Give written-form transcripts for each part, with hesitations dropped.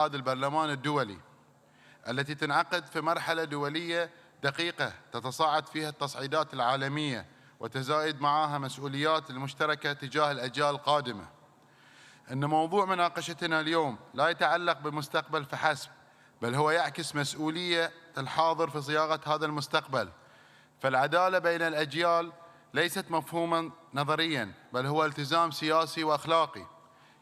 البرلمان الدولي التي تنعقد في مرحلة دولية دقيقة تتصاعد فيها التصعيدات العالمية وتزايد معها مسؤوليات المشتركة تجاه الأجيال القادمة. إن موضوع مناقشتنا اليوم لا يتعلق بالمستقبل فحسب، بل هو يعكس مسؤولية الحاضر في صياغة هذا المستقبل. فالعدالة بين الأجيال ليست مفهوما نظريا، بل هو التزام سياسي وأخلاقي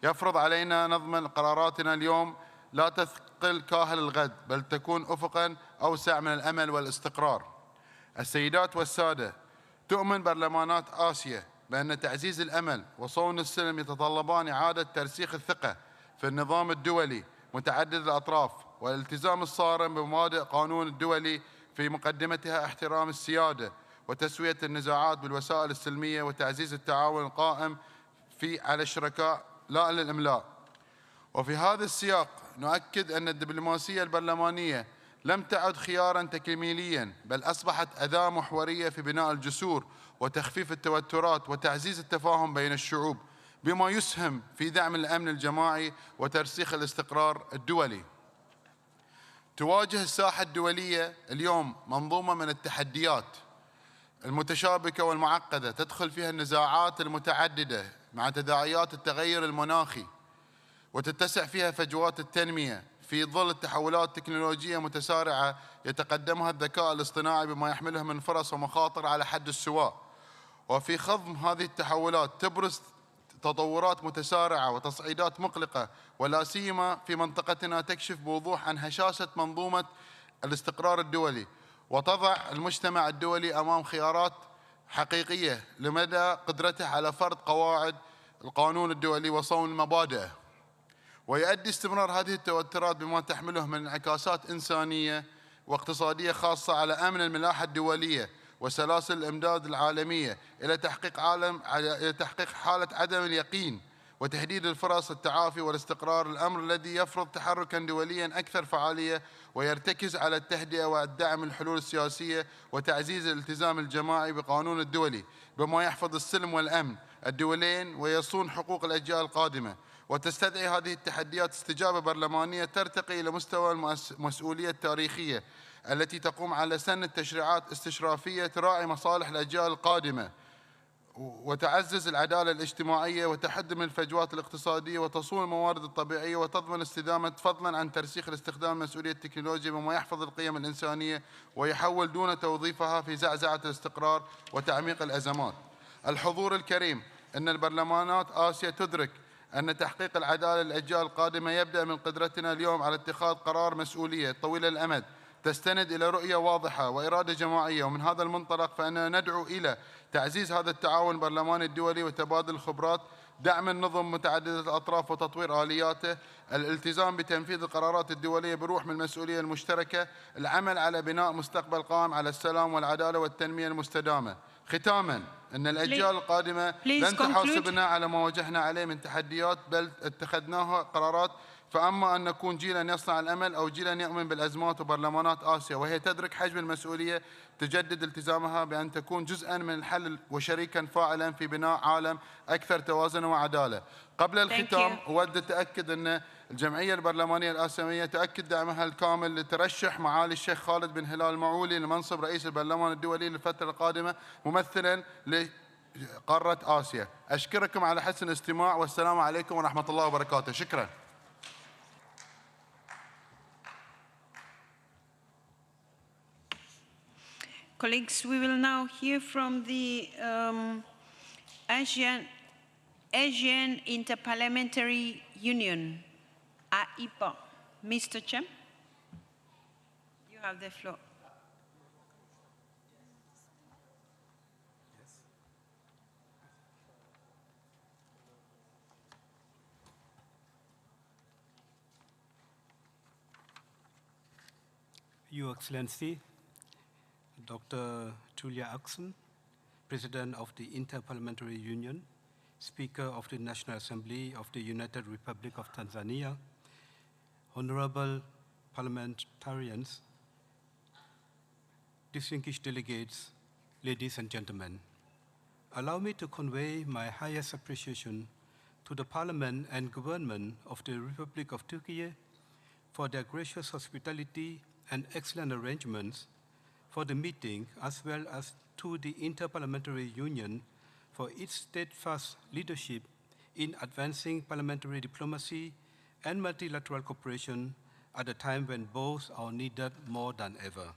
يفرض علينا نظم قراراتنا اليوم لا تثقل كاهل الغد، بل تكون أفقا أوسع من الأمل والاستقرار. السيدات والسادة، تؤمن برلمانات آسيا بأن تعزيز الأمل وصون السلم يتطلبان إعادة ترسيخ الثقة في النظام الدولي متعدد الأطراف والالتزام الصارم بمبادئ قانون الدولي، في مقدمتها احترام السيادة وتسوية النزاعات بالوسائل السلمية وتعزيز التعاون القائم على الشركاء لا للإملاء. وفي هذا السياق نؤكد أن الدبلوماسية البرلمانية لم تعد خياراً تكميلياً، بل أصبحت أداة محورية في بناء الجسور وتخفيف التوترات وتعزيز التفاهم بين الشعوب، بما يسهم في دعم الأمن الجماعي وترسيخ الاستقرار الدولي. تواجه الساحة الدولية اليوم منظومة من التحديات المتشابكة والمعقدة، تدخل فيها النزاعات المتعددة مع تداعيات التغير المناخي، وتتسع فيها فجوات التنمية في ظل التحولات التكنولوجية متسارعة يتقدمها الذكاء الاصطناعي بما يحمله من فرص ومخاطر على حد السواء. وفي خضم هذه التحولات تبرز تطورات متسارعة وتصعيدات مقلقة، ولا سيما في منطقتنا تكشف بوضوح عن هشاشة منظومة الاستقرار الدولي، وتضع المجتمع الدولي أمام خيارات حقيقية لمدى قدرته على فرض قواعد القانون الدولي وصون مبادئه. ويؤدي استمرار هذه التوترات بما تحمله من انعكاسات إنسانية واقتصادية خاصة على أمن الملاحة الدولية وسلاسل الإمداد العالمية إلى تحقيق حالة عدم اليقين وتهديد الفرص التعافي والاستقرار، الأمر الذي يفرض تحركاً دولياً أكثر فعالية ويرتكز على التهدئة والدعم الحلول السياسية وتعزيز الالتزام الجماعي بقانون الدولي بما يحفظ السلم والأمن الدولين ويصون حقوق الأجيال القادمة. وتستدعي هذه التحديات استجابة برلمانية ترتقي إلى مستوى المسؤولية التاريخية التي تقوم على سن تشريعات استشرافية تراعي مصالح الأجيال القادمة وتعزز العدالة الاجتماعية وتحد من الفجوات الاقتصادية وتصون الموارد الطبيعية وتضمن استدامة، فضلاً عن ترسيخ الاستخدام المسؤولية التكنولوجيا بما يحفظ القيم الإنسانية ويحول دون توظيفها في زعزعة الاستقرار وتعميق الأزمات. الحضور الكريم، أن البرلمانات آسيا تدرك أن تحقيق العدالة للأجيال القادمة يبدأ من قدرتنا اليوم على اتخاذ قرار مسؤولية طويلة الأمد تستند إلى رؤية واضحة وإرادة جماعية. ومن هذا المنطلق فإننا ندعو إلى تعزيز هذا التعاون البرلماني الدولي وتبادل الخبرات، دعم النظم متعددة الأطراف وتطوير آلياته، الالتزام بتنفيذ القرارات الدولية بروح من المسؤولية المشتركة، العمل على بناء مستقبل قائم على السلام والعدالة والتنمية المستدامة. ختاماً، أن الأجيال القادمة لن تحاسبنا على ما واجهنا عليه من تحديات، بل اتخذناها قرارات. فأما أن نكون جيلاً يصنع الأمل أو جيلاً يؤمن بالأزمات، وبرلمانات آسيا وهي تدرك حجم المسؤولية تجدد التزامها بأن تكون جزءاً من الحل وشريكاً فاعلاً في بناء عالم أكثر توازن وعدالة. قبل الختام أود أتأكد أن الجمعية البرلمانية الآسيوية تؤكد دعمها الكامل لترشح معالي الشيخ خالد بن هلال المعولي لمنصب رئيس البرلمان الدولي للفترة القادمة ممثلاً لقارة آسيا. أشكركم على حسن الاستماع، والسلام عليكم ورحمة الله وبركاته. شكراً. Colleagues, we will now hear from the Asian Interparliamentary Union, AIPA. Mr. Chem, you have the floor. Your Excellency, Dr. Julia Axon, President of the Interparliamentary Union, Speaker of the National Assembly of the United Republic of Tanzania, honorable parliamentarians, distinguished delegates, ladies and gentlemen, allow me to convey my highest appreciation to the Parliament and Government of the Republic of Turkey for their gracious hospitality and excellent arrangements for the meeting, as well as to the Interparliamentary Union for its steadfast leadership in advancing parliamentary diplomacy and multilateral cooperation at a time when both are needed more than ever.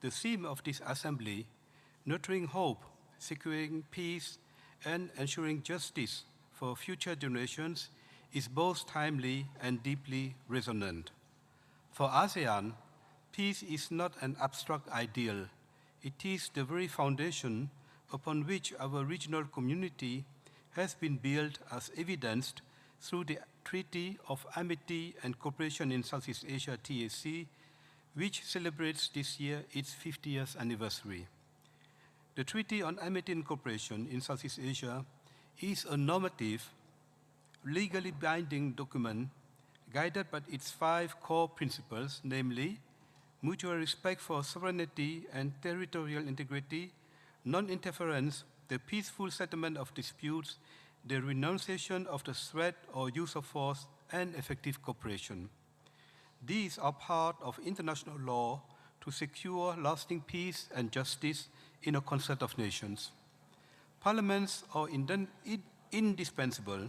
The theme of this assembly, nurturing hope, securing peace, and ensuring justice for future generations, is both timely and deeply resonant. For ASEAN, peace is not an abstract ideal. It is the very foundation upon which our regional community has been built, as evidenced through the Treaty of Amity and Cooperation in Southeast Asia, TAC, which celebrates this year its 50th anniversary. The Treaty on Amity and Cooperation in Southeast Asia is a normative, legally binding document guided by its 5 core principles, namely mutual respect for sovereignty and territorial integrity, non-interference, the peaceful settlement of disputes, the renunciation of the threat or use of force, and effective cooperation. These are part of international law to secure lasting peace and justice in a concert of nations. Parliaments are indispensable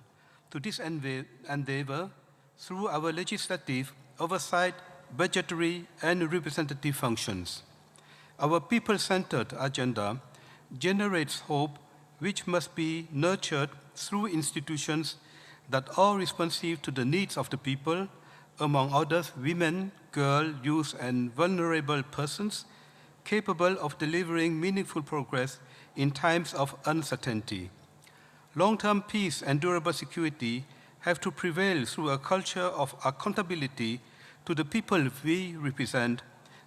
to this endeavor through our legislative, oversight, budgetary, and representative functions. Our people-centered agenda generates hope, which must be nurtured through institutions that are responsive to the needs of the people, among others, women, girls, youth, and vulnerable persons, capable of delivering meaningful progress in times of uncertainty. Long-term peace and durable security have to prevail through a culture of accountability to the people we represent,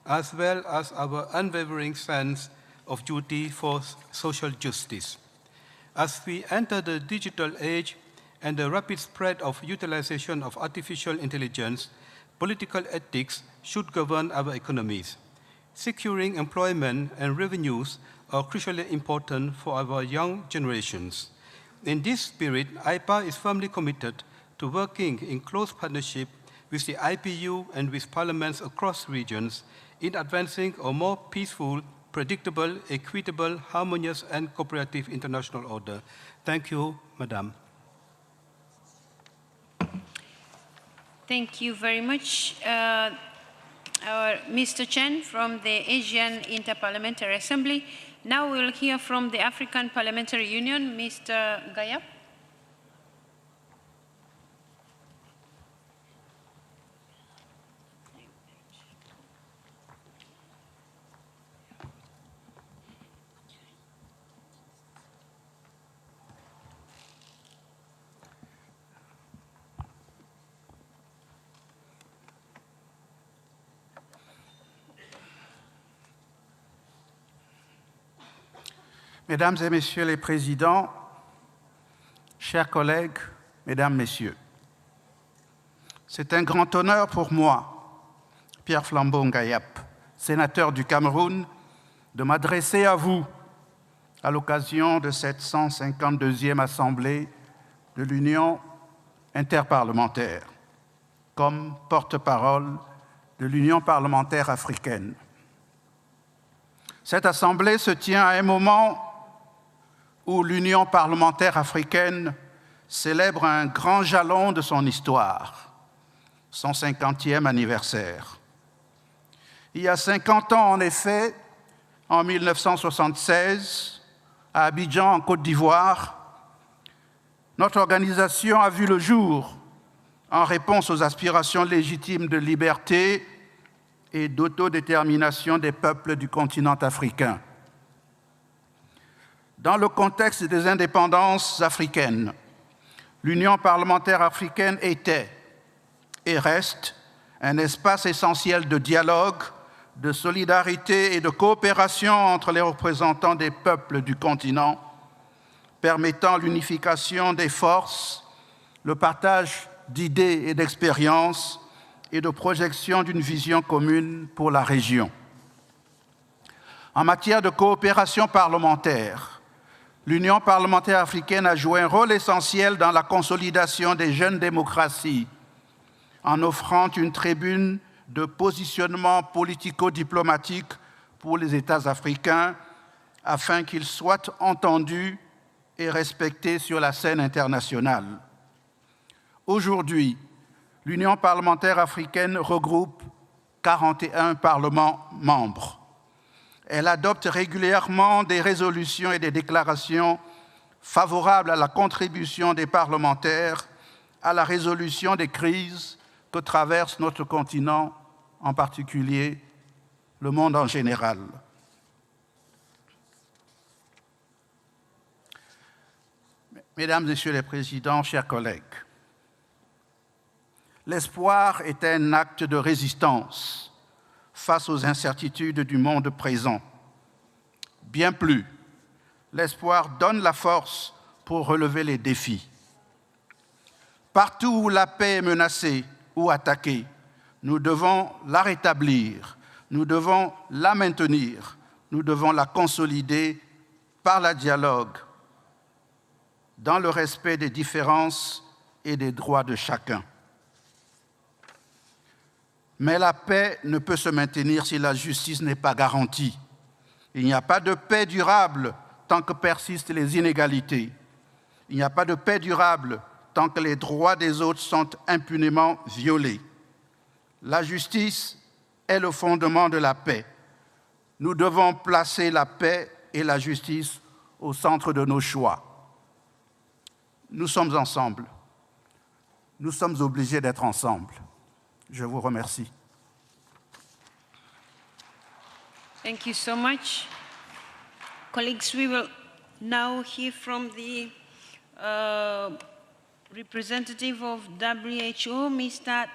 as well as our unwavering sense of duty for social justice. As we enter the digital age and the rapid spread of utilization of artificial intelligence, political ethics should govern our economies. Securing employment and revenues are crucially important for our young generations. In this spirit, IPA is firmly committed to working in close partnership with the IPU and with parliaments across regions in advancing a more peaceful, predictable, equitable, harmonious, and cooperative international order. Thank you, Madam. Thank you very much. Mr. Chen from the Asian Interparliamentary Assembly. Now we will hear from the African Parliamentary Union, Mr. Gayap. Mesdames et Messieurs les Présidents, chers collègues, Mesdames, Messieurs, c'est un grand honneur pour moi, Pierre Flambeau Ngayap, sénateur du Cameroun, de m'adresser à vous à l'occasion de cette 152e Assemblée de l'Union interparlementaire, comme porte-parole de l'Union parlementaire africaine. Cette Assemblée se tient à un moment où l'Union parlementaire africaine célèbre un grand jalon de son histoire, son 50e anniversaire. Il y a 50 ans, en effet, en 1976, à Abidjan, en Côte d'Ivoire, notre organisation a vu le jour en réponse aux aspirations légitimes de liberté et d'autodétermination des peuples du continent africain. Dans le contexte des indépendances africaines, l'Union parlementaire africaine était et reste un espace essentiel de dialogue, de solidarité et de coopération entre les représentants des peuples du continent, permettant l'unification des forces, le partage d'idées et d'expériences et de projection d'une vision commune pour la région. En matière de coopération parlementaire, l'Union parlementaire africaine a joué un rôle essentiel dans la consolidation des jeunes démocraties, en offrant une tribune de positionnement politico-diplomatique pour les États africains afin qu'ils soient entendus et respectés sur la scène internationale. Aujourd'hui, l'Union parlementaire africaine regroupe 41 parlements membres. Elle adopte régulièrement des résolutions et des déclarations favorables à la contribution des parlementaires à la résolution des crises que traverse notre continent, en particulier le monde en général. Mesdames, Messieurs les Présidents, chers collègues, l'espoir est un acte de résistance face aux incertitudes du monde présent. Bien plus, l'espoir donne la force pour relever les défis. Partout où la paix est menacée ou attaquée, nous devons la rétablir, nous devons la maintenir, nous devons la consolider par le dialogue, dans le respect des différences et des droits de chacun. Mais la paix ne peut se maintenir si la justice n'est pas garantie. Il n'y a pas de paix durable tant que persistent les inégalités. Il n'y a pas de paix durable tant que les droits des autres sont impunément violés. La justice est le fondement de la paix. Nous devons placer la paix et la justice au centre de nos choix. Nous sommes ensemble. Nous sommes obligés d'être ensemble. Je vous remercie. Thank you so much. Colleagues, we will now hear from the representative of WHO, Mr.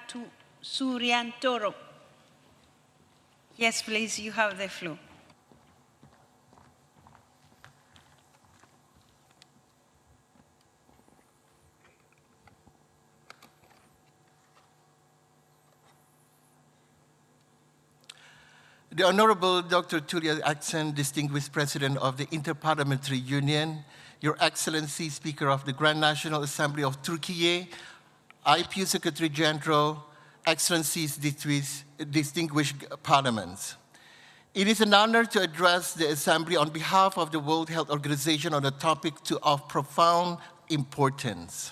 Suryantoro. Yes, please, you have the floor. The Honorable Dr. Tullia Aksen, Distinguished President of the Interparliamentary Union, Your Excellency, Speaker of the Grand National Assembly of Turkey, IPU Secretary General, Excellencies, distinguished parliaments. It is an honor to address the Assembly on behalf of the World Health Organization on a topic of profound importance.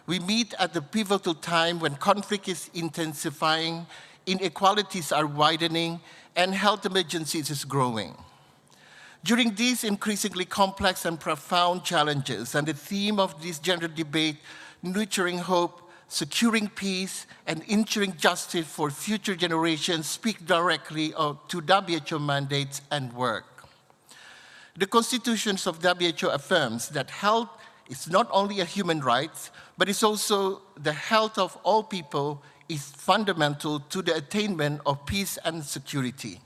We meet at the pivotal time when conflict is intensifying, inequalities are widening, and health emergencies is growing. During these increasingly complex and profound challenges, and the theme of this general debate, nurturing hope, securing peace, and ensuring justice for future generations, speak directly to WHO mandates and work. The constitutions of WHO affirms that health is not only a human right, but it's also the health of all people is fundamental to the attainment of peace and security.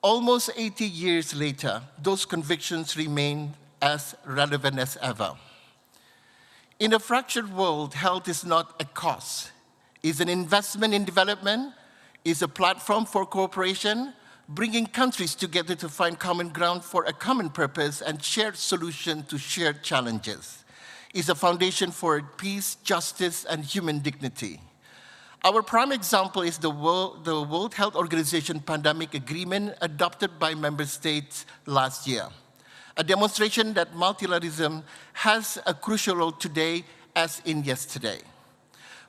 Almost 80 years later, those convictions remain as relevant as ever. In a fractured world, health is not a cost. It's an investment in development, it's a platform for cooperation, bringing countries together to find common ground for a common purpose and shared solution to shared challenges. It's a foundation for peace, justice, and human dignity. Our prime example is the World Health Organization Pandemic Agreement adopted by member states last year, a demonstration that multilateralism has a crucial role today as in yesterday.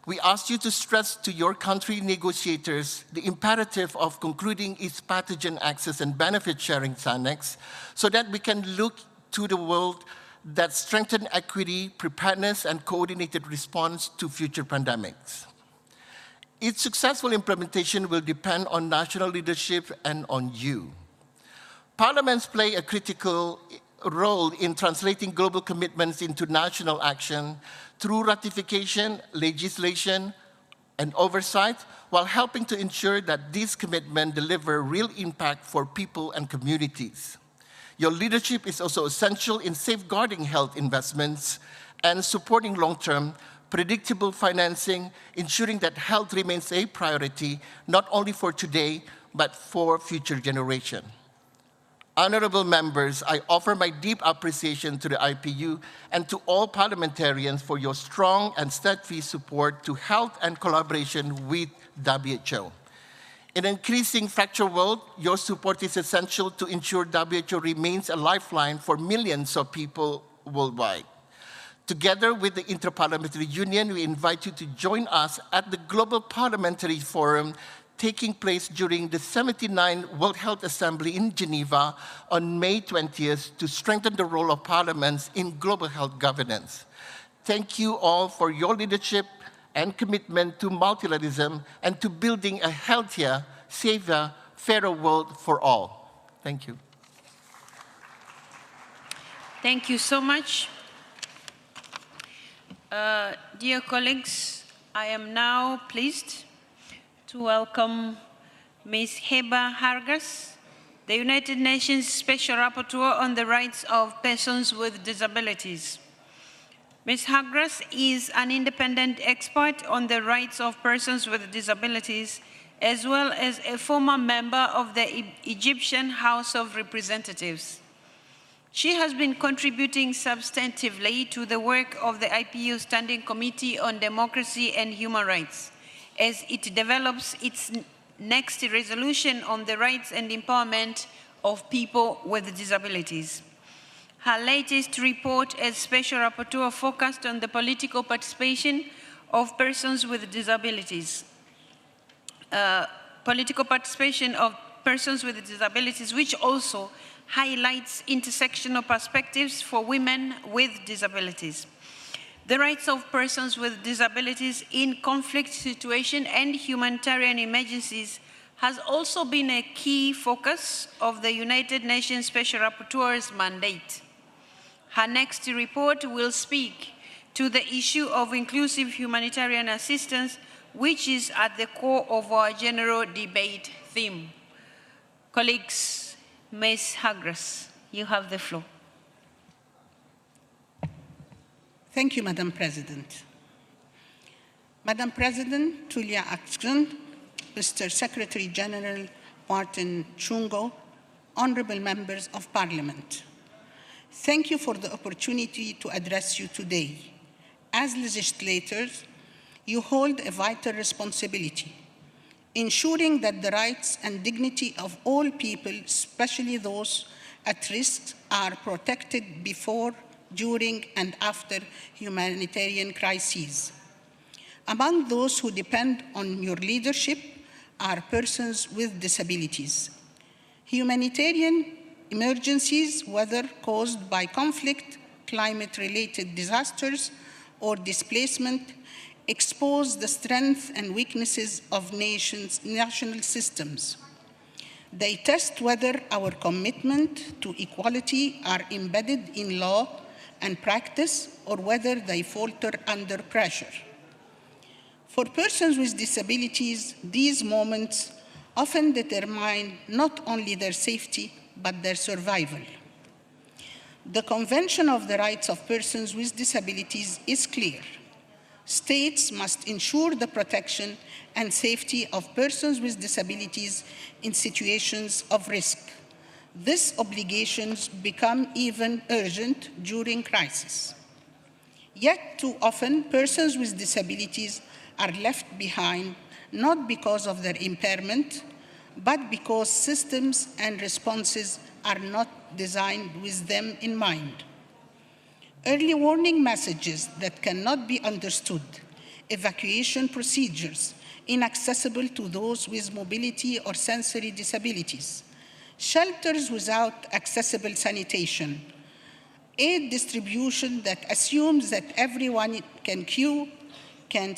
We ask you to stress to your country negotiators the imperative of concluding its pathogen access and benefit sharing annex so that we can look to the world that strengthen equity, preparedness, and coordinated response to future pandemics. Its successful implementation will depend on national leadership and on you. Parliaments play a critical role in translating global commitments into national action through ratification, legislation, and oversight, while helping to ensure that these commitments deliver real impact for people and communities. Your leadership is also essential in safeguarding health investments and supporting long-term predictable financing, ensuring that health remains a priority, not only for today, but for future generations. Honorable members, I offer my deep appreciation to the IPU and to all parliamentarians for your strong and steadfast support to health and collaboration with WHO. In an increasing fractured world, your support is essential to ensure WHO remains a lifeline for millions of people worldwide. Together with the Interparliamentary Union, we invite you to join us at the Global Parliamentary Forum taking place during the 79th World Health Assembly in Geneva on May 20th to strengthen the role of parliaments in global health governance. Thank you all for your leadership and commitment to multilateralism and to building a healthier, safer, fairer world for all. Thank you. Thank you so much. Dear colleagues, I am now pleased to welcome Ms. Heba Hargas, the United Nations Special Rapporteur on the Rights of Persons with Disabilities. Ms. Hargas is an independent expert on the rights of persons with disabilities, as well as a former member of the Egyptian House of Representatives. She has been contributing substantively to the work of the IPU Standing Committee on Democracy and Human Rights as it develops its next resolution on the rights and empowerment of people with disabilities. Her latest report as Special Rapporteur focused on the political participation of persons with disabilities. Which also highlights intersectional perspectives for women with disabilities. The rights of persons with disabilities in conflict situations and humanitarian emergencies has also been a key focus of the United Nations Special Rapporteur's mandate. Her next report will speak to the issue of inclusive humanitarian assistance, which is at the core of our general debate theme. Colleagues, Ms. Hargas, you have the floor. Thank you, Madam President. Madam President Tulia Aksgün, Mr. Secretary General Martin Chungo, honorable members of Parliament, thank you for the opportunity to address you today. As legislators, you hold a vital responsibility, ensuring that the rights and dignity of all people, especially those at risk, are protected before, during, and after humanitarian crises. Among those who depend on your leadership are persons with disabilities. Humanitarian emergencies, whether caused by conflict, climate-related disasters, or displacement, expose the strengths and weaknesses of national systems. They test whether our commitment to equality are embedded in law and practice, or whether they falter under pressure. For persons with disabilities, these moments often determine not only their safety, but their survival. The Convention of the Rights of Persons with Disabilities is clear. States must ensure the protection and safety of persons with disabilities in situations of risk. These obligations become even urgent during crisis. Yet too often, persons with disabilities are left behind, not because of their impairment, but because systems and responses are not designed with them in mind. Early warning messages that cannot be understood, evacuation procedures inaccessible to those with mobility or sensory disabilities, shelters without accessible sanitation, aid distribution that assumes that everyone can queue, can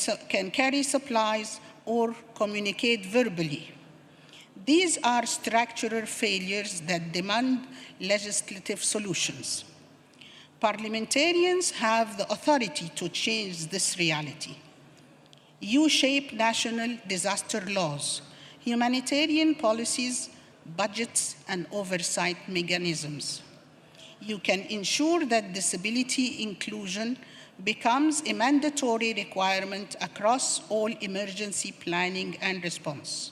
carry supplies, or communicate verbally. These are structural failures that demand legislative solutions. Parliamentarians have the authority to change this reality. You shape national disaster laws, humanitarian policies, budgets, and oversight mechanisms. You can ensure that disability inclusion becomes a mandatory requirement across all emergency planning and response.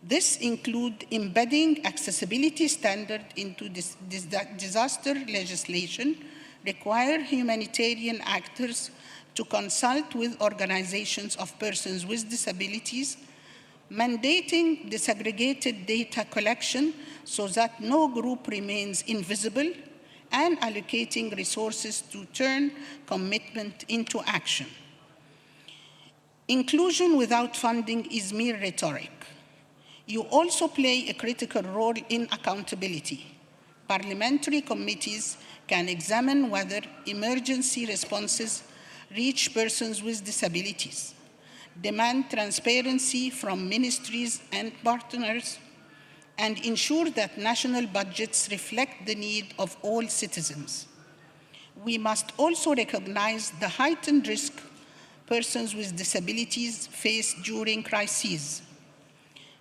This includes embedding accessibility standards into disaster legislation, require humanitarian actors to consult with organizations of persons with disabilities, mandating disaggregated data collection so that no group remains invisible, and allocating resources to turn commitment into action. Inclusion without funding is mere rhetoric. You also play a critical role in accountability. Parliamentary committees can examine whether emergency responses reach persons with disabilities, demand transparency from ministries and partners, and ensure that national budgets reflect the need of all citizens. We must also recognize the heightened risk persons with disabilities face during crises.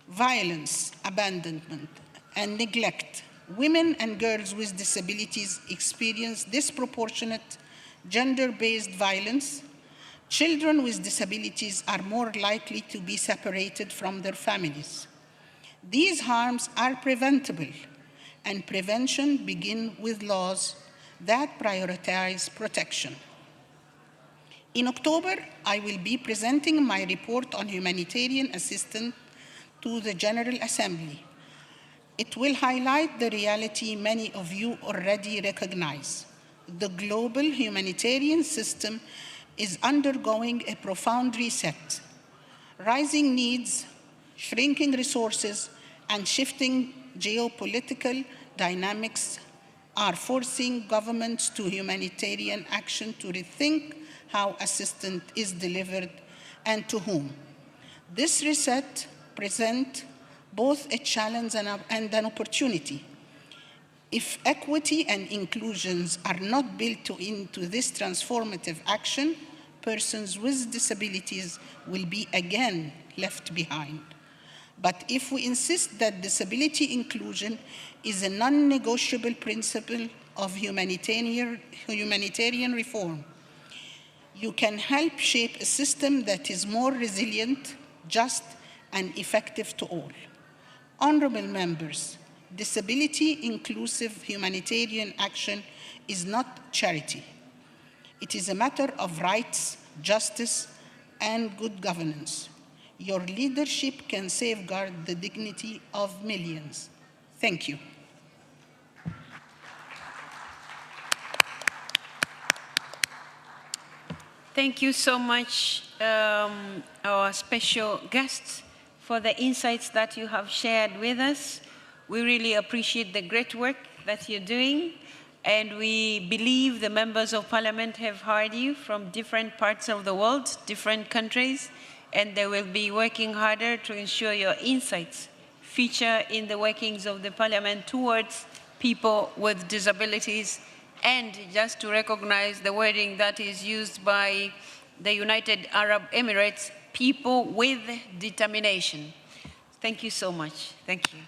Violence, abandonment, and neglect. Women and girls with disabilities experience disproportionate gender-based violence. Children with disabilities are more likely to be separated from their families. These harms are preventable, and prevention begins with laws that prioritize protection. In October, I will be presenting my report on humanitarian assistance to the General Assembly. It will highlight the reality many of you already recognize. The global humanitarian system is undergoing a profound reset. Rising needs, shrinking resources, and shifting geopolitical dynamics are forcing governments to humanitarian action to rethink how assistance is delivered and to whom. This reset presents both a challenge and an opportunity. If equity and inclusions are not built into this transformative action, persons with disabilities will be again left behind. But if we insist that disability inclusion is a non-negotiable principle of humanitarian reform, you can help shape a system that is more resilient, just, and effective to all. Honorable members, disability-inclusive humanitarian action is not charity. It is a matter of rights, justice, and good governance. Your leadership can safeguard the dignity of millions. Thank you. Thank you so much, our special guests, for the insights that you have shared with us. We really appreciate the great work that you're doing, and we believe the members of parliament have heard you from different parts of the world, different countries, and they will be working harder to ensure your insights feature in the workings of the parliament towards people with disabilities. And just to recognize the wording that is used by the United Arab Emirates, people with determination. Thank you so much. Thank you.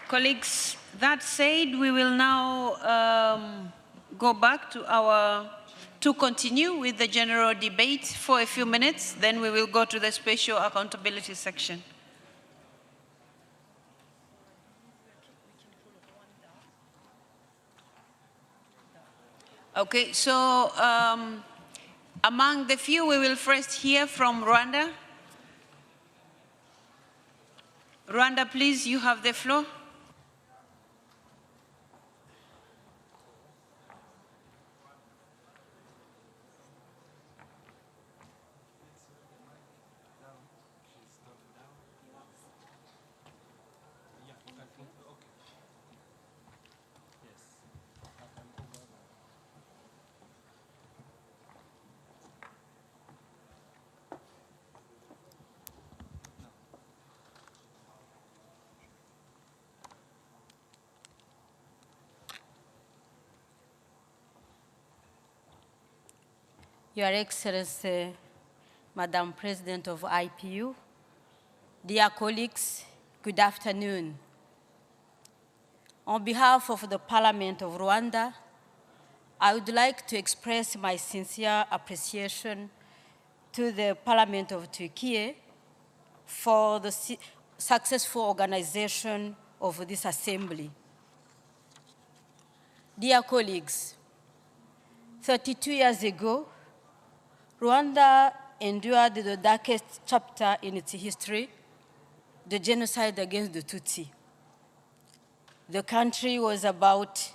Colleagues, that said, we will now go back to continue with the general debate for a few minutes. Then we will go to the special accountability section. Okay, so among the few, we will first hear from Rwanda. Rwanda, please, you have the floor. Your Excellency, Madam President of IPU, dear colleagues, good afternoon. On behalf of the Parliament of Rwanda, I would like to express my sincere appreciation to the Parliament of Turkey for the successful organization of this assembly. Dear colleagues, 32 years ago, Rwanda endured the darkest chapter in its history, the genocide against the Tutsi. The country was about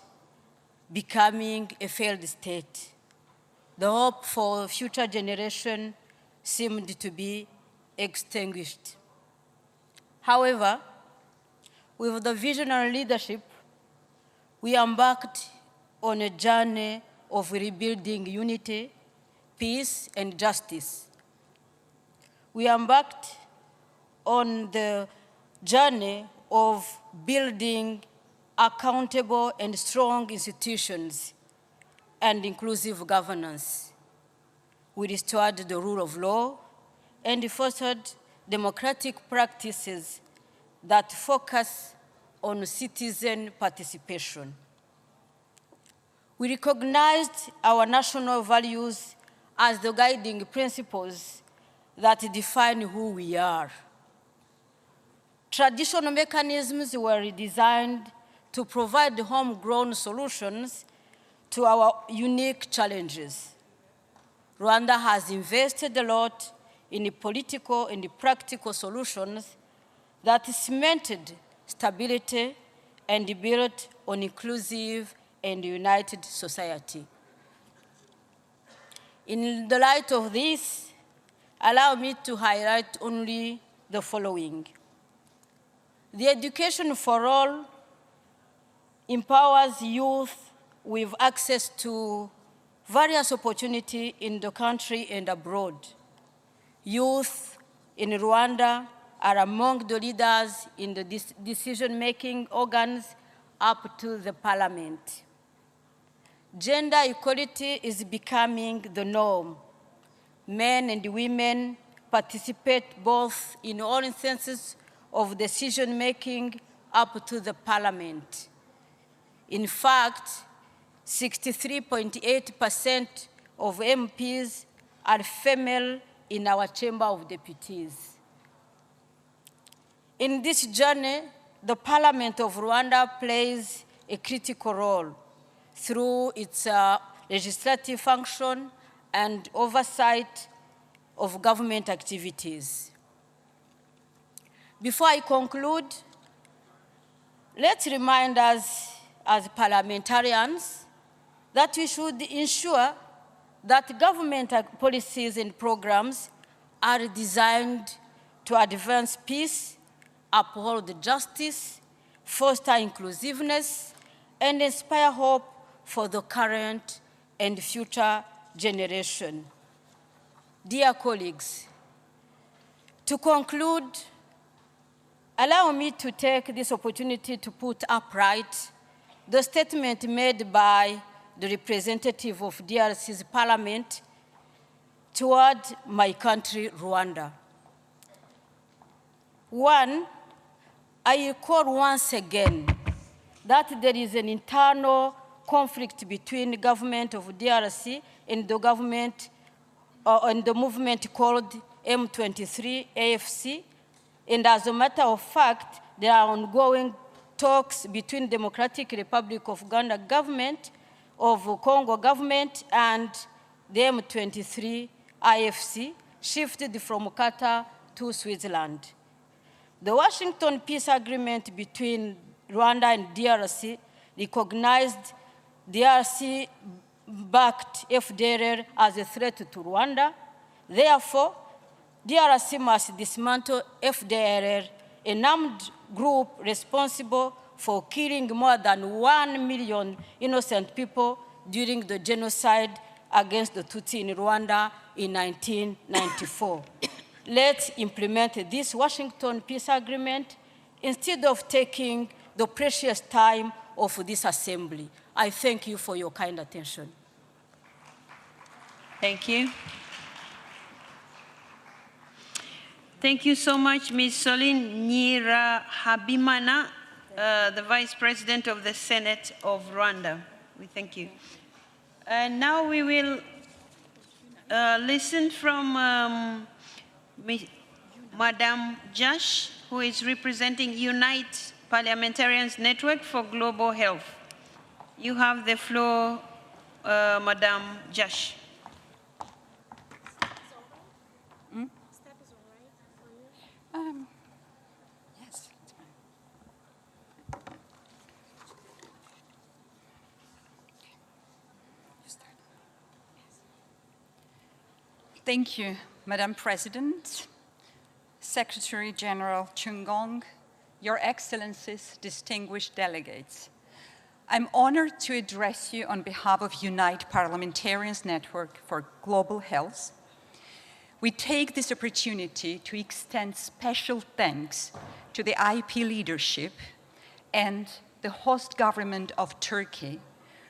becoming a failed state. The hope for future generation seemed to be extinguished. However, with the visionary leadership, we embarked on a journey of rebuilding unity, peace, and justice. We embarked on the journey of building accountable and strong institutions and inclusive governance. We restored the rule of law and fostered democratic practices that focus on citizen participation. We recognized our national values as the guiding principles that define who we are. Traditional mechanisms were redesigned to provide homegrown solutions to our unique challenges. Rwanda has invested a lot in political and practical solutions that cemented stability and built an inclusive and united society. In the light of this, allow me to highlight only the following. The education for all empowers youth with access to various opportunities in the country and abroad. Youth in Rwanda are among the leaders in the decision-making organs up to the parliament. Gender equality is becoming the norm. Men and women participate both in all instances of decision-making up to the parliament. In fact, 63.8% of MPs are female in our Chamber of Deputies. In this journey, the Parliament of Rwanda plays a critical role through its legislative function and oversight of government activities. Before I conclude, let's remind us as parliamentarians that we should ensure that government policies and programs are designed to advance peace, uphold justice, foster inclusiveness, and inspire hope for the current and future generation. Dear colleagues, to conclude, allow me to take this opportunity to put upright the statement made by the representative of DRC's parliament toward my country, Rwanda. One, I recall once again that there is an internal conflict between the government of DRC and the government and the movement called M23 AFC. And as a matter of fact, there are ongoing talks between Democratic Republic of Uganda government, of Congo government, and the M23 AFC, shifted from Qatar to Switzerland. The Washington Peace Agreement between Rwanda and DRC recognized DRC-backed FDLR as a threat to Rwanda. Therefore, DRC must dismantle FDLR, an armed group responsible for killing more than 1 million innocent people during the genocide against the Tutsi in Rwanda in 1994. Let's implement this Washington Peace Agreement instead of taking the precious time of this assembly. I thank you for your kind attention. Thank you. Thank you so much, Ms. Solin Nyirahabimana, the Vice President of the Senate of Rwanda. We thank you. And now we will listen from Madam Josh, who is representing Unite Parliamentarians Network for Global Health. You have the floor, Madam Josh. Yes, it's fine. You start. Thank you, Madam President, Secretary General Chungong, Your Excellencies, distinguished delegates. I'm honored to address you on behalf of Unite Parliamentarians Network for Global Health. We take this opportunity to extend special thanks to the IP leadership and the host government of Turkey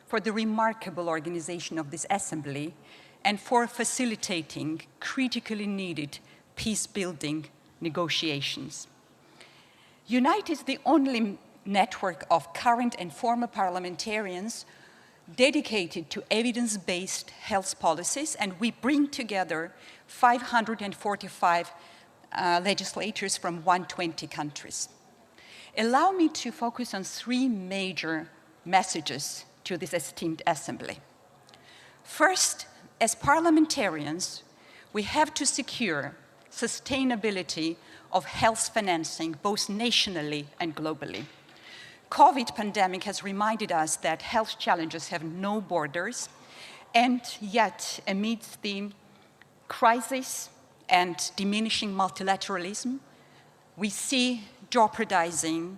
for the remarkable organization of this assembly and for facilitating critically needed peace-building negotiations. Unite is the only network of current and former parliamentarians dedicated to evidence-based health policies, and we bring together 545 legislators from 120 countries. Allow me to focus on three major messages to this esteemed assembly. First, as parliamentarians, we have to secure sustainability of health financing, both nationally and globally. COVID pandemic has reminded us that health challenges have no borders, and yet amidst the crisis and diminishing multilateralism, we see jeopardizing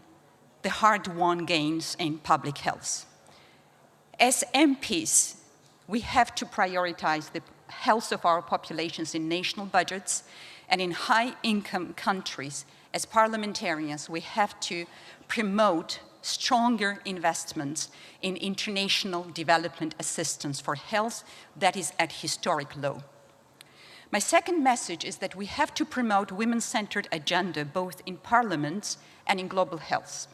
the hard-won gains in public health. As MPs, we have to prioritize the health of our populations in national budgets, and in high-income countries, as parliamentarians, we have to promote stronger investments in international development assistance for health that is at historic low. My second message is that we have to promote women-centered agenda both in parliaments and in global health.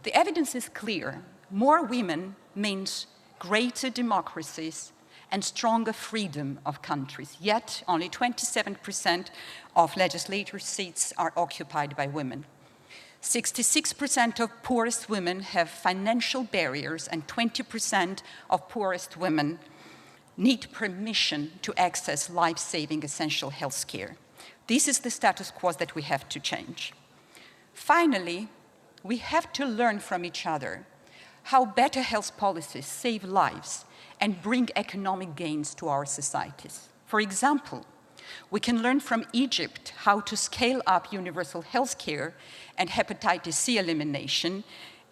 The evidence is clear. More women means greater democracies and stronger freedom of countries, yet only 27% of legislature seats are occupied by women. 66% of poorest women have financial barriers, and 20% of poorest women need permission to access life-saving essential health care. This is the status quo that we have to change. Finally, we have to learn from each other how better health policies save lives and bring economic gains to our societies. For example, we can learn from Egypt how to scale up universal health care and hepatitis C elimination,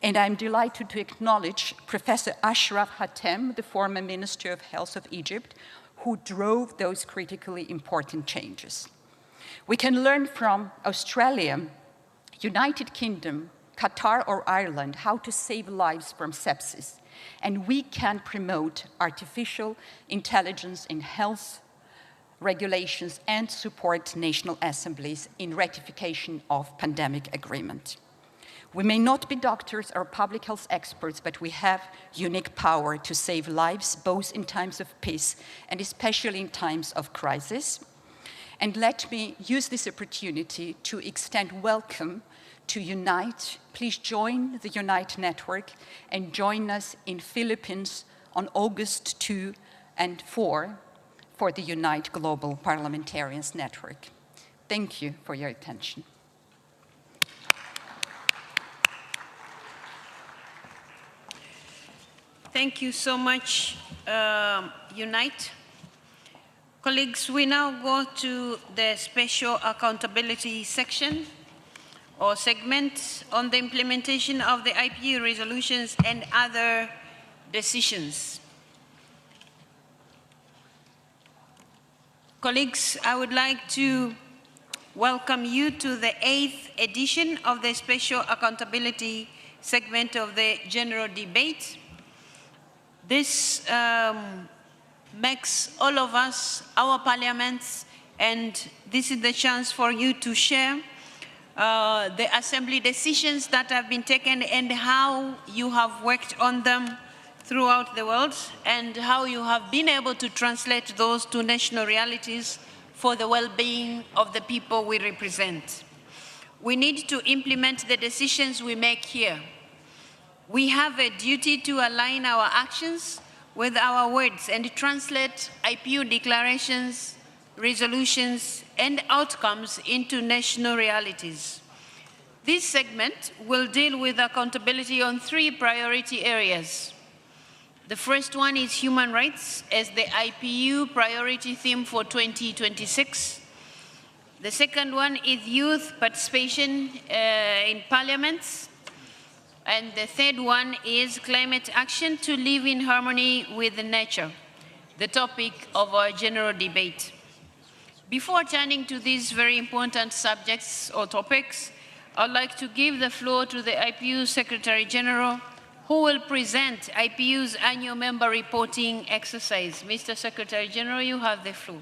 and I'm delighted to acknowledge Professor Ashraf Hatem, the former Minister of Health of Egypt, who drove those critically important changes. We can learn from Australia, United Kingdom, Qatar or Ireland how to save lives from sepsis, and we can promote artificial intelligence in health regulations and support national assemblies in ratification of pandemic agreement. We may not be doctors or public health experts, but we have unique power to save lives, both in times of peace and especially in times of crisis. And let me use this opportunity to extend welcome to Unite. Please join the Unite Network and join us in Philippines on August 2 and 4 for the Unite Global Parliamentarians Network. Thank you for your attention. Thank you so much, Unite. Colleagues, we now go to the special accountability section or segment on the implementation of the IPU resolutions and other decisions. Colleagues, I would like to welcome you to the 8th edition of the special accountability segment of the general debate. This makes all of us, our parliaments, and this is the chance for you to share the assembly decisions that have been taken and how you have worked on them throughout the world and how you have been able to translate those to national realities for the well-being of the people we represent. We need to implement the decisions we make here. We have a duty to align our actions with our words and translate IPU declarations, resolutions, and outcomes into national realities. This segment will deal with accountability on 3 priority areas. The first one is human rights as the IPU priority theme for 2026. The second one is youth participation in parliaments. And the third one is climate action to live in harmony with nature, the topic of our general debate. Before turning to these very important subjects or topics, I'd like to give the floor to the IPU Secretary General, who will present IPU's annual member reporting exercise. Mr. Secretary General, you have the floor.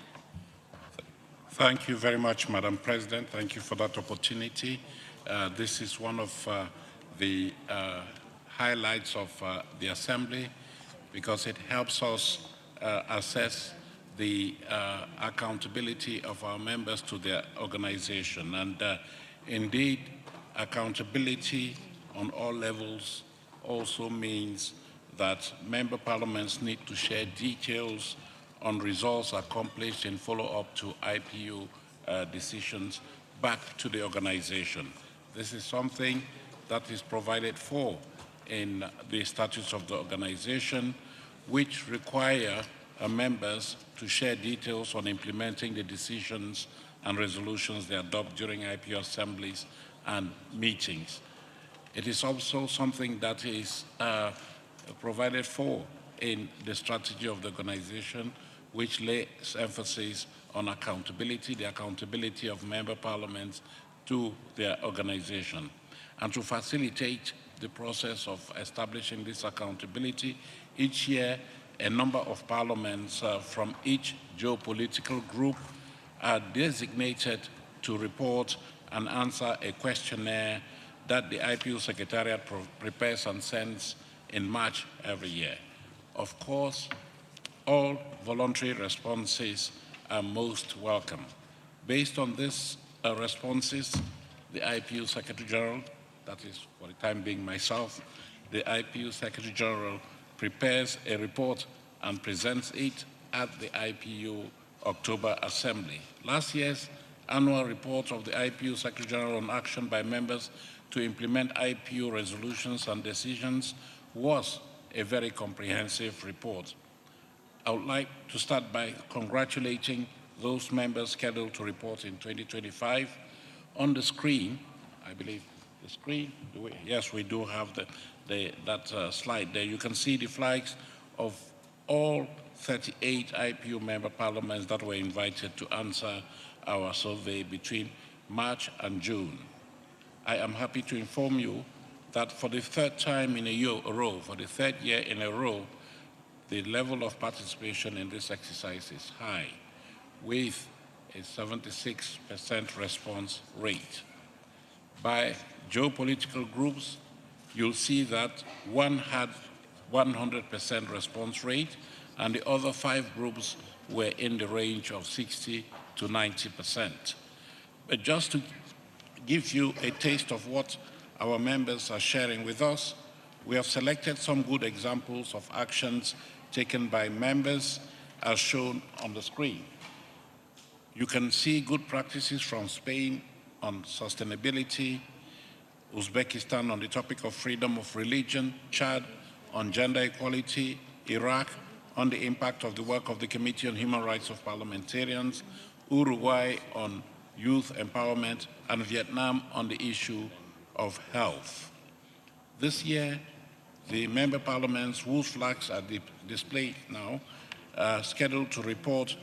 Thank you very much, Madam President. Thank you for that opportunity. This is one of the highlights of the Assembly because it helps us assess the accountability of our members to their organization. And indeed, accountability on all levels also means that member parliaments need to share details on results accomplished in follow-up to IPU decisions back to the organization. This is something that is provided for in the statutes of the organization, which require members to share details on implementing the decisions and resolutions they adopt during IPU assemblies and meetings. It is also something that is provided for in the strategy of the organization, which lays emphasis on accountability, the accountability of member parliaments to their organization. And to facilitate the process of establishing this accountability, each year a number of parliaments from each geopolitical group are designated to report and answer a questionnaire that the IPU Secretariat prepares and sends in March every year. Of course, all voluntary responses are most welcome. Based on these responses, the IPU Secretary General, that is for the time being myself, the IPU Secretary General prepares a report and presents it at the IPU October Assembly. Last year's annual report of the IPU Secretary General on action by members to implement IPU resolutions and decisions was a very comprehensive report. I would like to start by congratulating those members scheduled to report in 2025. On the screen, I believe the screen, yes, we do have that slide there. You can see the flags of all 38 IPU member parliaments that were invited to answer our survey between March and June. I am happy to inform you that for the third time in a row, for the third year in a row, the level of participation in this exercise is high, with a 76% response rate. By geopolitical groups, you'll see that one had 100% response rate, and the other 5 groups were in the range of 60 to 90%. But just to give you a taste of what our members are sharing with us, we have selected some good examples of actions taken by members as shown on the screen. You can see good practices from Spain on sustainability, Uzbekistan on the topic of freedom of religion, Chad on gender equality, Iraq on the impact of the work of the Committee on Human Rights of Parliamentarians, Uruguay on youth empowerment, and Vietnam on the issue of health. This year, the member parliaments whose flags are displayed now are scheduled to report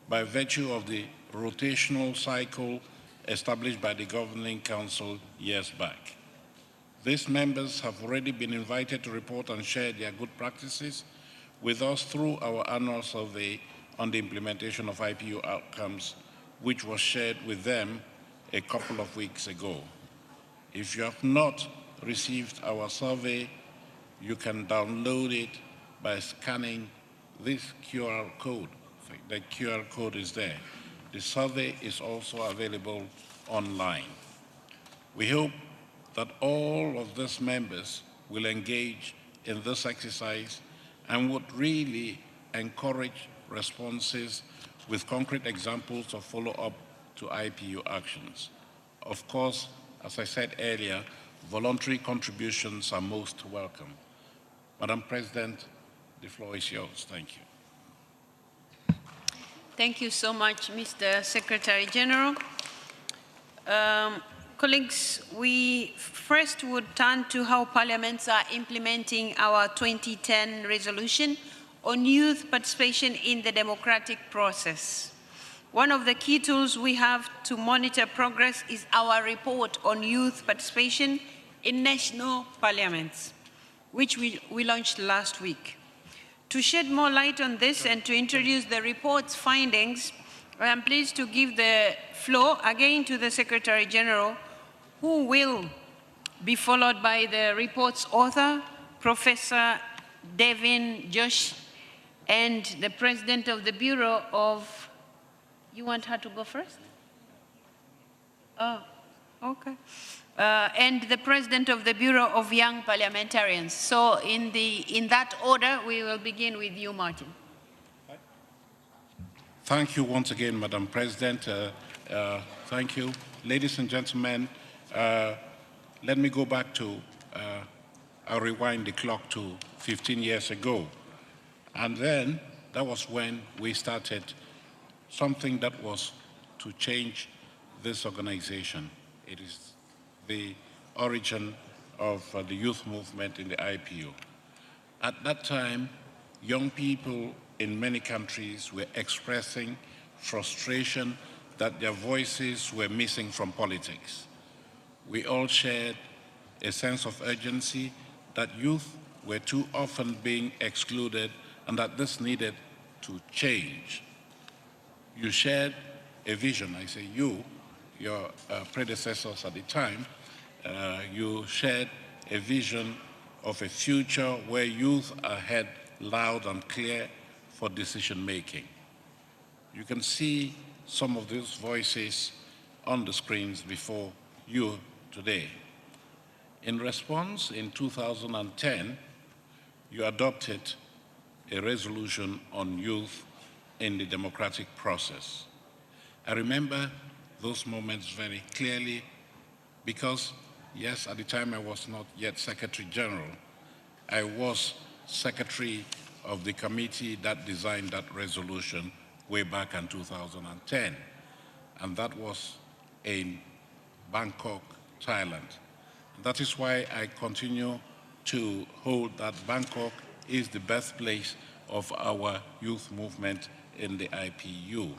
by virtue of the rotational cycle established by the Governing Council years back. These members have already been invited to report and share their good practices with us through our annual survey on the implementation of IPU outcomes, which was shared with them a couple of weeks ago. If you have not received our survey, you can download it by scanning this QR code. The QR code is there. The survey is also available online. We hope that all of these members will engage in this exercise and would really encourage responses with concrete examples of follow-up to IPU actions. Of course, as I said earlier, voluntary contributions are most welcome. Madam President, the floor is yours. Thank you. Thank you so much, Mr. Secretary General. Colleagues, we first would turn to how parliaments are implementing our 2010 resolution on youth participation in the democratic process. One of the key tools we have to monitor progress is our report on youth participation in national parliaments, which we launched last week. To shed more light on this and to introduce the report's findings, I am pleased to give the floor again to the Secretary General, who will be followed by the report's author, Professor Devin Josh, and the President of the Bureau of, you want her to go first? Oh, okay. And the President of the Bureau of Young Parliamentarians. So in that order, we will begin with you, Martin. Thank you once again, Madam President. Thank you. Ladies and gentlemen, let me go back to, I'll rewind the clock to 15 years ago. And then that was when we started something that was to change this organization. It is the origin of the youth movement in the IPU. At that time, young people in many countries were expressing frustration that their voices were missing from politics. We all shared a sense of urgency that youth were too often being excluded and that this needed to change. You shared a vision, I say you, your predecessors at the time, you shared a vision of a future where youth are heard loud and clear for decision making. You can see some of those voices on the screens before you today. In response, in 2010, you adopted a resolution on youth in the democratic process. I remember those moments very clearly because, yes, at the time I was not yet Secretary General. I was Secretary of the committee that designed that resolution way back in 2010. And that was in Bangkok, Thailand. That is why I continue to hold that Bangkok is the birthplace of our youth movement in the IPU.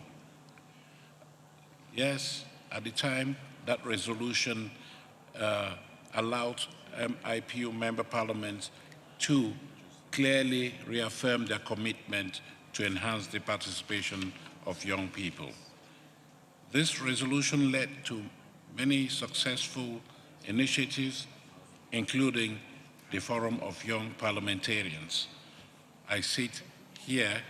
Yes, at the time, that resolution allowed IPU member parliaments to clearly reaffirm their commitment to enhance the participation of young people. This resolution led to many successful initiatives, including the Forum of Young Parliamentarians. I sit here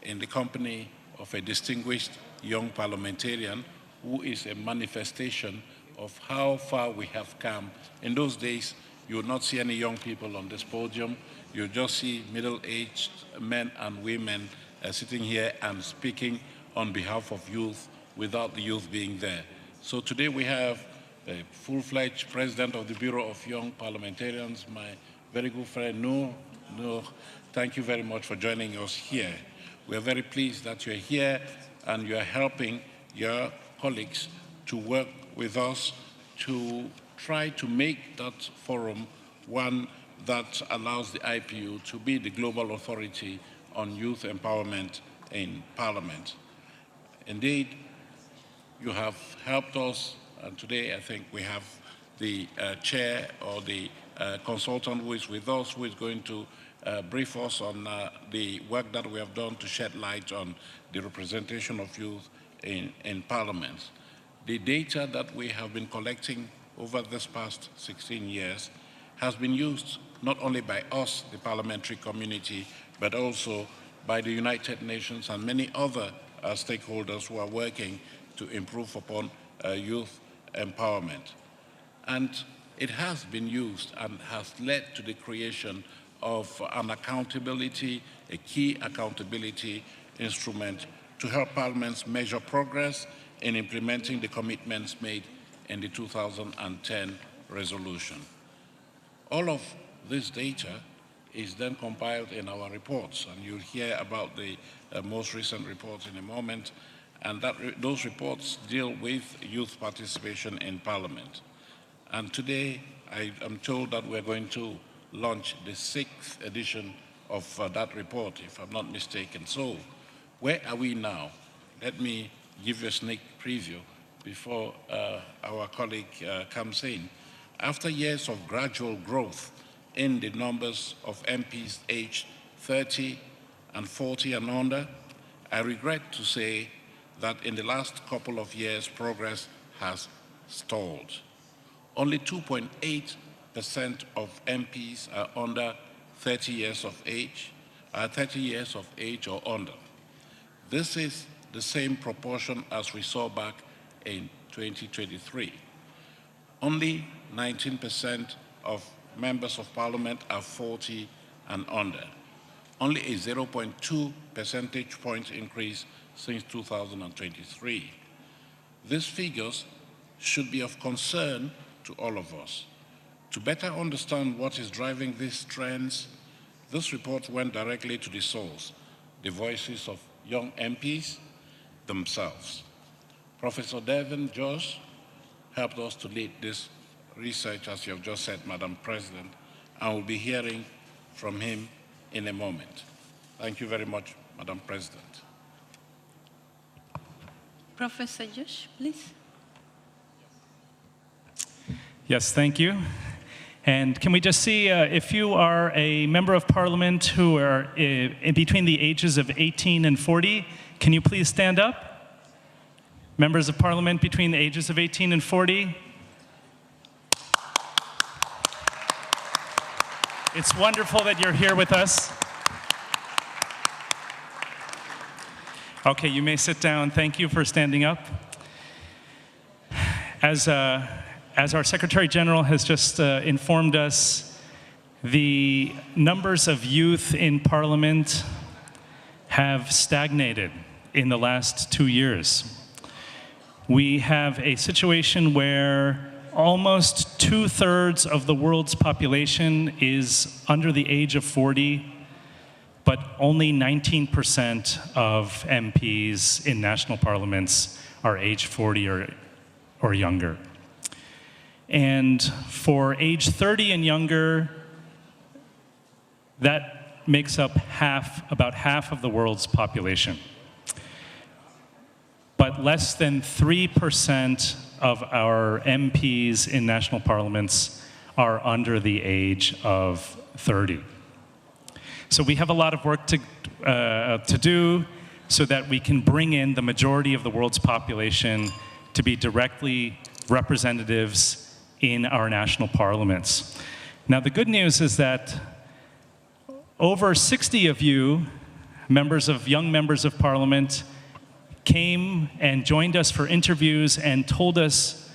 in the company of a distinguished young parliamentarian who is a manifestation of how far we have come. In those days, you would not see any young people on this podium. You just see middle-aged men and women sitting here and speaking on behalf of youth without the youth being there. So today we have a full-fledged president of the Bureau of Young Parliamentarians, my very good friend, Noor. Thank you very much for joining us here. We are very pleased that you're here and you're helping your colleagues to work with us to try to make that forum one that allows the IPU to be the global authority on youth empowerment in Parliament. Indeed, you have helped us, and today I think we have the chair or the consultant who is with us, who is going to brief us on the work that we have done to shed light on the representation of youth in Parliament. The data that we have been collecting over this past 16 years has been used not only by us, the parliamentary community, but also by the United Nations and many other stakeholders who are working to improve upon youth empowerment. And it has been used and has led to the creation of an accountability, a key accountability instrument to help parliaments measure progress in implementing the commitments made in the 2010 resolution. All of this data is then compiled in our reports, and you'll hear about the most recent reports in a moment, and those reports deal with youth participation in Parliament. And today, I am told that we're going to launch the 6th edition of that report, if I'm not mistaken. So, where are we now? Let me give you a sneak preview before our colleague comes in. After years of gradual growth in the numbers of MPs aged 30 and 40 and under, I regret to say that in the last couple of years, progress has stalled. Only 2.8% of MPs are under 30 years of age or under. This is the same proportion as we saw back in 2023. Only 19% of members of parliament are 40 and under. Only a 0.2 percentage point increase since 2023. These figures should be of concern to all of us. To better understand what is driving these trends, this report went directly to the source, the voices of young MPs themselves. Professor Devin Josh helped us to lead this research, as you have just said, Madam President, and we'll be hearing from him in a moment. Thank you very much, Madam President. Professor Josh, please. Yes, thank you. And can we just see if you are a member of parliament who are in between the ages of 18 and 40, can you please stand up? Members of parliament between the ages of 18 and 40. It's wonderful that you're here with us. Okay, you may sit down. Thank you for standing up. As our Secretary General has just informed us, the numbers of youth in Parliament have stagnated in the last 2 years. We have a situation where almost 2/3 of the world's population is under the age of 40, but only 19% of MPs in national parliaments are age 40 or younger. And for age 30 and younger, that makes up about half of the world's population. But less than 3% of our MPs in national parliaments are under the age of 30. So we have a lot of work to do so that we can bring in the majority of the world's population to be directly representatives in our national parliaments. Now, the good news is that over 60 of you, young members of parliament, came and joined us for interviews and told us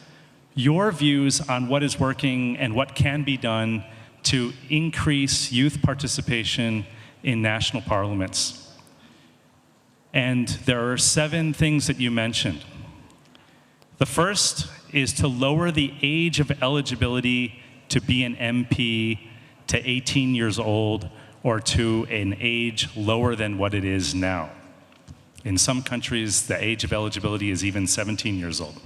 your views on what is working and what can be done to increase youth participation in national parliaments. And there are 7 things that you mentioned. The first is to lower the age of eligibility to be an MP to 18 years old or to an age lower than what it is now. In some countries, the age of eligibility is even 17 years old.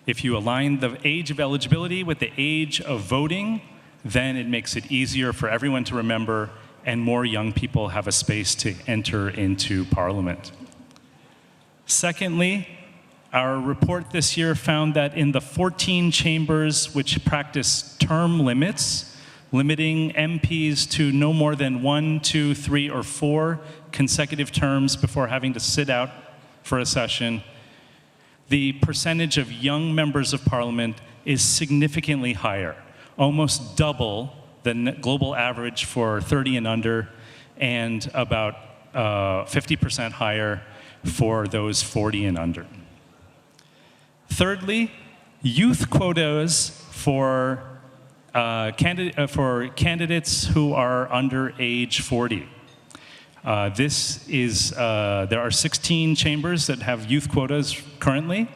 If you align the age of eligibility with the age of voting, then it makes it easier for everyone to remember, and more young people have a space to enter into Parliament. Secondly, our report this year found that in the 14 chambers which practice term limits, limiting MPs to no more than 1, 2, 3, or 4 consecutive terms before having to sit out for a session, the percentage of young members of parliament is significantly higher, almost double the global average for 30 and under, and about 50% higher for those 40 and under. Thirdly, youth quotas for candidates who are under age 40. There are 16 chambers that have youth quotas currently,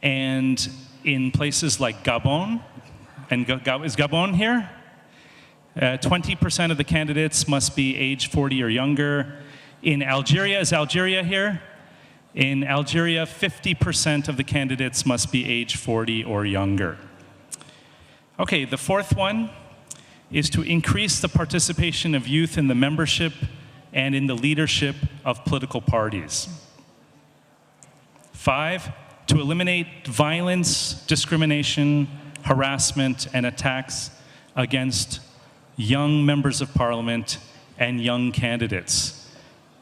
and in places like Gabon, and is Gabon here? 20% of the candidates must be age 40 or younger. In Algeria, is Algeria here? In Algeria, 50% of the candidates must be age 40 or younger. Okay, the fourth one is to increase the participation of youth in the membership and in the leadership of political parties. 5, to eliminate violence, discrimination, harassment, and attacks against young members of parliament and young candidates,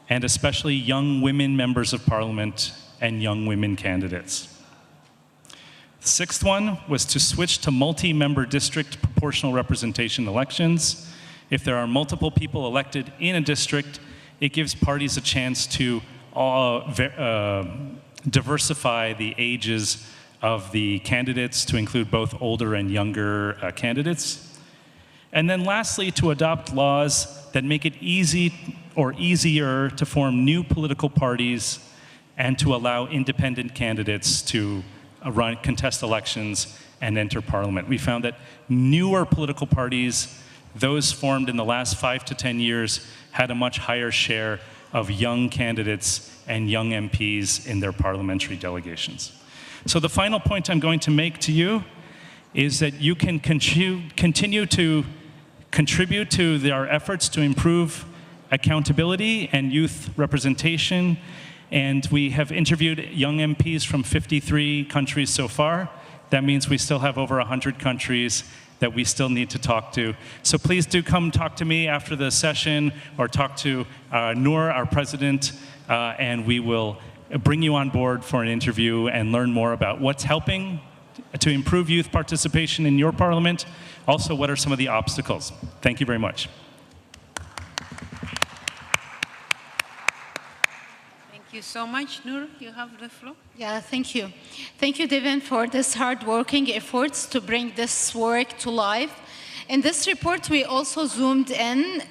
and especially young women members of parliament and young women candidates. The sixth one was to switch to multi-member district proportional representation elections. If there are multiple people elected in a district, it gives parties a chance to diversify the ages of the candidates to include both older and younger candidates. And then lastly, to adopt laws that make it easy or easier to form new political parties and to allow independent candidates to contest elections and enter parliament. We found that newer political parties, those formed in the last 5 to 10 years, had a much higher share of young candidates and young MPs in their parliamentary delegations. So the final point I'm going to make to you is that you can continue to contribute to our efforts to improve accountability and youth representation. And we have interviewed young MPs from 53 countries so far. That means we still have over 100 countries that we still need to talk to. So please do come talk to me after the session or talk to Noor, our president, and we will bring you on board for an interview and learn more about what's helping to improve youth participation in your parliament. Also, what are some of the obstacles? Thank you very much. Thank you so much. Noor, you have the floor. Yeah, thank you. Thank you, Devin, for this hard-working efforts to bring this work to life. In this report, we also zoomed in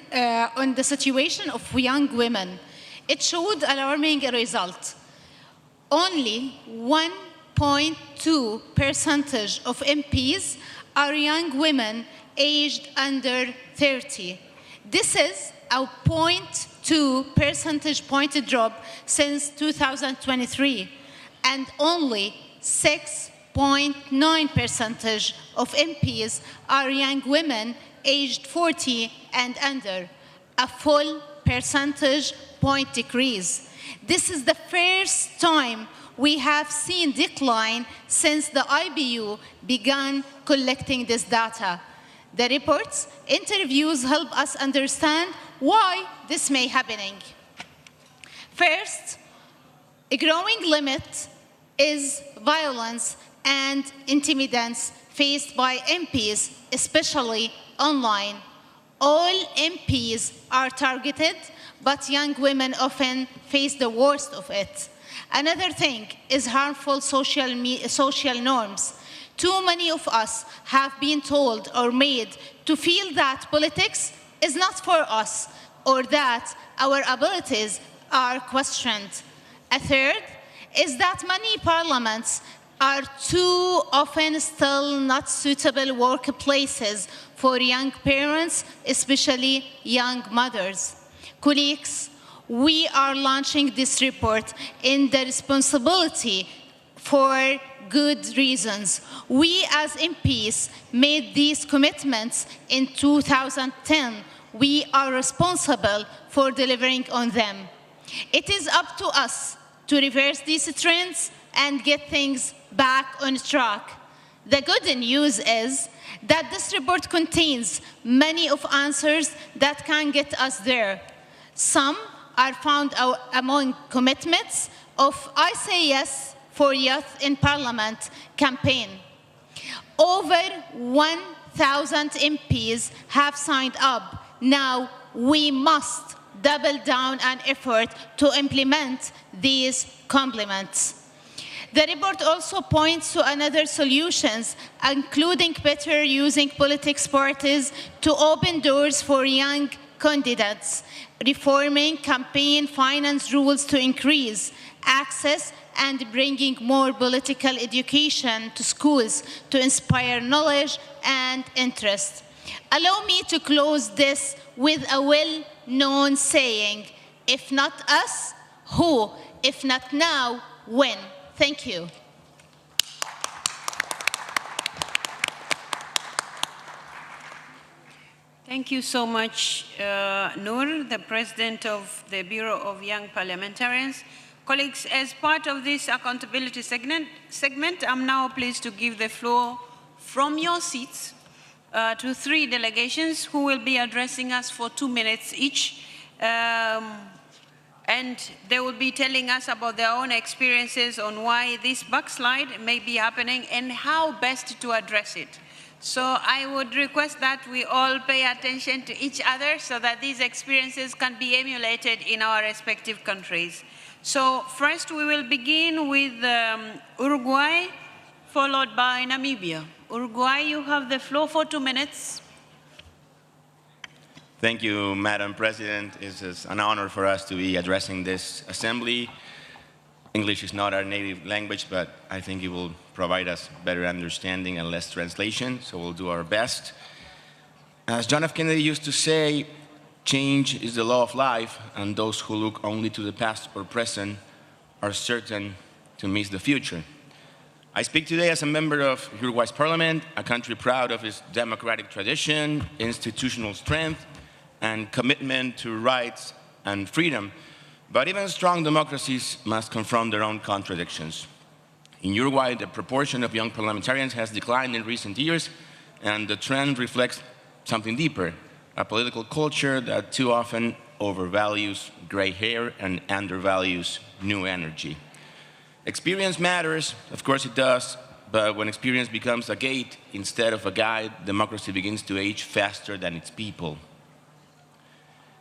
on the situation of young women. It showed alarming result. Only 1.2% of MPs are young women aged under 30. This is a 0.2 percentage point drop since 2023, and only 6.9% of MPs are young women aged 40 and under, a full percentage point decrease. This is the first time we have seen decline since the IBU began collecting this data. The report's interviews help us understand why this may be happening. First, a growing limit is violence and intimidance faced by MPs, especially online. All MPs are targeted, but young women often face the worst of it. Another thing is harmful social norms. Too many of us have been told or made to feel that politics is not for us or that our abilities are questioned. A third is that many parliaments are too often still not suitable workplaces for young parents, especially young mothers. Colleagues, we are launching this report in the responsibility for good reasons. We as MPs made these commitments in 2010. We are responsible for delivering on them. It is up to us to reverse these trends and get things back on track. The good news is that this report contains many of answers that can get us there. Some are found among commitments of I Say Yes for Youth in Parliament campaign. Over 1,000 MPs have signed up. Now we must double down on effort to implement these complements. The report also points to another solutions, including better using politics parties to open doors for young candidates, reforming campaign finance rules to increase access, and bringing more political education to schools to inspire knowledge and interest. Allow me to close this with a well-known saying, if not us, who? If not now, when? Thank you. Thank you so much, Noor, the President of the Bureau of Young Parliamentarians. Colleagues, as part of this accountability segment, I'm now pleased to give the floor from your seats to 3 delegations who will be addressing us for 2 minutes each. And they will be telling us about their own experiences on why this backslide may be happening and how best to address it. So I would request that we all pay attention to each other so that these experiences can be emulated in our respective countries. So first we will begin with Uruguay, followed by Namibia. Uruguay, you have the floor for 2 minutes. Thank you, Madam President. It's an honor for us to be addressing this assembly. English is not our native language, but I think it will provide us better understanding and less translation, so we'll do our best. As John F. Kennedy used to say, change is the law of life, and those who look only to the past or present are certain to miss the future. I speak today as a member of Uruguay's parliament, a country proud of its democratic tradition, institutional strength, and commitment to rights and freedom. But even strong democracies must confront their own contradictions. In Uruguay, the proportion of young parliamentarians has declined in recent years, and the trend reflects something deeper, a political culture that too often overvalues gray hair and undervalues new energy. Experience matters, of course it does, but when experience becomes a gate instead of a guide, democracy begins to age faster than its people.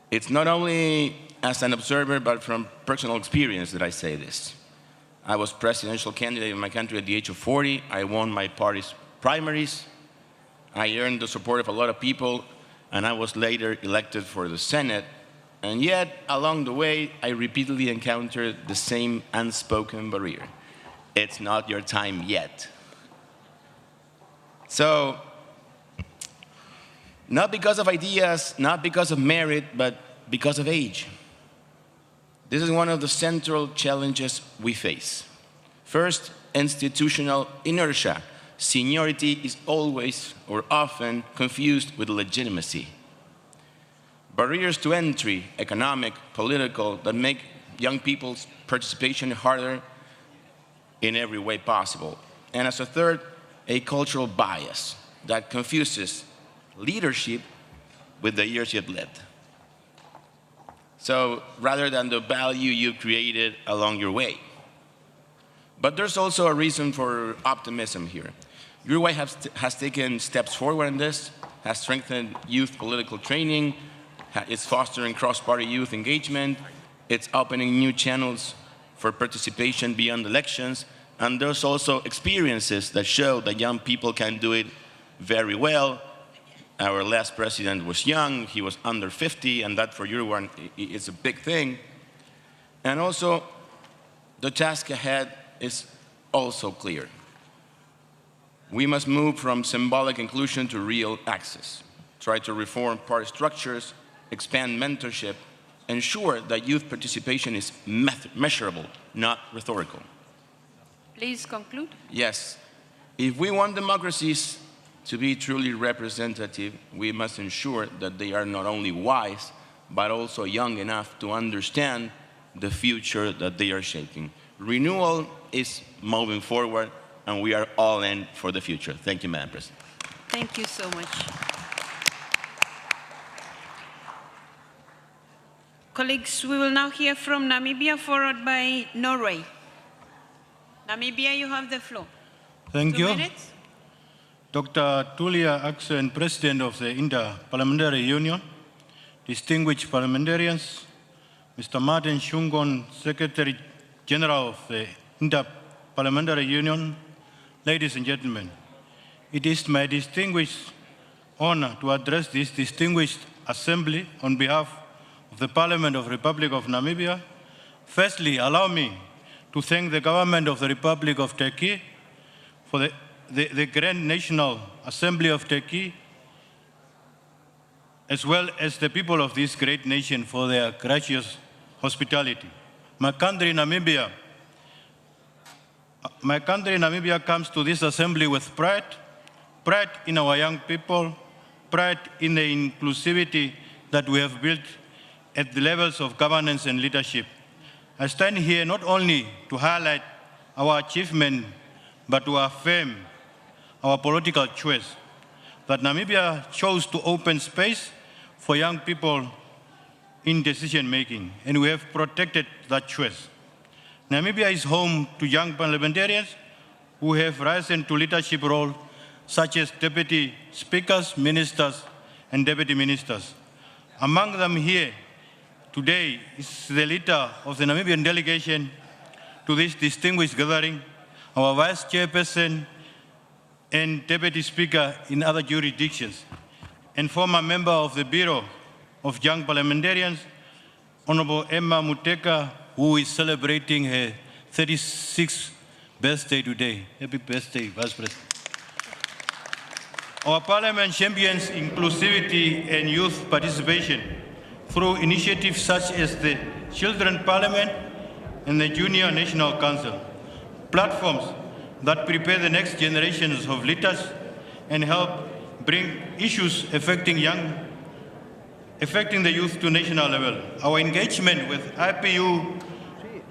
It's not only as an observer, but from personal experience that I say this. I was presidential candidate in my country at the age of 40. I won my party's primaries. I earned the support of a lot of people, and I was later elected for the Senate. And yet, along the way, I repeatedly encountered the same unspoken barrier. It's not your time yet. So, not because of ideas, not because of merit, but because of age. This is one of the central challenges we face. First, institutional inertia. Seniority is always or often confused with legitimacy. Barriers to entry, economic, political, that make young people's participation harder in every way possible. And as a third, a cultural bias that confuses leadership with the years you've lived. So rather than the value you created along your way. But there's also a reason for optimism here. Uruguay has taken steps forward in this, has strengthened youth political training, it's fostering cross-party youth engagement, it's opening new channels for participation beyond elections, and there's also experiences that show that young people can do it very well. Our last president was young, he was under 50, and that for Uruguay is a big thing. And also, the task ahead is also clear. We must move from symbolic inclusion to real access, try to reform party structures, expand mentorship, ensure that youth participation is measurable, not rhetorical. Please conclude. Yes. If we want democracies to be truly representative, we must ensure that they are not only wise, but also young enough to understand the future that they are shaping. Renewal is moving forward, and we are all in for the future. Thank you, Madam President. Thank you so much. Colleagues, we will now hear from Namibia, followed by Norway. Namibia, you have the floor. Thank you. 2 minutes. Dr. Tulia Axen, President of the Inter-Parliamentary Union, distinguished parliamentarians, Mr. Martin Chungon, Secretary General of the Inter-Parliamentary Union, ladies and gentlemen, it is my distinguished honor to address this distinguished assembly on behalf of the Parliament of the Republic of Namibia. Firstly, allow me to thank the government of the Republic of Turkey for the Grand National Assembly of Turkey, as well as the people of this great nation for their gracious hospitality. My country, Namibia comes to this assembly with pride in our young people, pride in the inclusivity that we have built at the levels of governance and leadership. I stand here not only to highlight our achievement, but to affirm our political choice, that Namibia chose to open space for young people in decision-making, and we have protected that choice. Namibia is home to young parliamentarians who have risen to leadership roles such as deputy speakers, ministers, and deputy ministers. Among them here today is the leader of the Namibian delegation to this distinguished gathering, our vice chairperson and deputy speaker in other jurisdictions, and former member of the Bureau of Young Parliamentarians, Honorable Emma Muteka, who is celebrating her 36th birthday today. Happy birthday, Vice President. Our Parliament champions inclusivity and youth participation through initiatives such as the Children's Parliament and the Junior National Council, platforms that prepare the next generations of leaders and help bring issues affecting the youth to national level. Our engagement with IPU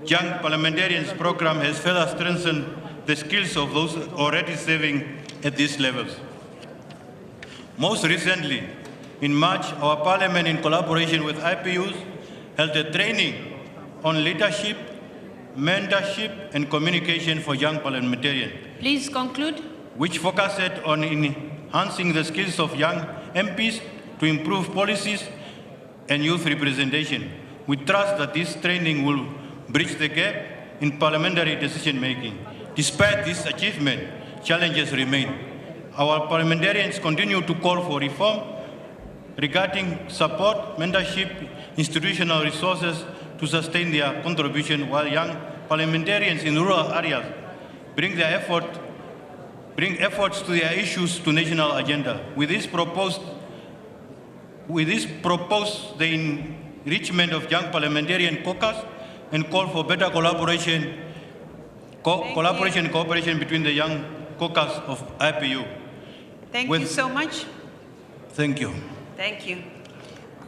Young Parliamentarians program has further strengthened the skills of those already serving at these levels. Most recently, in March, our Parliament, in collaboration with IPUs, held a training on leadership, mentorship, and communication for young parliamentarians. Please conclude. Which focused on enhancing the skills of young MPs to improve policies and youth representation. We trust that this training will bridge the gap in parliamentary decision-making. Despite this achievement, challenges remain. Our parliamentarians continue to call for reform regarding support, mentorship, institutional resources to sustain their contribution, while young parliamentarians in rural areas bring efforts to their issues to national agenda. With this propose the enrichment of young parliamentarian caucus and call for better collaboration and cooperation between the young caucus of IPU. Thank you so much. Thank you. Thank you.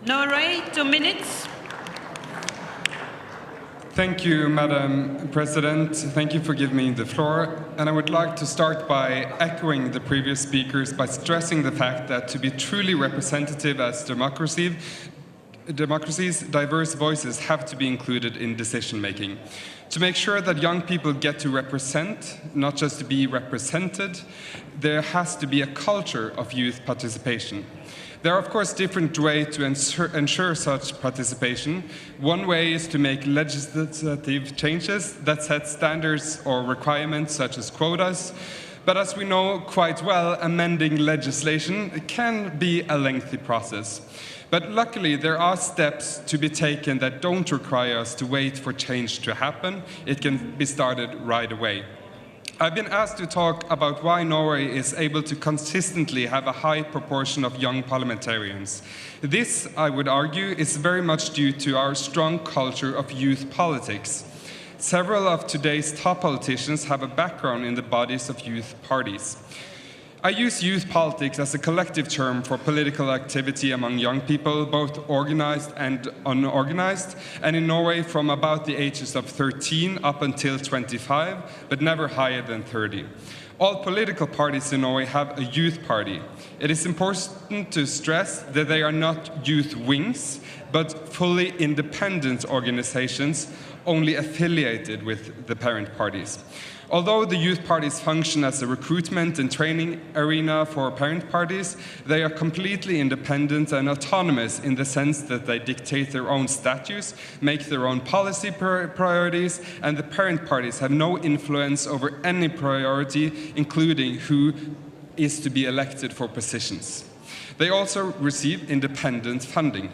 Norway, 2 minutes. Thank you, Madam President. Thank you for giving me the floor. And I would like to start by echoing the previous speakers by stressing the fact that to be truly representative as democracies, diverse voices have to be included in decision-making. To make sure that young people get to represent, not just to be represented, there has to be a culture of youth participation. There are, of course, different ways to ensure such participation. One way is to make legislative changes that set standards or requirements such as quotas. But as we know quite well, amending legislation can be a lengthy process. But luckily, there are steps to be taken that don't require us to wait for change to happen. It can be started right away. I've been asked to talk about why Norway is able to consistently have a high proportion of young parliamentarians. This, I would argue, is very much due to our strong culture of youth politics. Several of today's top politicians have a background in the bodies of youth parties. I use youth politics as a collective term for political activity among young people, both organized and unorganized, and in Norway from about the ages of 13 up until 25, but never higher than 30. All political parties in Norway have a youth party. It is important to stress that they are not youth wings, but fully independent organizations only affiliated with the parent parties. Although the youth parties function as a recruitment and training arena for parent parties, they are completely independent and autonomous in the sense that they dictate their own statutes, make their own policy priorities, and the parent parties have no influence over any priority, including who is to be elected for positions. They also receive independent funding.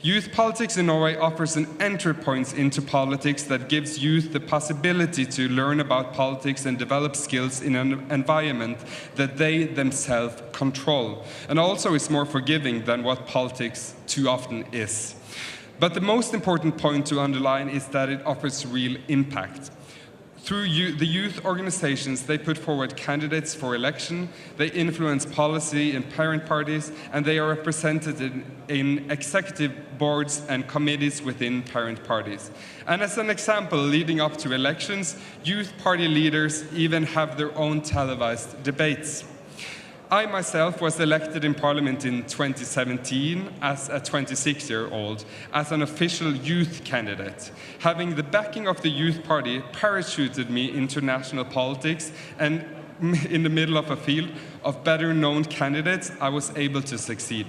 Youth politics in Norway offers an entry point into politics that gives youth the possibility to learn about politics and develop skills in an environment that they themselves control, and also is more forgiving than what politics too often is. But the most important point to underline is that it offers real impact. Through the youth organizations, they put forward candidates for election, they influence policy in parent parties, and they are represented in executive boards and committees within parent parties. And as an example, leading up to elections, youth party leaders even have their own televised debates. I myself was elected in Parliament in 2017 as a 26-year-old, as an official youth candidate. Having the backing of the Youth Party parachuted me into national politics, and in the middle of a field of better-known candidates, I was able to succeed.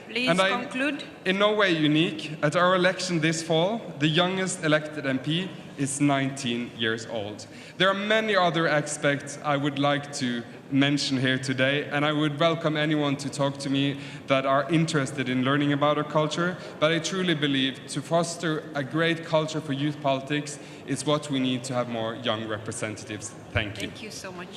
Please conclude. In no way unique. At our election this fall, the youngest elected MP is 19 years old. There are many other aspects I would like to mention here today, and I would welcome anyone to talk to me that are interested in learning about our culture, but I truly believe to foster a great culture for youth politics is what we need to have more young representatives. Thank you. Thank you so much.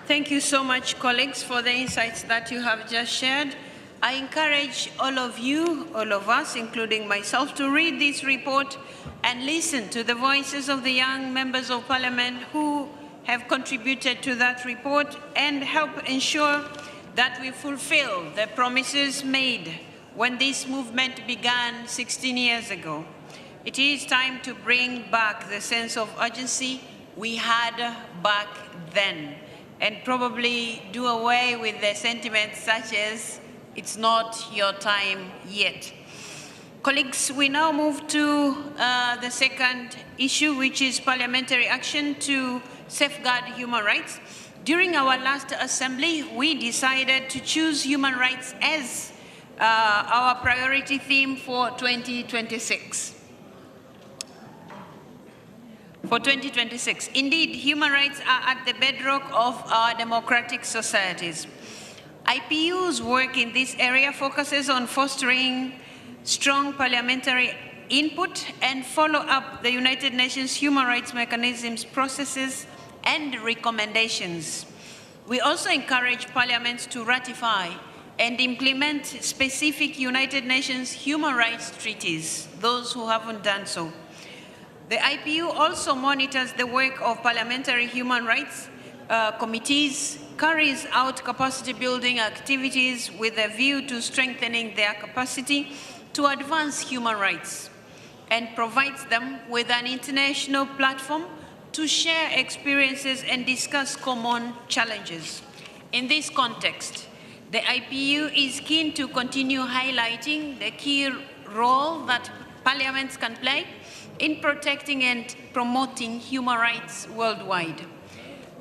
Thank you so much, colleagues, for the insights that you have just shared. I encourage all of you, all of us, including myself, to read this report and listen to the voices of the young members of parliament who have contributed to that report and help ensure that we fulfill the promises made when this movement began 16 years ago. It is time to bring back the sense of urgency we had back then, and probably do away with the sentiments such as, "It's not your time yet." Colleagues, we now move to the second issue, which is parliamentary action to safeguard human rights. During our last assembly, we decided to choose human rights as our priority theme for 2026. Indeed, human rights are at the bedrock of our democratic societies. IPU's work in this area focuses on fostering strong parliamentary input and follow up the United Nations human rights mechanisms, processes, and recommendations. We also encourage parliaments to ratify and implement specific United Nations human rights treaties, those who haven't done so. The IPU also monitors the work of parliamentary human rights committees, carries out capacity building activities with a view to strengthening their capacity to advance human rights, and provides them with an international platform to share experiences and discuss common challenges. In this context, the IPU is keen to continue highlighting the key role that parliaments can play in protecting and promoting human rights worldwide.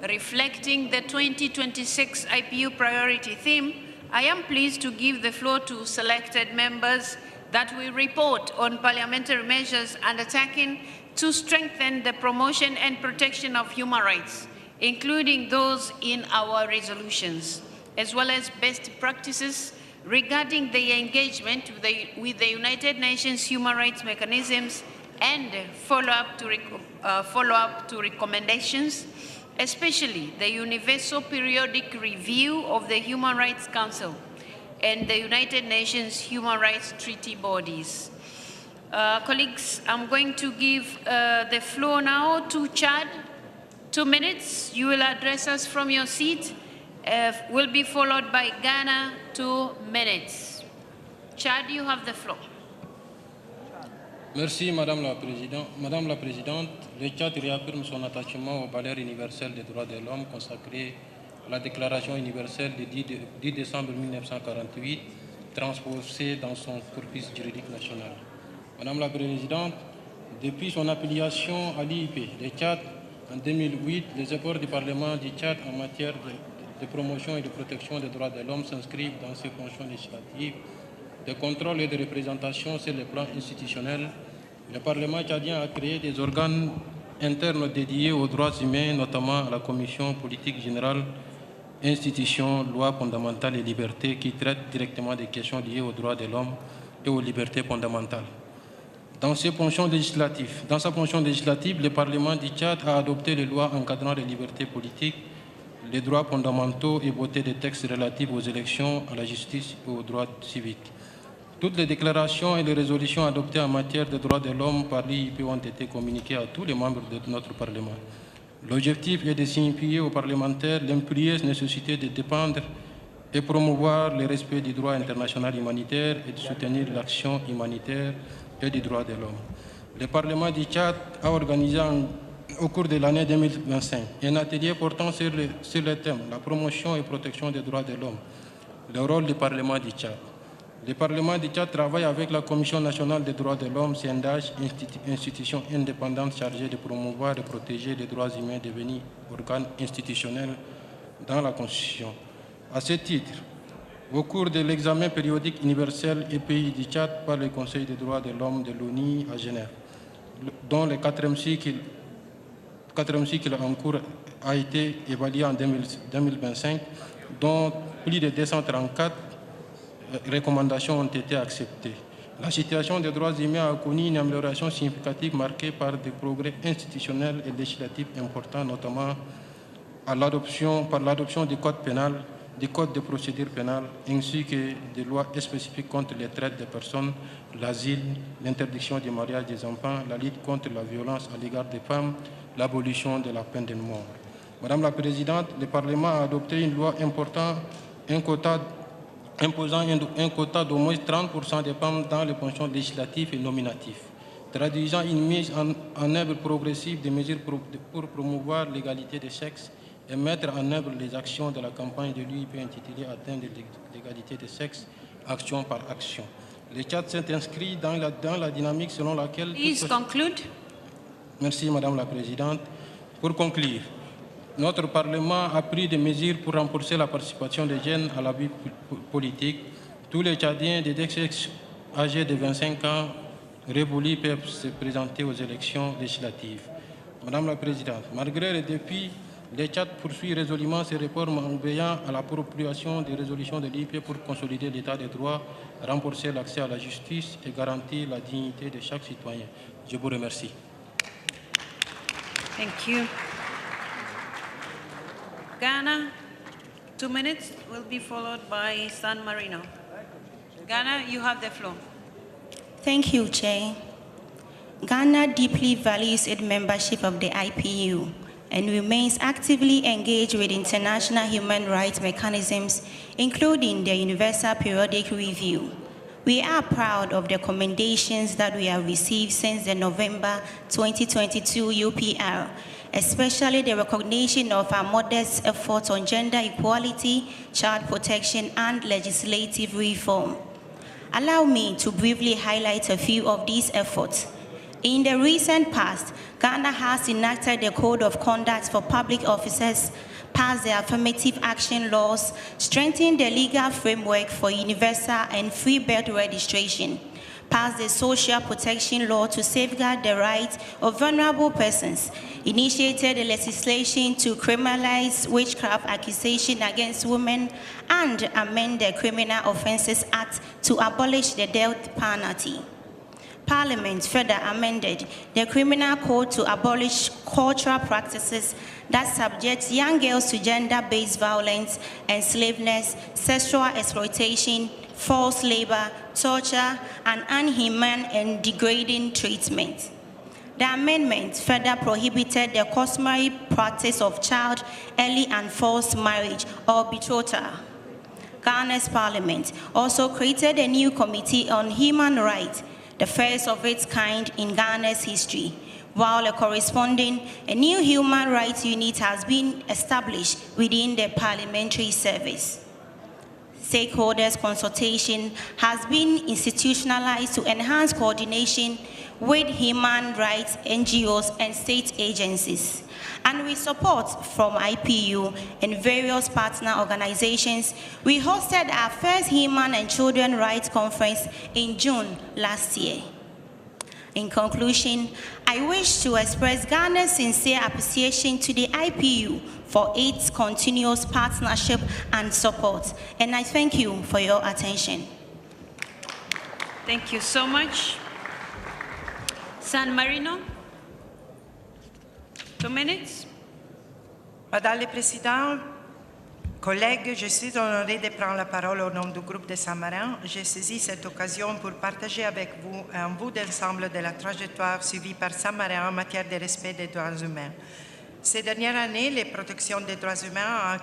Reflecting the 2026 IPU priority theme, I am pleased to give the floor to selected members that will report on parliamentary measures undertaken to strengthen the promotion and protection of human rights, including those in our resolutions, as well as best practices regarding the engagement with the United Nations human rights mechanisms and follow-up to recommendations, especially the Universal Periodic Review of the Human Rights Council and the United Nations Human Rights Treaty bodies. Colleagues, I'm going to give the floor now to Chad. 2 minutes, you will address us from your seat. Will be followed by Ghana, 2 minutes. Chad, you have the floor. Merci, Madame la Présidente. Madame la Présidente, le Tchad réaffirme son attachement aux valeurs universelles des droits de l'homme consacrées à la Déclaration universelle du 10 décembre 1948, transposée dans son corpus juridique national. Madame la Présidente, Depuis son affiliation à l'IIP, le Tchad, en 2008, les efforts du Parlement du Tchad en matière de promotion et de protection des droits de l'homme s'inscrivent dans ses fonctions législatives de contrôle et de représentation sur le plan institutionnel. Le Parlement tchadien a créé des organes internes dédiés aux droits humains, notamment à la Commission politique générale, institutions, lois fondamentales et libertés, qui traite directement des questions liées aux droits de l'homme et aux libertés fondamentales. Dans sa fonction législative, le Parlement du Tchad a adopté les lois encadrant les libertés politiques, les droits fondamentaux et voté des textes relatifs aux élections, à la justice et aux droits civiques. Toutes les déclarations et les résolutions adoptées en matière de droits de l'homme par l'IIP ont été communiquées à tous les membres de notre Parlement. L'objectif est de signifier aux parlementaires l'impérieuse nécessité de défendre et promouvoir le respect du droit international humanitaire et de soutenir l'action humanitaire et des droits de l'homme. Le Parlement du Tchad a organisé au cours de l'année 2025 un atelier portant sur le thème « La promotion et protection des droits de l'homme, le rôle du Parlement du Tchad ». Le Parlement du Tchad travaille avec la Commission nationale des droits de l'homme, CNDH, institution indépendante chargée de promouvoir et protéger les droits humains devenus organe institutionnel dans la Constitution. À ce titre, au cours de l'examen périodique universel et pays du Tchad par le Conseil des droits de l'homme de l'ONU à Genève, dont le quatrième cycle en cours a été évalué en 2025, dont plus de 234 recommandations ont été acceptées. La situation des droits humains a connu une amélioration significative marquée par des progrès institutionnels et législatifs importants, notamment par l'adoption du code pénal, du code de procédure pénale, ainsi que des lois spécifiques contre les traites des personnes, l'asile, l'interdiction du mariage des enfants, la lutte contre la violence à l'égard des femmes, l'abolition de la peine de mort. Madame la Présidente, le Parlement a adopté une loi imposant un quota d'au moins 30% des femmes dans les fonctions législatives et nominatives, traduisant une mise en œuvre progressive des mesures pour promouvoir l'égalité des sexes et mettre en œuvre les actions de la campagne de l'UIP intitulée « Atteindre l'égalité des sexes, action par action ». Le Tchad s'est inscrit dans la dynamique selon laquelle... Please conclude. Merci, Madame la Présidente. Pour conclure, notre Parlement a pris des mesures pour renforcer la participation des jeunes à la vie politique. Tous les Tchadiens des sexes âgés de 25 ans révolus peuvent se présenter aux élections législatives. Madame la Présidente, malgré les défis, le Tchad poursuit résolument ses réformes en veillant à l'appropriation des résolutions de l'IP pour consolider l'état des droits, renforcer l'accès à la justice et garantir la dignité de chaque citoyen. Je vous remercie. Thank you. Ghana, 2 minutes, will be followed by San Marino. Ghana, you have the floor. Thank you, Chair. Ghana deeply values its membership of the IPU and remains actively engaged with international human rights mechanisms, including the Universal Periodic Review. We are proud of the commendations that we have received since the November 2022 UPR, especially the recognition of our modest efforts on gender equality, child protection, and legislative reform. Allow me to briefly highlight a few of these efforts. In the recent past, Ghana has enacted the Code of Conduct for Public Officers, passed the affirmative action laws, strengthened the legal framework for universal and free birth registration, passed the social protection law to safeguard the rights of vulnerable persons, initiated the legislation to criminalize witchcraft accusation against women, and amend the Criminal Offences Act to abolish the death penalty. Parliament further amended the Criminal Code to abolish cultural practices that subject young girls to gender-based violence, enslavement, sexual exploitation, forced labor, torture, and inhuman and degrading treatment. The amendment further prohibited the customary practice of child, early and forced marriage or betrothal. Ghana's Parliament also created a new Committee on Human Rights, the first of its kind in Ghana's history, while a new human rights unit has been established within the parliamentary service. stakeholders consultation has been institutionalized to enhance coordination with human rights NGOs and state agencies. And with support from IPU and various partner organizations, we hosted our first Human and Children Rights Conference in June last year. In conclusion, I wish to express Ghana's sincere appreciation to the IPU for its continuous partnership and support. And I thank you for your attention. Thank you so much. San Marino, 2 minutes. Madame la Présidente, collègues, je suis honorée de prendre la parole au nom du groupe de Saint-Marin. J'ai saisi cette occasion pour partager avec vous un bout d'ensemble de la trajectoire suivie par Saint-Marin en matière de respect des droits humains. Ces dernières années, les protections des droits humains ont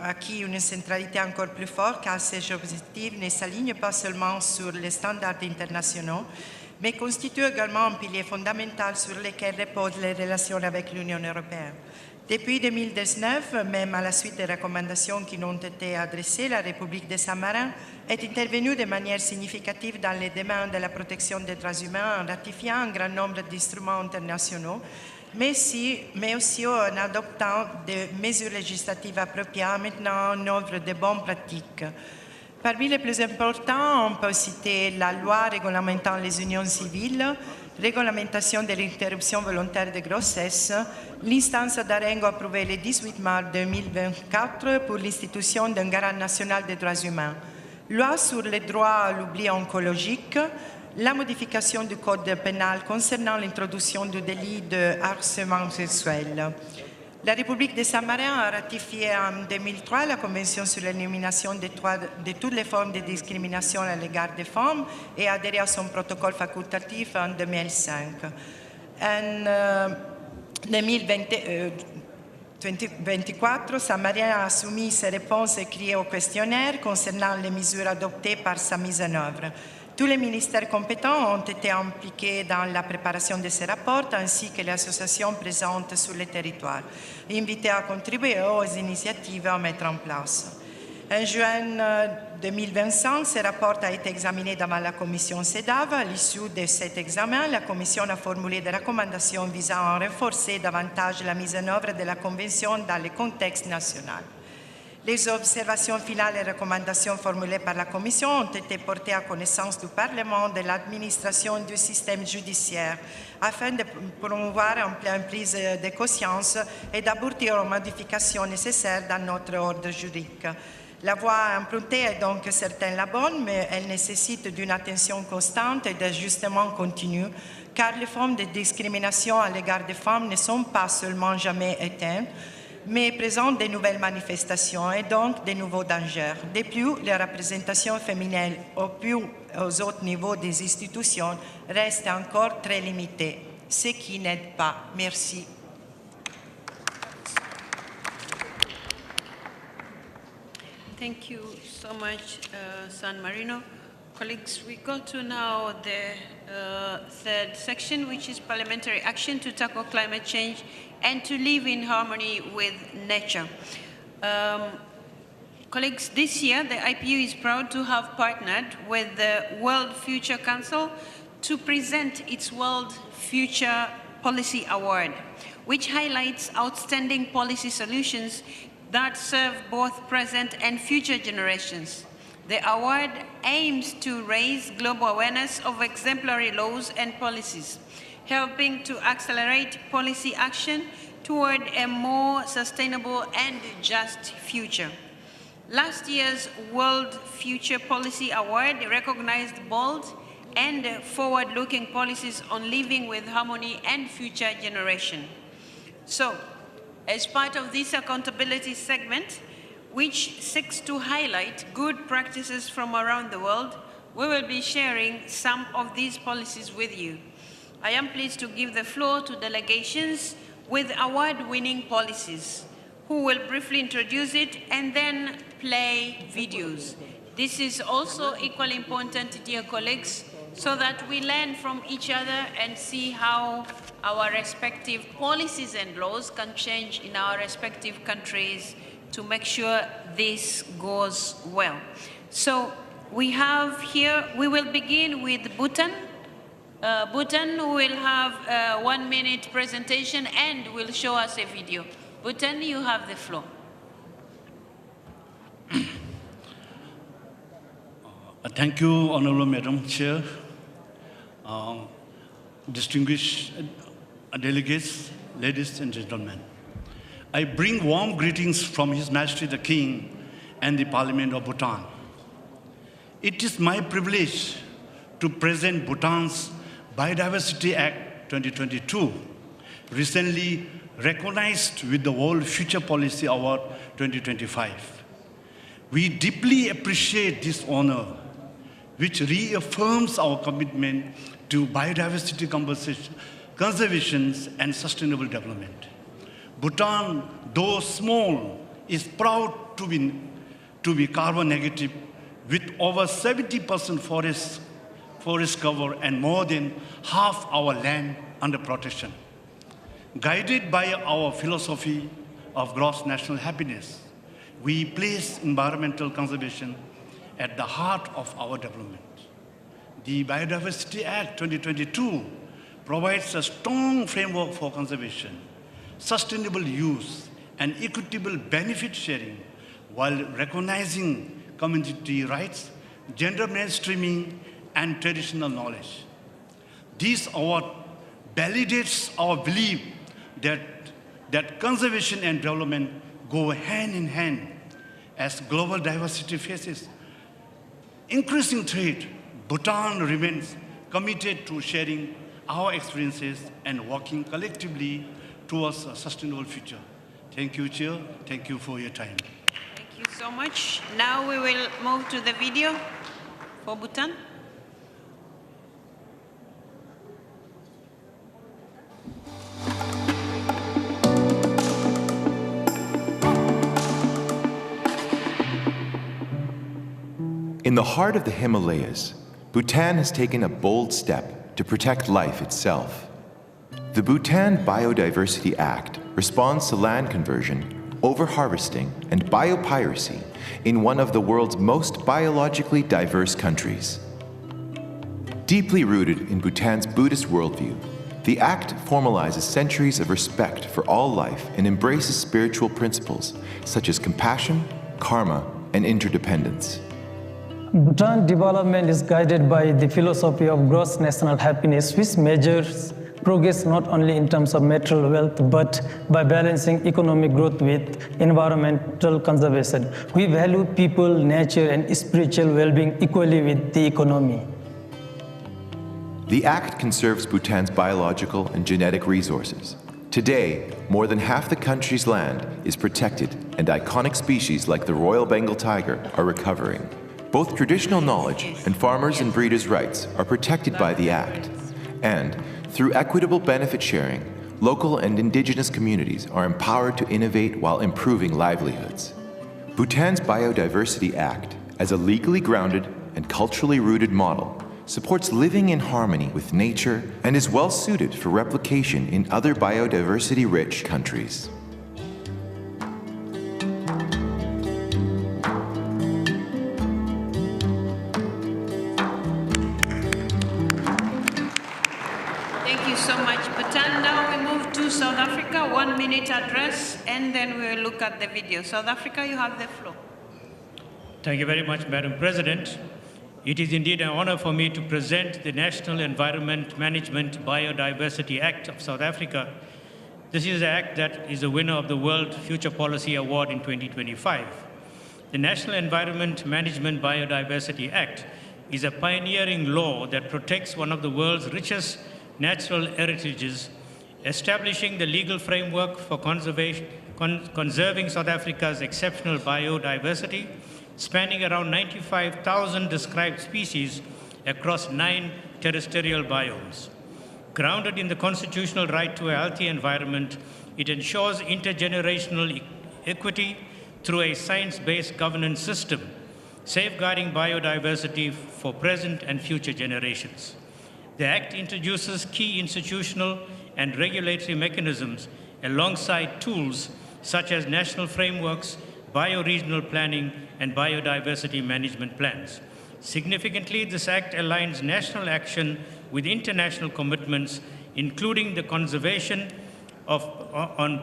acquis une centralité encore plus forte car ces objectifs ne s'alignent pas seulement sur les standards internationaux, mais constituent également un pilier fondamental sur lequel reposent les relations avec l'Union européenne. Depuis 2019, même à la suite des recommandations qui nous ont été adressées, la République de Saint-Marin est intervenue de manière significative dans les domaines de la protection des droits humains en ratifiant un grand nombre d'instruments internationaux, mais aussi en adoptant des mesures législatives appropriées en mettant en œuvre de bonnes pratiques. Parmi les plus importants, on peut citer la loi réglementant les unions civiles, réglementation de l'interruption volontaire de grossesse, l'instance d'Arengo approuvée le 18 mars 2024 pour l'institution d'un garant national des droits humains, loi sur le droit à l'oubli oncologique, la modification du code pénal concernant l'introduction du délit de harcèlement sexuel. La République de Saint-Marin a ratifié en 2003 la Convention sur l'élimination de toutes les formes de discrimination à l'égard des femmes et a adhéré à son protocole facultatif en 2005. En 2024, Saint-Marin a soumis ses réponses écrites au questionnaire concernant les mesures adoptées par sa mise en œuvre. Tous les ministères compétents ont été impliqués dans la préparation de ces rapports ainsi que les associations présentes sur le territoire, invitées à contribuer aux initiatives à mettre en place. En juin 2025, ce rapport a été examiné devant la commission CEDAW. À l'issue de cet examen, la commission a formulé des recommandations visant à renforcer davantage la mise en œuvre de la Convention dans le contexte national. Les observations finales et recommandations formulées par la Commission ont été portées à connaissance du Parlement, de l'administration et du système judiciaire, afin de promouvoir une pleine prise de conscience et d'aboutir aux modifications nécessaires dans notre ordre juridique. La voie empruntée est donc certainement la bonne, mais elle nécessite d'une attention constante et d'ajustement continu, car les formes de discrimination à l'égard des femmes ne sont pas seulement jamais éteintes, mais présentent de nouvelles manifestations et donc de nouveaux dangers. De plus, la représentation féminine aux autres niveaux des institutions reste encore très limitée, ce qui n'aide pas. Merci. Thank you so much, San Marino. Colleagues, we go to now the third section, which is parliamentary action to tackle climate change and to live in harmony with nature. Colleagues, this year the IPU is proud to have partnered with the World Future Council to present its World Future Policy Award, which highlights outstanding policy solutions that serve both present and future generations. The award aims to raise global awareness of exemplary laws and policies, helping to accelerate policy action toward a more sustainable and just future. Last year's World Future Policy Award recognized bold and forward-looking policies on living with harmony and future generation. So, as part of this accountability segment, which seeks to highlight good practices from around the world, we will be sharing some of these policies with you. I am pleased to give the floor to delegations with award-winning policies, who will briefly introduce it and then play videos. This is also equally important, dear colleagues, so that we learn from each other and see how our respective policies and laws can change in our respective countries to make sure this goes well. So we have here, we will begin with Bhutan. Bhutan will have a 1-minute presentation and will show us a video. Bhutan, you have the floor. Thank you, Honorable Madam Chair. Distinguished delegates, ladies and gentlemen. I bring warm greetings from His Majesty the King and the Parliament of Bhutan. It is my privilege to present Bhutan's Biodiversity Act 2022, recently recognized with the World Future Policy Award 2025. We deeply appreciate this honor, which reaffirms our commitment to biodiversity conservation and sustainable development. Bhutan, though small, is proud to be carbon negative with over 70% forest cover and more than half our land under protection. Guided by our philosophy of gross national happiness, we place environmental conservation at the heart of our development. The Biodiversity Act 2022 provides a strong framework for conservation, sustainable use, and equitable benefit sharing while recognizing community rights, gender mainstreaming, and traditional knowledge. This award validates our belief that conservation and development go hand in hand as global diversity faces increasing threat. Bhutan remains committed to sharing our experiences and working collectively towards a sustainable future. Thank you, Chair. Thank you for your time. Thank you so much. Now we will move to the video for Bhutan. In the heart of the Himalayas, Bhutan has taken a bold step to protect life itself. The Bhutan Biodiversity Act responds to land conversion, overharvesting, and biopiracy in one of the world's most biologically diverse countries. Deeply rooted in Bhutan's Buddhist worldview, the Act formalizes centuries of respect for all life and embraces spiritual principles such as compassion, karma, and interdependence. Bhutan development is guided by the philosophy of gross national happiness, which measures progress not only in terms of material wealth, but by balancing economic growth with environmental conservation. We value people, nature, and spiritual well-being equally with the economy. The Act conserves Bhutan's biological and genetic resources. Today, more than half the country's land is protected, and iconic species like the Royal Bengal tiger are recovering. Both traditional knowledge and farmers' and breeders' rights are protected by the Act. And through equitable benefit sharing, local and indigenous communities are empowered to innovate while improving livelihoods. Bhutan's Biodiversity Act, as a legally grounded and culturally rooted model, supports living in harmony with nature and is well suited for replication in other biodiversity-rich countries. Thank you so much, Bhutan. Now we move to South Africa, 1-minute address, and then we will look at the video. South Africa, you have the floor. Thank you very much, Madam President. It is indeed an honor for me to present the National Environment Management Biodiversity Act of South Africa. This is an act that is a winner of the World Future Policy Award in 2025. The National Environment Management Biodiversity Act is a pioneering law that protects one of the world's richest natural heritages, establishing the legal framework for conserving South Africa's exceptional biodiversity, spanning around 95,000 described species across 9 terrestrial biomes. Grounded in the constitutional right to a healthy environment, it ensures intergenerational equity through a science-based governance system, safeguarding biodiversity for present and future generations. The Act introduces key institutional and regulatory mechanisms alongside tools such as national frameworks, bioregional planning, and biodiversity management plans. Significantly, this Act aligns national action with international commitments, including the conservation on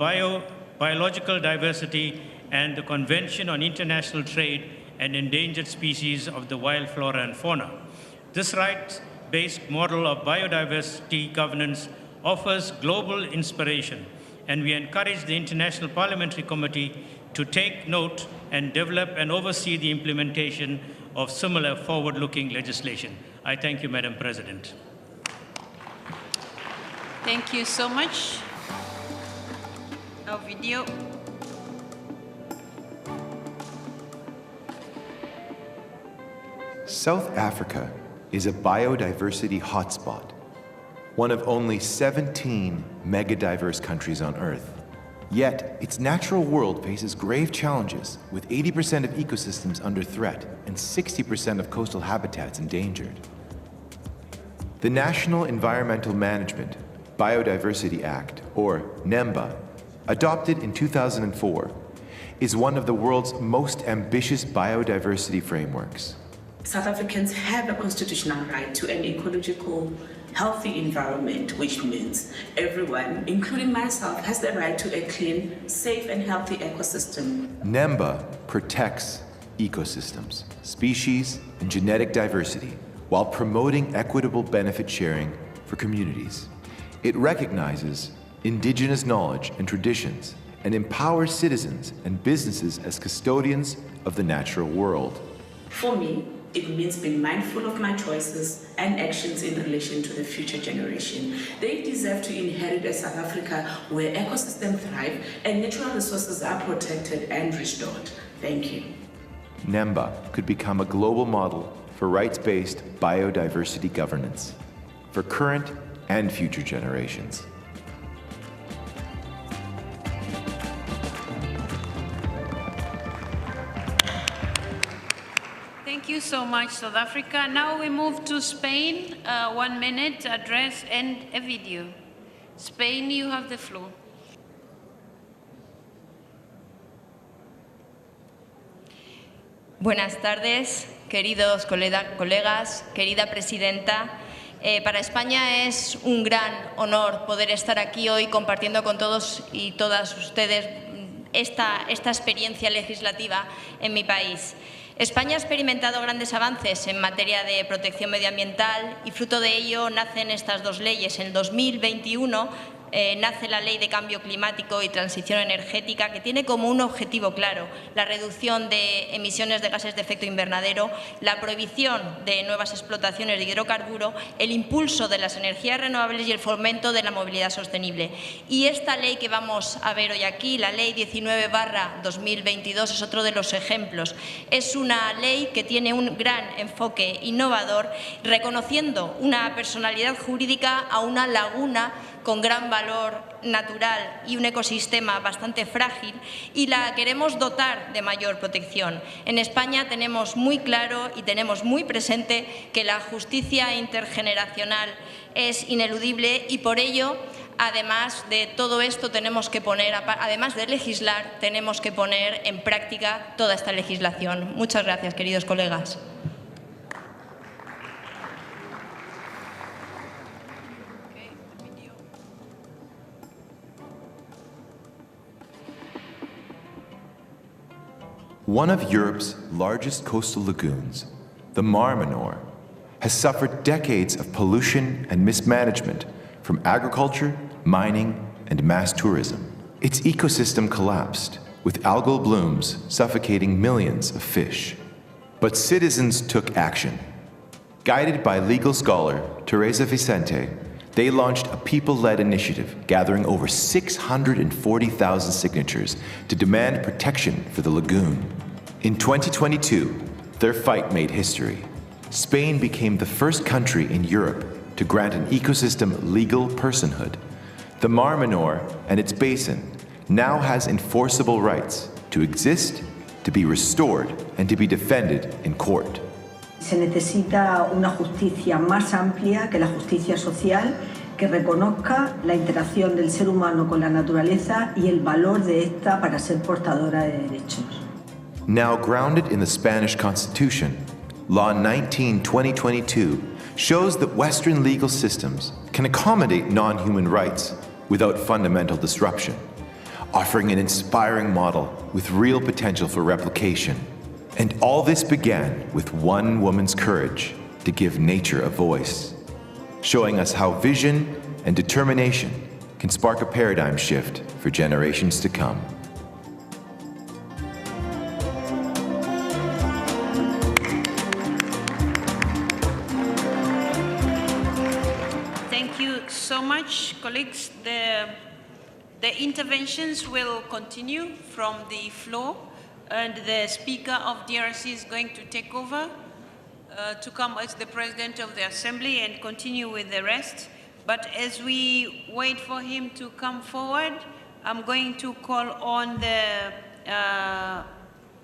biological diversity and the Convention on International Trade and Endangered Species of the Wild Flora and Fauna. This rights-based model of biodiversity governance offers global inspiration, and we encourage the International Parliamentary Committee to take note and develop and oversee the implementation of similar forward-looking legislation. I thank you, Madam President. Thank you so much. Our video. South Africa is a biodiversity hotspot, one of only 17 megadiverse countries on Earth. Yet, its natural world faces grave challenges, with 80% of ecosystems under threat and 60% of coastal habitats endangered. The National Environmental Management Biodiversity Act, or NEMBA, adopted in 2004, is one of the world's most ambitious biodiversity frameworks. South Africans have a constitutional right to an ecological, healthy environment, which means everyone, including myself, has the right to a clean, safe, and healthy ecosystem. NEMBA protects ecosystems, species, and genetic diversity while promoting equitable benefit sharing for communities. It recognizes indigenous knowledge and traditions and empowers citizens and businesses as custodians of the natural world. For me, it means being mindful of my choices and actions in relation to the future generation. They deserve to inherit a South Africa where ecosystems thrive and natural resources are protected and restored. Thank you. NEMBA could become a global model for rights-based biodiversity governance for current and future generations. Thank you so much, South Africa. Now we move to Spain. 1 minute address and a video. Spain, you have the floor. Buenas tardes, queridos colegas, querida presidenta. Para España es un gran honor poder estar aquí hoy compartiendo con todos y todas ustedes esta experiencia legislativa en mi país. España ha experimentado grandes avances en materia de protección medioambiental y fruto de ello nacen estas dos leyes. En 2021 nace la Ley de Cambio Climático y Transición Energética, que tiene como un objetivo claro la reducción de emisiones de gases de efecto invernadero, la prohibición de nuevas explotaciones de hidrocarburos, el impulso de las energías renovables y el fomento de la movilidad sostenible. Y esta ley que vamos a ver hoy aquí, la Ley 19/2022, es otro de los ejemplos. Es una ley que tiene un gran enfoque innovador, reconociendo una personalidad jurídica a una laguna con gran valor natural y un ecosistema bastante frágil, y la queremos dotar de mayor protección. En España tenemos muy claro y tenemos muy presente que la justicia intergeneracional es ineludible y por ello, además de todo esto, tenemos que poner, además de legislar, tenemos que poner en práctica toda esta legislación. Muchas gracias, queridos colegas. One of Europe's largest coastal lagoons, the Mar Menor, has suffered decades of pollution and mismanagement from agriculture, mining, and mass tourism. Its ecosystem collapsed, with algal blooms suffocating millions of fish. But citizens took action. Guided by legal scholar Teresa Vicente, they launched a people-led initiative gathering over 640,000 signatures to demand protection for the lagoon. In 2022, their fight made history. Spain became the first country in Europe to grant an ecosystem legal personhood. The Mar Menor and its basin now has enforceable rights to exist, to be restored, and to be defended in court. Se necesita una justicia más amplia que la justicia social, que reconozca la interacción del ser humano con la naturaleza y el valor de esta para ser portadora de derechos. Now grounded in the Spanish Constitution, Law 19/2022 shows that Western legal systems can accommodate non-human rights without fundamental disruption, offering an inspiring model with real potential for replication. And all this began with one woman's courage to give nature a voice, showing us how vision and determination can spark a paradigm shift for generations to come. Thank you so much, colleagues. The interventions will continue from the floor, and the Speaker of DRC is going to take over to come as the President of the Assembly and continue with the rest. But as we wait for him to come forward, I'm going to call on the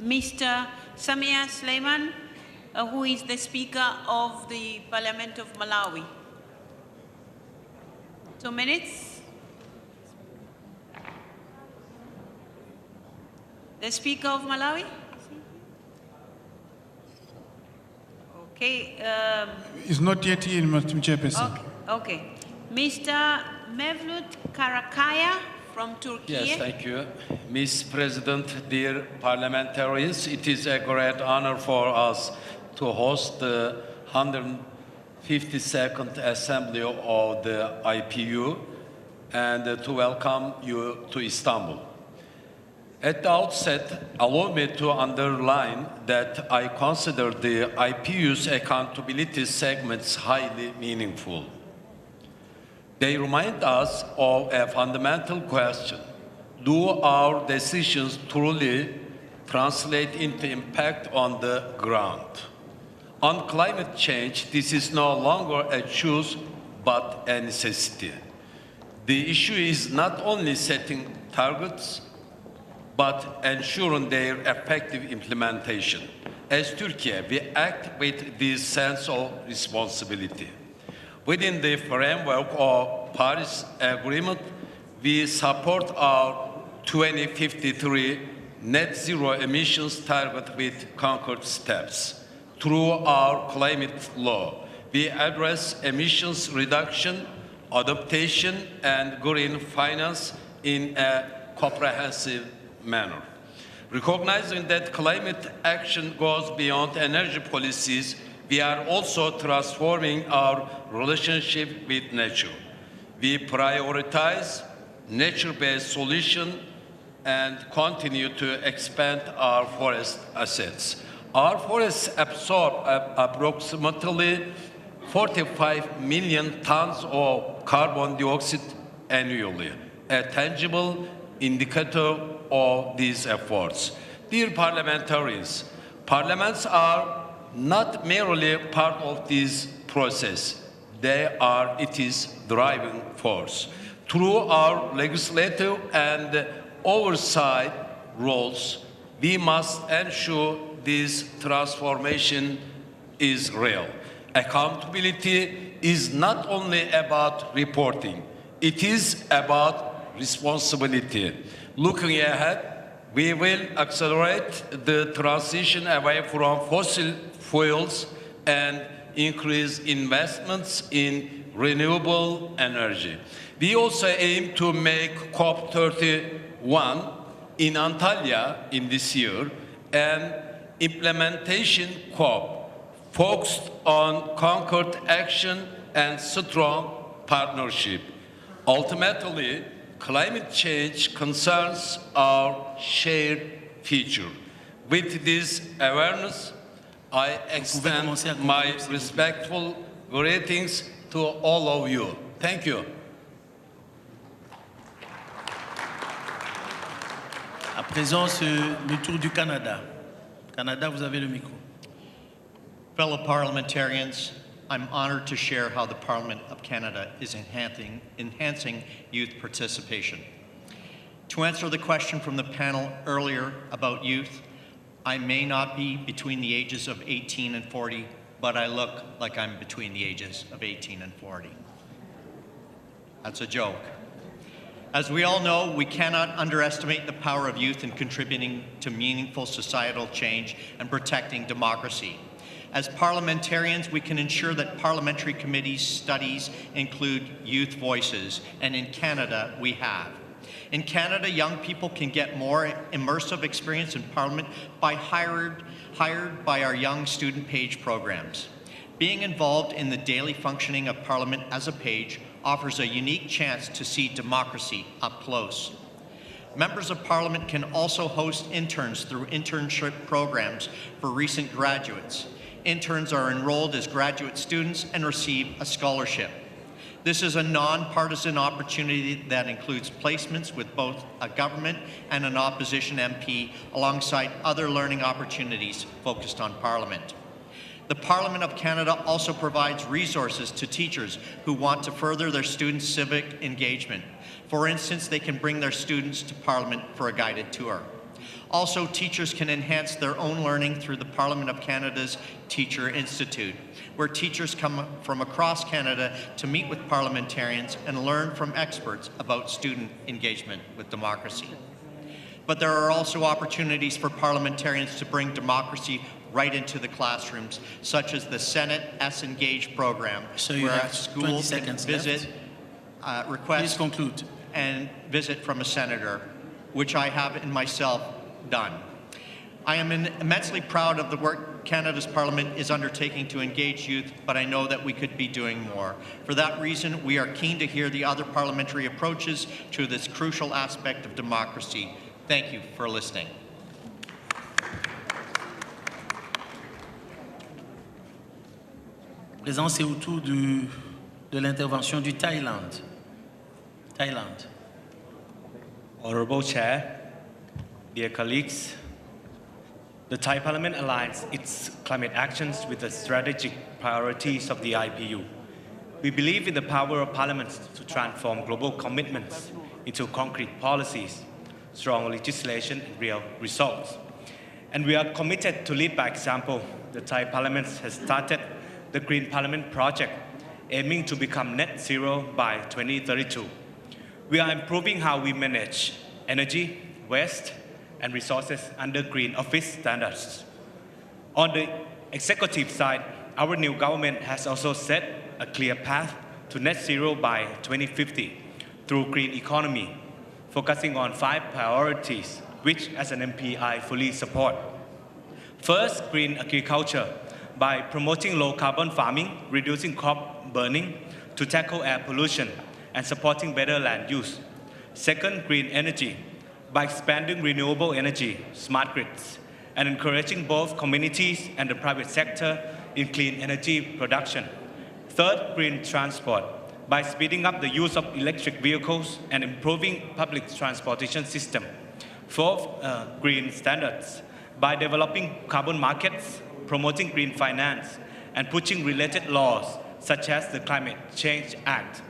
Mr. Samia Suleiman, who is the Speaker of the Parliament of Malawi. 2 minutes. The Speaker of Malawi? Okay. It's not yet here, Madam Chairperson. Okay. Mr. Mevlut Karakaya from Turkey. Yes, thank you. Ms. President, dear parliamentarians, it is a great honor for us to host the 152nd Assembly of the IPU and to welcome you to Istanbul. At the outset, allow me to underline that I consider the IPU's accountability segments highly meaningful. They remind us of a fundamental question: do our decisions truly translate into impact on the ground? On climate change, this is no longer a choice, but a necessity. The issue is not only setting targets, but ensuring their effective implementation. As Turkey, we act with this sense of responsibility. Within the framework of Paris Agreement, we support our 2053 net zero emissions target with concrete steps. Through our climate law, we address emissions reduction, adaptation, and green finance in a comprehensive manner. Recognizing that climate action goes beyond energy policies, we are also transforming our relationship with nature. We prioritize nature-based solutions and continue to expand our forest assets. Our forests absorb approximately 45 million tons of carbon dioxide annually, a tangible indicator of these efforts. Dear parliamentarians, parliaments are not merely part of this process, it is driving force. Through our legislative and oversight roles, we must ensure this transformation is real. Accountability is not only about reporting, it is about responsibility. Looking ahead, we will accelerate the transition away from fossil fuels and increase investments in renewable energy. We also aim to make COP31 in Antalya in this year an implementation COP focused on concrete action and strong partnership. Ultimately, climate change concerns our shared future. With this awareness, I extend my respectful greetings to all of you. Thank you. À présent, c'est le tour du Canada. Canada, vous avez le micro. Fellow parliamentarians, I'm honored to share how the Parliament of Canada is enhancing youth participation. To answer the question from the panel earlier about youth, I may not be between the ages of 18 and 40, but I look like I'm between the ages of 18 and 40. That's a joke. As we all know, we cannot underestimate the power of youth in contributing to meaningful societal change and protecting democracy. As parliamentarians, we can ensure that parliamentary committees' studies include youth voices, and in Canada, we have. In Canada, young people can get more immersive experience in Parliament by hired by our young student page programs. Being involved in the daily functioning of Parliament as a page offers a unique chance to see democracy up close. Members of Parliament can also host interns through internship programs for recent graduates. Interns are enrolled as graduate students and receive a scholarship. This is a nonpartisan opportunity that includes placements with both a government and an opposition MP alongside other learning opportunities focused on Parliament. The Parliament of Canada also provides resources to teachers who want to further their students' civic engagement. For instance, they can bring their students to Parliament for a guided tour. Also, teachers can enhance their own learning through the Parliament of Canada's Teacher Institute, where teachers come from across Canada to meet with parliamentarians and learn from experts about student engagement with democracy. But there are also opportunities for parliamentarians to bring democracy right into the classrooms, such as the Senate S-Engage program, where schools can visit, request and visit from a senator, which I have in myself done. I am immensely proud of the work Canada's Parliament is undertaking to engage youth, but I know that we could be doing more. For that reason, we are keen to hear the other parliamentary approaches to this crucial aspect of democracy. Thank you for listening. Présent, c'est autour de l'intervention du Thaïlande. Honorable Chair, dear colleagues, the Thai Parliament aligns its climate actions with the strategic priorities of the IPU. We believe in the power of parliaments to transform global commitments into concrete policies, strong legislation, and real results. And we are committed to lead by example. The Thai Parliament has started the Green Parliament project, aiming to become net zero by 2032. We are improving how we manage energy, waste, and resources under Green Office standards. On the executive side, our new government has also set a clear path to net zero by 2050 through green economy, focusing on 5 priorities, which as an MP I fully support. First, green agriculture, by promoting low carbon farming, reducing crop burning to tackle air pollution, and supporting better land use. Second, green energy, by expanding renewable energy, smart grids, and encouraging both communities and the private sector in clean energy production. Third, green transport, by speeding up the use of electric vehicles and improving public transportation system. Fourth, green standards, by developing carbon markets, promoting green finance, and pushing related laws, such as the Climate Change Act,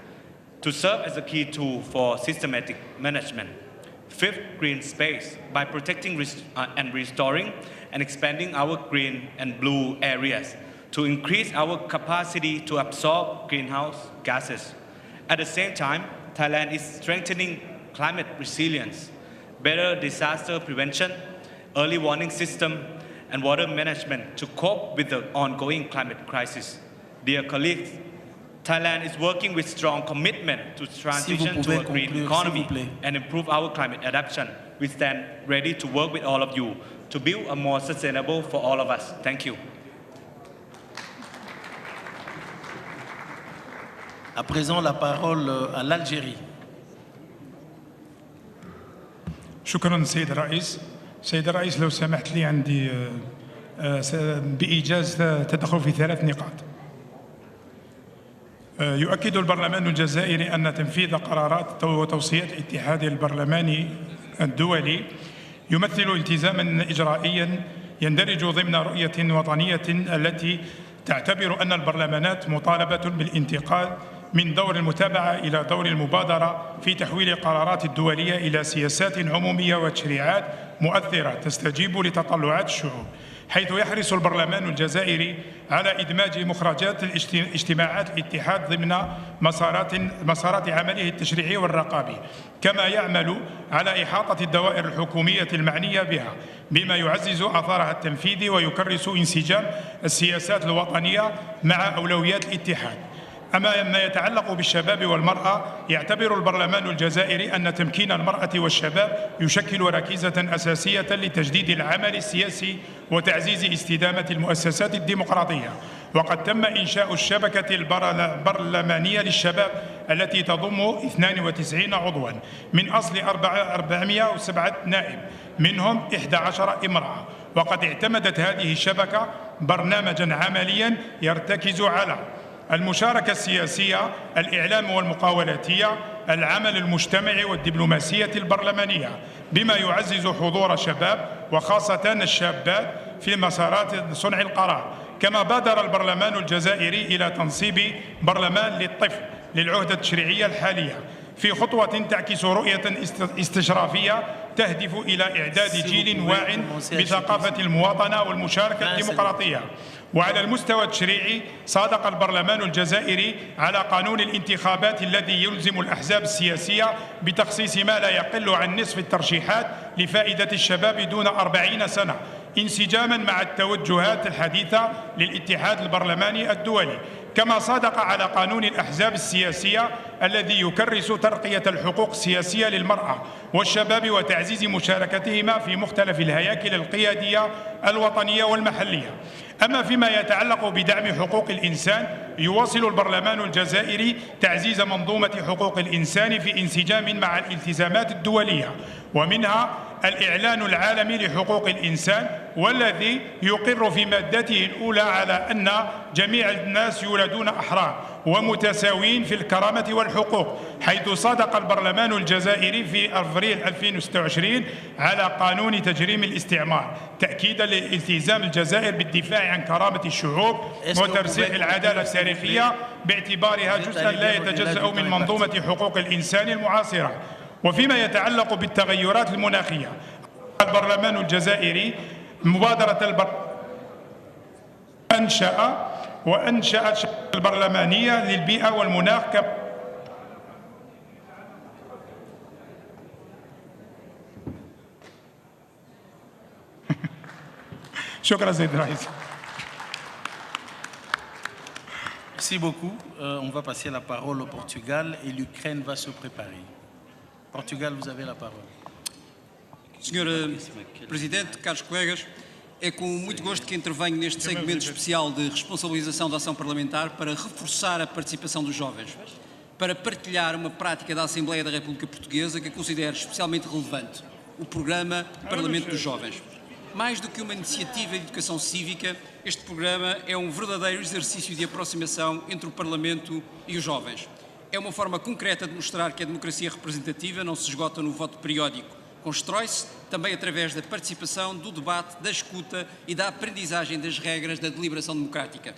to serve as a key tool for systematic management. Fifth, green space, by protecting and restoring and expanding our green and blue areas to increase our capacity to absorb greenhouse gases. At the same time, Thailand is strengthening climate resilience, better disaster prevention, early warning system, and water management to cope with the ongoing climate crisis. Dear colleagues, Thailand is working with strong commitment to transition to a green economy and improve our climate adaptation. We stand ready to work with all of you to build a more sustainable for all of us. Thank you. À présent, la parole à l'Algérie. شكرا سيد الرئيس. سيد الرئيس لو سمحت لي عندي بإيجاز تدخل في 3 نقاط. يؤكد البرلمان الجزائري أن تنفيذ قرارات وتوصيات الاتحاد البرلماني الدولي يمثل التزاماً إجرائياً يندرج ضمن رؤية وطنية التي تعتبر أن البرلمانات مطالبة بالانتقال من دور المتابعة إلى دور المبادرة في تحويل القرارات الدولية إلى سياسات عمومية وتشريعات مؤثرة تستجيب لتطلعات الشعوب. حيث يحرص البرلمان الجزائري على إدماج مخرجات اجتماعات الاتحاد ضمن مسارات عمله التشريعي والرقابي، كما يعمل على إحاطة الدوائر الحكومية المعنية بها بما يعزز آثارها التنفيذي ويكرس انسجام السياسات الوطنية مع أولويات الاتحاد. أما ما يتعلق بالشباب والمرأة، يعتبر البرلمان الجزائري أن تمكين المرأة والشباب يشكل ركيزة أساسية لتجديد العمل السياسي وتعزيز استدامة المؤسسات الديمقراطية. وقد تم إنشاء الشبكة البرلمانية للشباب التي تضم 92 عضوا من أصل 407 نائب، منهم 11 امرأة. وقد اعتمدت هذه الشبكة برنامجا عمليا يرتكز على المشاركة السياسية، الإعلام والمقاولاتية، العمل المجتمعي والدبلوماسية البرلمانية، بما يعزز حضور الشباب وخاصة الشابات في مسارات صنع القرار. كما بادر البرلمان الجزائري إلى تنصيب برلمان للطفل للعهدة التشريعية الحالية، في خطوة تعكس رؤية استشرافية تهدف إلى إعداد جيل واع بثقافة المواطنة والمشاركة الديمقراطية. وعلى المستوى التشريعي، صادق البرلمان الجزائري على قانون الانتخابات الذي يلزم الأحزاب السياسية بتخصيص ما لا يقل عن نصف الترشيحات لفائدة الشباب دون 40 سنة، انسجاما مع التوجهات الحديثة للاتحاد البرلماني الدولي. كما صادق على قانون الأحزاب السياسية الذي يكرس ترقية الحقوق السياسية للمرأة والشباب وتعزيز مشاركتهما في مختلف الهياكل القيادية الوطنية والمحلية. أما فيما يتعلق بدعم حقوق الإنسان، يواصل البرلمان الجزائري تعزيز منظومة حقوق الإنسان في انسجام مع الالتزامات الدولية، ومنها الإعلان العالمي لحقوق الإنسان، والذي يقر في مادته الأولى على أن جميع الناس يولدون أحرار ومتساويين في الكرامة والحقوق، حيث صادق البرلمان الجزائري في أفريل 2026 على قانون تجريم الاستعمار، تأكيدا لالتزام الجزائر بالدفاع عن كرامة الشعوب وترسيخ العدالة التاريخية باعتبارها جزءا لا يتجزأ من منظومة حقوق الإنسان المعاصرة. وفيما يتعلق بالتغيرات المناخية، البرلمان الجزائري مبادرة أنشأ الشبكة البرلمانية للبيئة والمناخ شكرا سيد الرئيس. Merci beaucoup. On va passer la parole au Portugal et l'Ukraine va se préparer. Portugal, vous avez la parole. Senhora Presidente, caros colegas, é com muito gosto que intervenho neste segmento especial de responsabilização da ação parlamentar para reforçar a participação dos jovens, para partilhar uma prática da Assembleia da República Portuguesa que considero especialmente relevante, o Programa Parlamento dos Jovens. Mais do que uma iniciativa de educação cívica, este programa é um verdadeiro exercício de aproximação entre o Parlamento e os jovens. É uma forma concreta de mostrar que a democracia representativa não se esgota no voto periódico. Constrói-se também através da participação, do debate, da escuta e da aprendizagem das regras da deliberação democrática.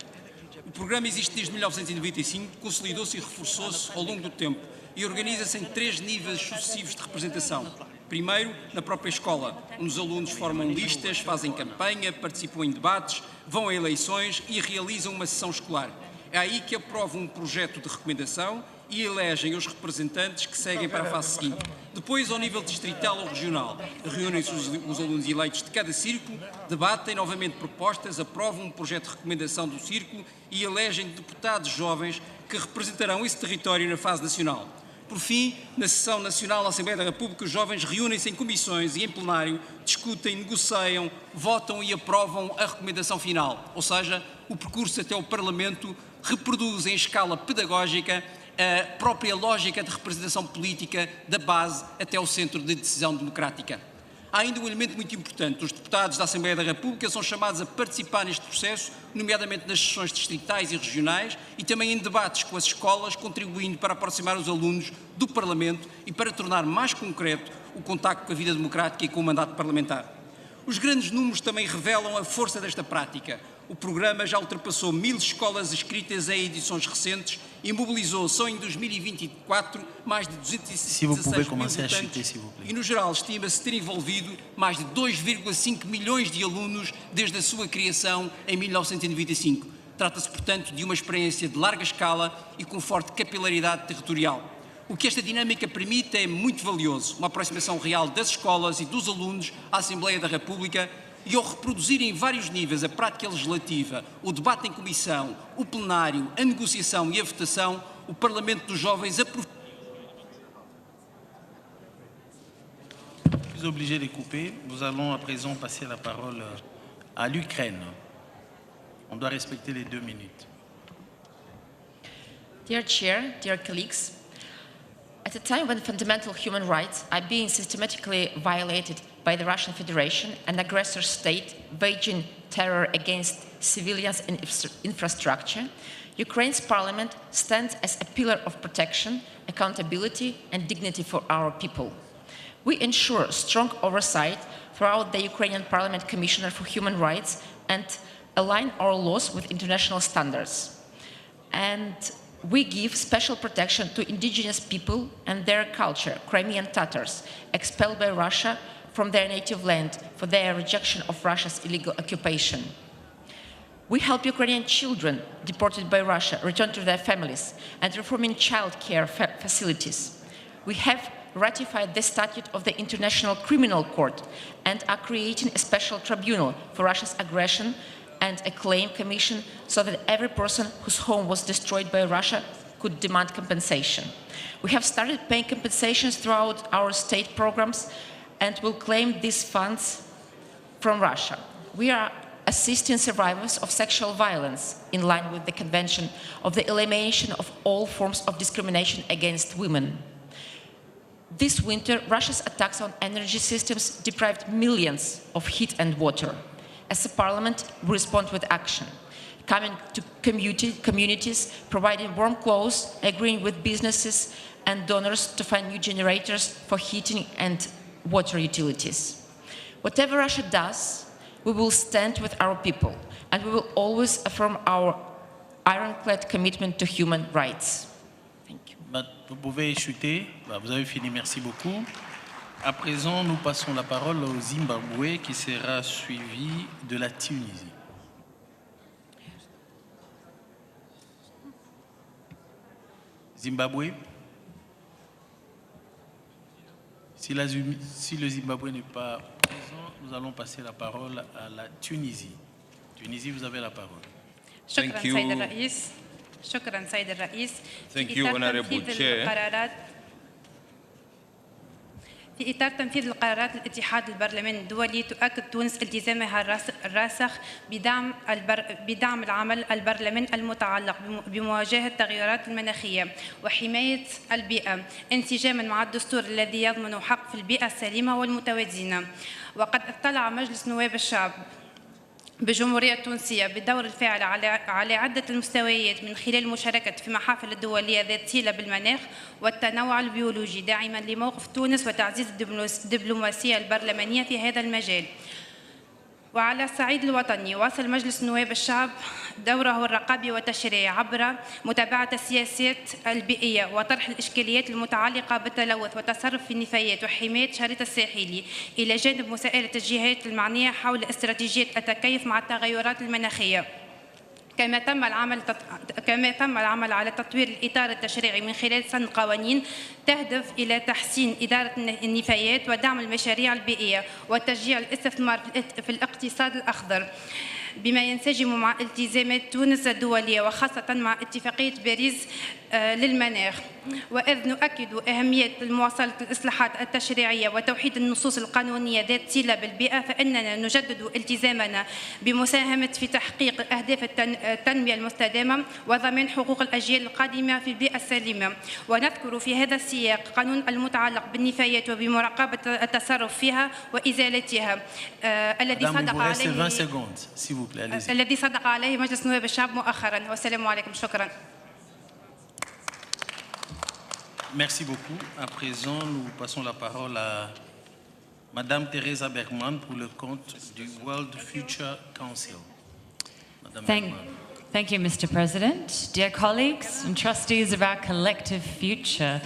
O programa existe desde 1995, consolidou-se e reforçou-se ao longo do tempo e organiza-se em 3 níveis sucessivos de representação. Primeiro, na própria escola, onde os alunos formam listas, fazem campanha, participam em debates, vão a eleições e realizam uma sessão escolar. É aí que aprovam um projeto de recomendação e elegem os representantes que seguem para a fase seguinte. Depois, ao nível distrital ou regional, reúnem-se os alunos eleitos de cada círculo, debatem novamente propostas, aprovam um projeto de recomendação do círculo e elegem deputados jovens que representarão esse território na fase nacional. Por fim, na sessão nacional da Assembleia da República, os jovens reúnem-se em comissões e em plenário, discutem, negociam, votam e aprovam a recomendação final. Ou seja, o percurso até o Parlamento reproduz em escala pedagógica a própria lógica de representação política da base até o centro de decisão democrática. Há ainda um elemento muito importante. Os deputados da Assembleia da República são chamados a participar neste processo, nomeadamente nas sessões distritais e regionais e também em debates com as escolas, contribuindo para aproximar os alunos do Parlamento e para tornar mais concreto o contacto com a vida democrática e com o mandato parlamentar. Os grandes números também revelam a força desta prática. O programa já ultrapassou 1000 escolas inscritas em edições recentes e mobilizou só em 2024 mais de 216 mil votantes e, no geral, estima-se ter envolvido mais de 2,5 milhões de alunos desde a sua criação em 1995. Trata-se, portanto, de uma experiência de larga escala e com forte capilaridade territorial. O que esta dinâmica permite é muito valioso, uma aproximação real das escolas e dos alunos à Assembleia da República e ao reproduzir em vários níveis a prática legislativa, o debate em comissão, o plenário, a negociação e a votação, o Parlamento dos Jovens aproveita. Je suis obligé de couper. Nous allons à présent passer la parole à l'Ukraine. On doit respecter les 2 minutes. Dear Chair, dear colleagues, at a time when fundamental human rights are being systematically violated by the Russian Federation, an aggressor state waging terror against civilians and infrastructure, Ukraine's parliament stands as a pillar of protection, accountability and dignity for our people. We ensure strong oversight throughout the Ukrainian Parliament Commissioner for Human Rights and align our laws with international standards. And we give special protection to indigenous people and their culture, Crimean Tatars, expelled by Russia from their native land for their rejection of Russia's illegal occupation. We help Ukrainian children deported by Russia return to their families and reforming child care facilities. We have ratified the statute of the International Criminal Court and are creating a special tribunal for Russia's aggression and a claim commission so that every person whose home was destroyed by Russia could demand compensation. We have started paying compensations throughout our state programs and will claim these funds from Russia. We are assisting survivors of sexual violence in line with the Convention of the Elimination of All Forms of Discrimination Against Women. This winter, Russia's attacks on energy systems deprived millions of heat and water. As a parliament, we respond with action, coming to communities, providing warm clothes, agreeing with businesses and donors to find new generators for heating and water utilities. Whatever Russia does, we will stand with our people, and we will always affirm our ironclad commitment to human rights. Thank you. Vous pouvez chuter. Vous avez fini, merci beaucoup. À présent, nous passons la parole au Zimbabwe qui sera suivi de la Tunisie. Zimbabwe. Si le Zimbabwe n'est pas présent, nous allons passer la parole à la Tunisie. Tunisie, vous avez la parole. Thank you. Thank you, Honorable Chair. في إطار تنفيذ القرارات الاتحاد البرلماني الدولي تؤكد تونس التزامها الراسخ بدعم العمل البرلماني المتعلق بمواجهة التغيرات المناخية وحماية البيئة انسجاما مع الدستور الذي يضمن حق في البيئة السليمة والمتوازنة. وقد اطلع مجلس نواب الشعب بالجمهورية التونسية بالدور الفاعل على عدة المستويات من خلال المشاركة في محافل الدولية ذات صلة بالمناخ والتنوع البيولوجي داعما لموقف تونس وتعزيز الدبلوماسية البرلمانية في هذا المجال. وعلى الصعيد الوطني واصل مجلس نواب الشعب دوره الرقابي والتشريعي عبر متابعة السياسات البيئية وطرح الإشكاليات المتعلقة بالتلوث والتصرف في النفايات وحماية شريط الساحلي إلى جانب مساءلة الجهات المعنية حول استراتيجية التكيف مع التغيرات المناخية. كما تم العمل على تطوير الإطار التشريعي من خلال صنع قوانين تهدف إلى تحسين إدارة النفايات ودعم المشاريع البيئية وتشجيع الاستثمار في الاقتصاد الأخضر بما ينسجم مع التزامات تونس الدولية وخاصة مع اتفاقية باريس للمناخ. وإذ نؤكد أهمية مواصلة الإصلاحات التشريعية وتوحيد النصوص القانونية ذات صلة بالبيئة فإننا نجدد التزامنا بمساهمة في تحقيق أهداف التنمية المستدامة وضمان حقوق الأجيال القادمة في البيئة السليمة. ونذكر في هذا السياق قانون المتعلق بالنفايات وبمراقبة التصرف فيها وإزالتها الذي صدق عليه مجلس نواب الشعب مؤخرا. والسلام عليكم. شكرا. Merci beaucoup. À présent, nous passons la parole à Madame Teresa Bergman pour le compte du World Future Council. Thank you, Mr. President. Dear colleagues and trustees of our collective future,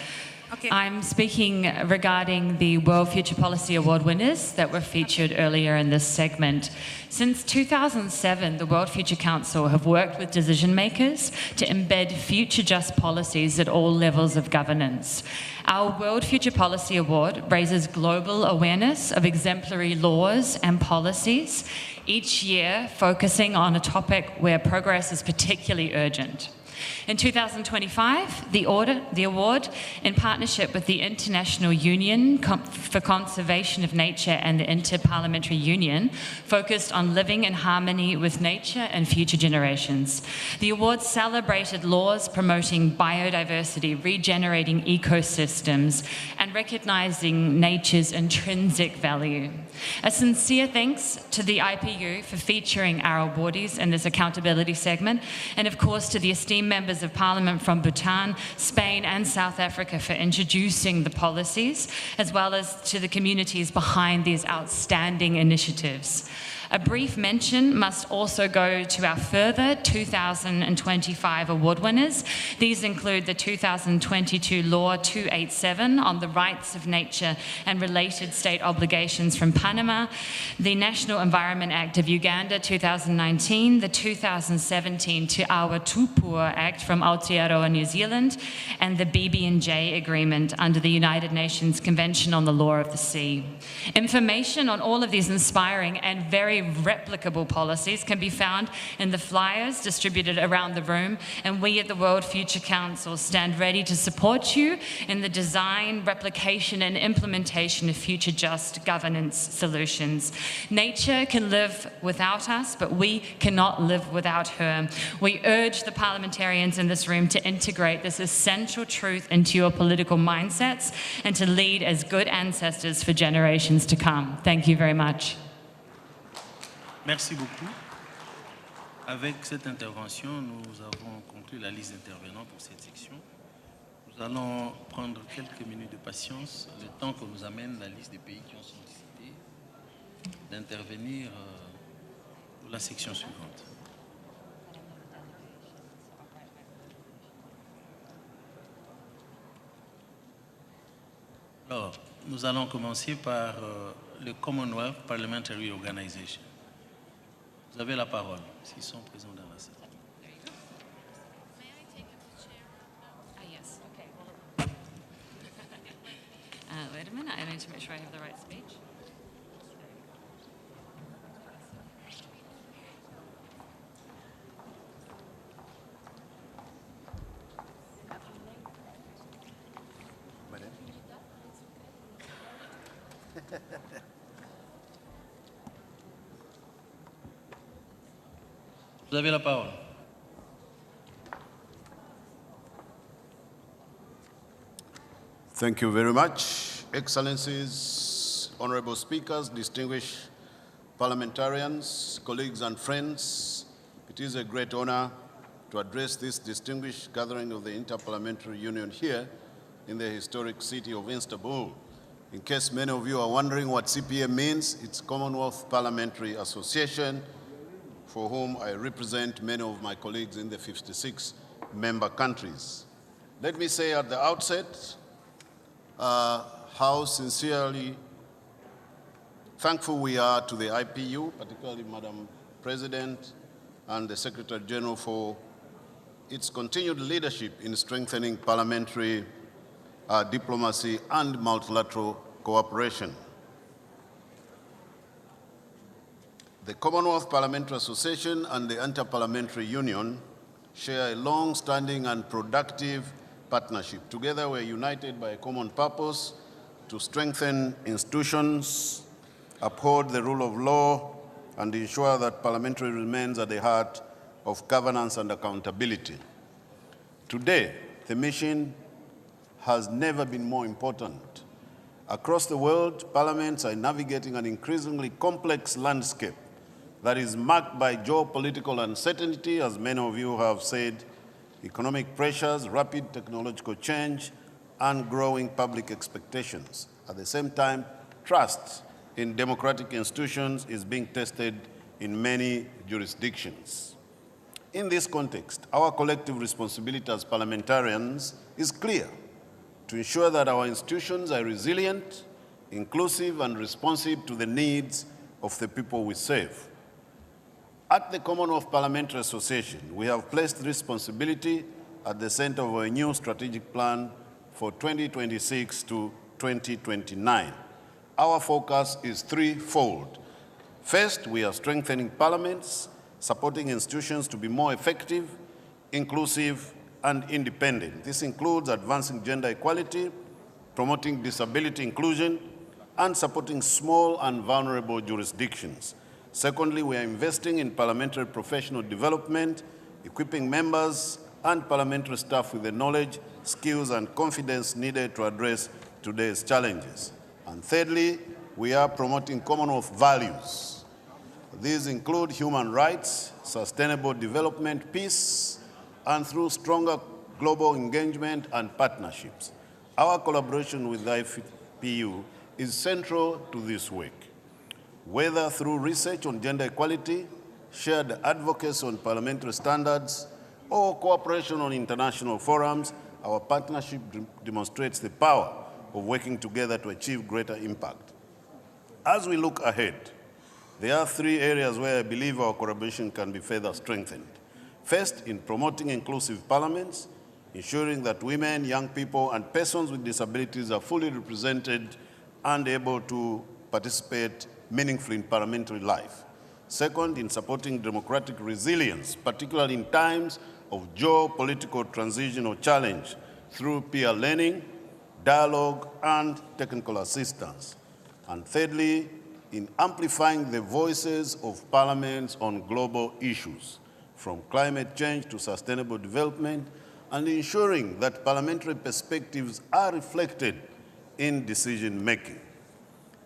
I'm speaking regarding the World Future Policy Award winners that were featured earlier in this segment. Since 2007, the World Future Council have worked with decision makers to embed future just policies at all levels of governance. Our World Future Policy Award raises global awareness of exemplary laws and policies, each year focusing on a topic where progress is particularly urgent. In 2025, the award, in partnership with the International Union for Conservation of Nature and the Inter-Parliamentary Union, focused on living in harmony with nature and future generations. The award celebrated laws promoting biodiversity, regenerating ecosystems, and recognizing nature's intrinsic value. A sincere thanks to the IPU for featuring our awardees in this accountability segment, and of course to the esteemed members of Parliament from Bhutan, Spain and South Africa for introducing the policies, as well as to the communities behind these outstanding initiatives. A brief mention must also go to our further 2025 award winners. These include the 2022 Law 287 on the rights of nature and related state obligations from Panama, the National Environment Act of Uganda 2019, the 2017 Te Awa Tupua Act from Aotearoa, New Zealand, and the BB&J Agreement under the United Nations Convention on the Law of the Sea. Information on all of these inspiring and very replicable policies can be found in the flyers distributed around the room, and we at the World Future Council stand ready to support you in the design, replication and implementation of future just governance solutions. Nature can live without us, but we cannot live without her. We urge the parliamentarians in this room to integrate this essential truth into your political mindsets and to lead as good ancestors for generations to come. Thank you very much. Merci beaucoup. Avec cette intervention, nous avons conclu la liste d'intervenants pour cette section. Nous allons prendre quelques minutes de patience, le temps que nous amène la liste des pays qui ont sollicité d'intervenir pour la section suivante. Alors, nous allons commencer par le Commonwealth Parliamentary Organization. Vous avez la parole, s'ils sont présents dans la salle. Yes, okay. Wait a minute, I need to make sure I have the right speech. Vous avez la parole. Thank you very much, Excellencies, honorable speakers, distinguished parliamentarians, colleagues and friends. It is a great honor to address this distinguished gathering of the Inter-Parliamentary Union here in the historic city of Istanbul. In case many of you are wondering what CPA means, it's Commonwealth Parliamentary Association, for whom I represent many of my colleagues in the 56 member countries. Let me say at the outset how sincerely thankful we are to the IPU, particularly Madam President and the Secretary General, for its continued leadership in strengthening parliamentary diplomacy and multilateral cooperation. The Commonwealth Parliamentary Association and the Inter-Parliamentary Union share a long-standing and productive partnership. Together, we're united by a common purpose to strengthen institutions, uphold the rule of law, and ensure that parliamentary remains at the heart of governance and accountability. Today, the mission has never been more important. Across the world, parliaments are navigating an increasingly complex landscape that is marked by geopolitical uncertainty, as many of you have said, economic pressures, rapid technological change, and growing public expectations. At the same time, trust in democratic institutions is being tested in many jurisdictions. In this context, our collective responsibility as parliamentarians is clear: to ensure that our institutions are resilient, inclusive, and responsive to the needs of the people we serve. At the Commonwealth Parliamentary Association, we have placed responsibility at the center of our new strategic plan for 2026 to 2029. Our focus is threefold. First, we are strengthening parliaments, supporting institutions to be more effective, inclusive, and independent. This includes advancing gender equality, promoting disability inclusion, and supporting small and vulnerable jurisdictions. Secondly, we are investing in parliamentary professional development, equipping members and parliamentary staff with the knowledge, skills, and confidence needed to address today's challenges. And thirdly, we are promoting Commonwealth values. These include human rights, sustainable development, peace, and through stronger global engagement and partnerships. Our collaboration with the IPU is central to this work. Whether through research on gender equality, shared advocacy on parliamentary standards, or cooperation on international forums, our partnership demonstrates the power of working together to achieve greater impact. As we look ahead, there are three areas where I believe our collaboration can be further strengthened. First, in promoting inclusive parliaments, ensuring that women, young people, and persons with disabilities are fully represented and able to participate meaningfully in parliamentary life. Second, in supporting democratic resilience, particularly in times of geopolitical transition or challenge, through peer learning, dialogue, and technical assistance. And thirdly, in amplifying the voices of parliaments on global issues, from climate change to sustainable development, and ensuring that parliamentary perspectives are reflected in decision-making.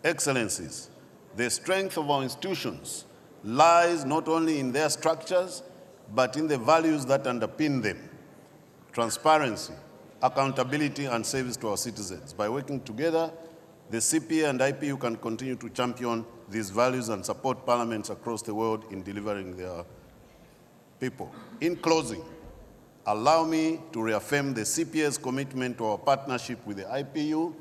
Excellencies, the strength of our institutions lies not only in their structures, but in the values that underpin them: transparency, accountability, and service to our citizens. By working together, the CPA and IPU can continue to champion these values and support parliaments across the world in delivering their people. In closing, allow me to reaffirm the CPA's commitment to our partnership with the IPU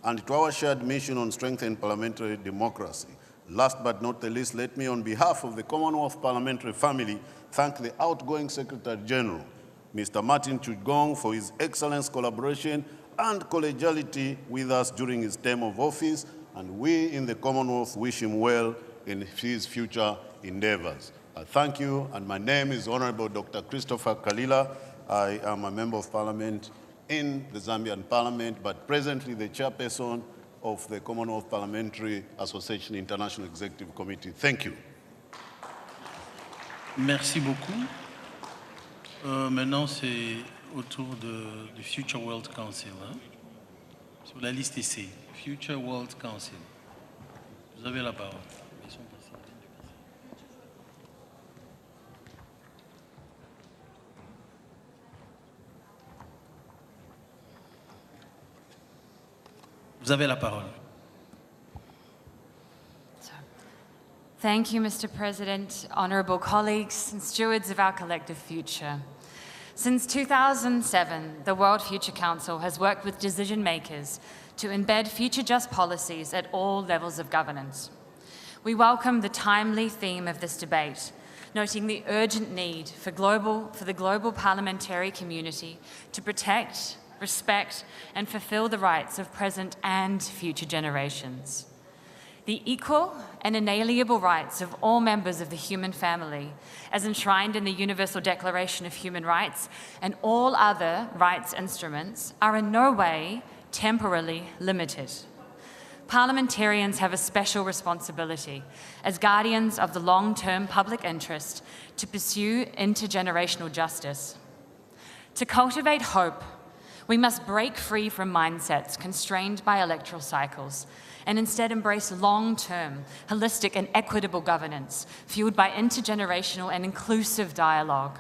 and to our shared mission on strengthening parliamentary democracy. Last but not the least, let me, on behalf of the Commonwealth Parliamentary family, thank the outgoing Secretary General, Mr. Martin Chugong, for his excellent collaboration and collegiality with us during his term of office, and we in the Commonwealth wish him well in his future endeavors. I thank you, and my name is Honorable Dr. Christopher Kalila. I am a Member of Parliament in the Zambian Parliament, but presently the chairperson of the Commonwealth Parliamentary Association International Executive Committee. Thank you. Merci beaucoup. Maintenant, c'est au tour du Future World Council. Hein? Sur la liste ici, Future World Council. Vous avez la parole. Vous avez la parole. Thank you, Mr. President, honourable colleagues and stewards of our collective future. Since 2007, the World Future Council has worked with decision makers to embed future just policies at all levels of governance. We welcome the timely theme of this debate, noting the urgent need for the global parliamentary community to protect, respect, and fulfill the rights of present and future generations. The equal and inalienable rights of all members of the human family, as enshrined in the Universal Declaration of Human Rights and all other rights instruments, are in no way temporarily limited. Parliamentarians have a special responsibility as guardians of the long-term public interest to pursue intergenerational justice. To cultivate hope, we must break free from mindsets constrained by electoral cycles and instead embrace long-term, holistic and equitable governance fueled by intergenerational and inclusive dialogue.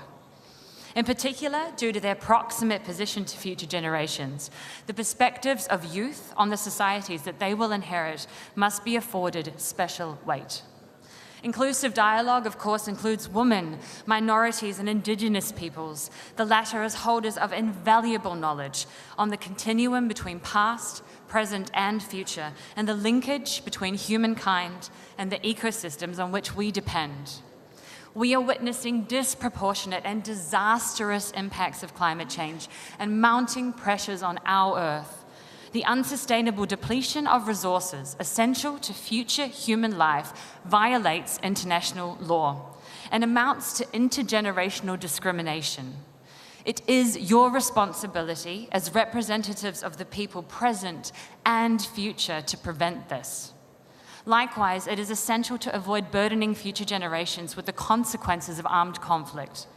In particular, due to their proximate position to future generations, the perspectives of youth on the societies that they will inherit must be afforded special weight. Inclusive dialogue, of course, includes women, minorities, and Indigenous peoples, the latter as holders of invaluable knowledge on the continuum between past, present, and future, and the linkage between humankind and the ecosystems on which we depend. We are witnessing disproportionate and disastrous impacts of climate change and mounting pressures on our Earth. The unsustainable depletion of resources essential to future human life violates international law and amounts to intergenerational discrimination. It is your responsibility as representatives of the people present and future to prevent this. Likewise, it is essential to avoid burdening future generations with the consequences of armed conflict.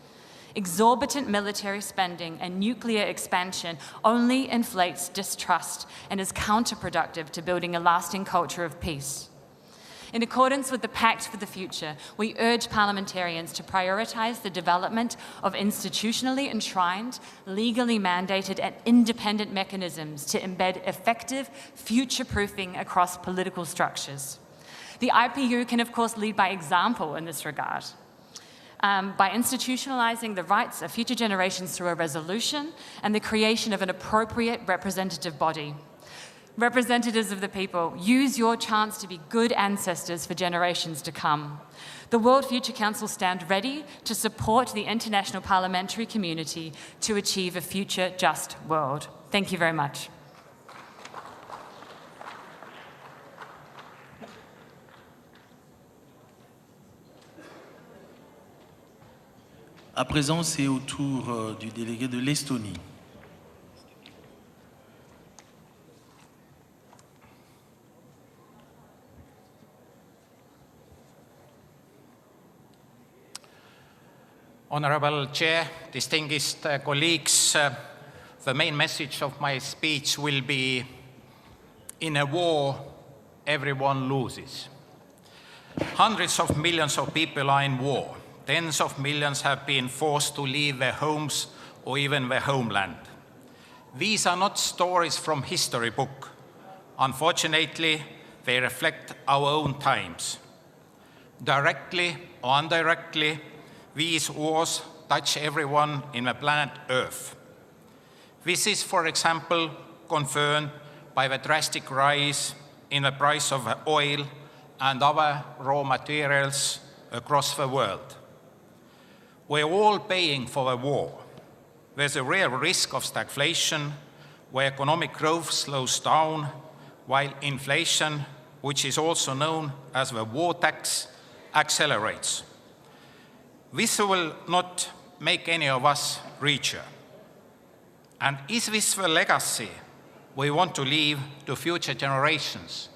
Exorbitant military spending and nuclear expansion only inflates distrust and is counterproductive to building a lasting culture of peace. In accordance with the Pact for the Future, we urge parliamentarians to prioritize the development of institutionally enshrined, legally mandated, and independent mechanisms to embed effective future-proofing across political structures. The IPU can, of course, lead by example in this regard. By institutionalizing the rights of future generations through a resolution and the creation of an appropriate representative body. Representatives of the people, use your chance to be good ancestors for generations to come. The World Future Council stand ready to support the international parliamentary community to achieve a future just world. Thank you very much. À présent, c'est au tour du délégué de l'Estonie. Honorable Chair, distinguished colleagues, the main message of my speech will be, in a war, everyone loses. Hundreds of millions of people are in war. Tens of millions have been forced to leave their homes or even their homeland. These are not stories from history book. Unfortunately, they reflect our own times. Directly or indirectly, these wars touch everyone in the planet Earth. This is, for example, confirmed by the drastic rise in the price of oil and other raw materials across the world. We're all paying for the war. There's a real risk of stagflation, where economic growth slows down, while inflation, which is also known as the war tax, accelerates. This will not make any of us richer. And is this the legacy we want to leave to future generations?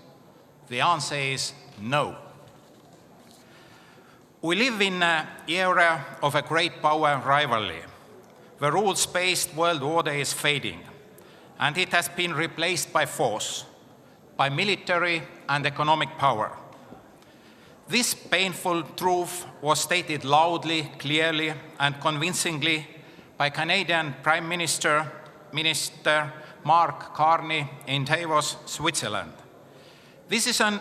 The answer is no. We live in an era of a great power rivalry. The rules-based world order is fading, and it has been replaced by force, by military and economic power. This painful truth was stated loudly, clearly, and convincingly by Canadian Prime Minister Mark Carney in Davos, Switzerland. This is an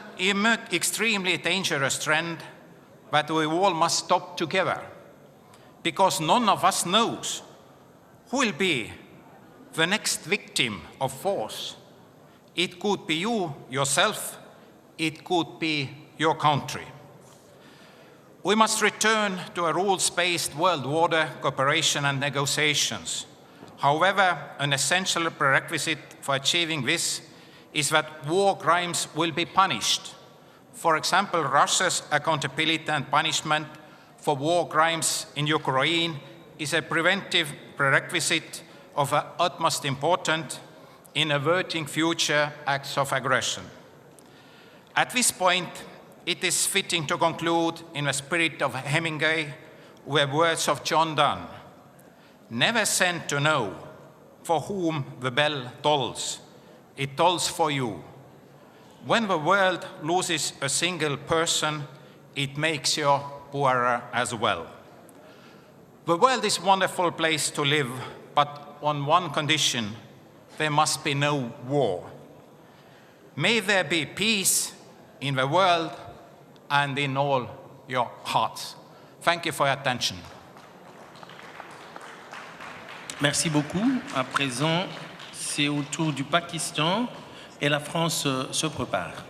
extremely dangerous trend that we all must stop together, because none of us knows who will be the next victim of force. It could be you, yourself, it could be your country. We must return to a rules-based world order, cooperation and negotiations. However, an essential prerequisite for achieving this is that war crimes will be punished. For example, Russia's accountability and punishment for war crimes in Ukraine is a preventive prerequisite of utmost importance in averting future acts of aggression. At this point, it is fitting to conclude in the spirit of Hemingway with words of John Donne. Never send to know for whom the bell tolls. It tolls for you. When the world loses a single person, it makes you poorer as well. The world is a wonderful place to live, but on one condition: there must be no war. May there be peace in the world and in all your hearts. Thank you for your attention. Merci beaucoup. À présent, c'est au tour du Pakistan et la France se prépare.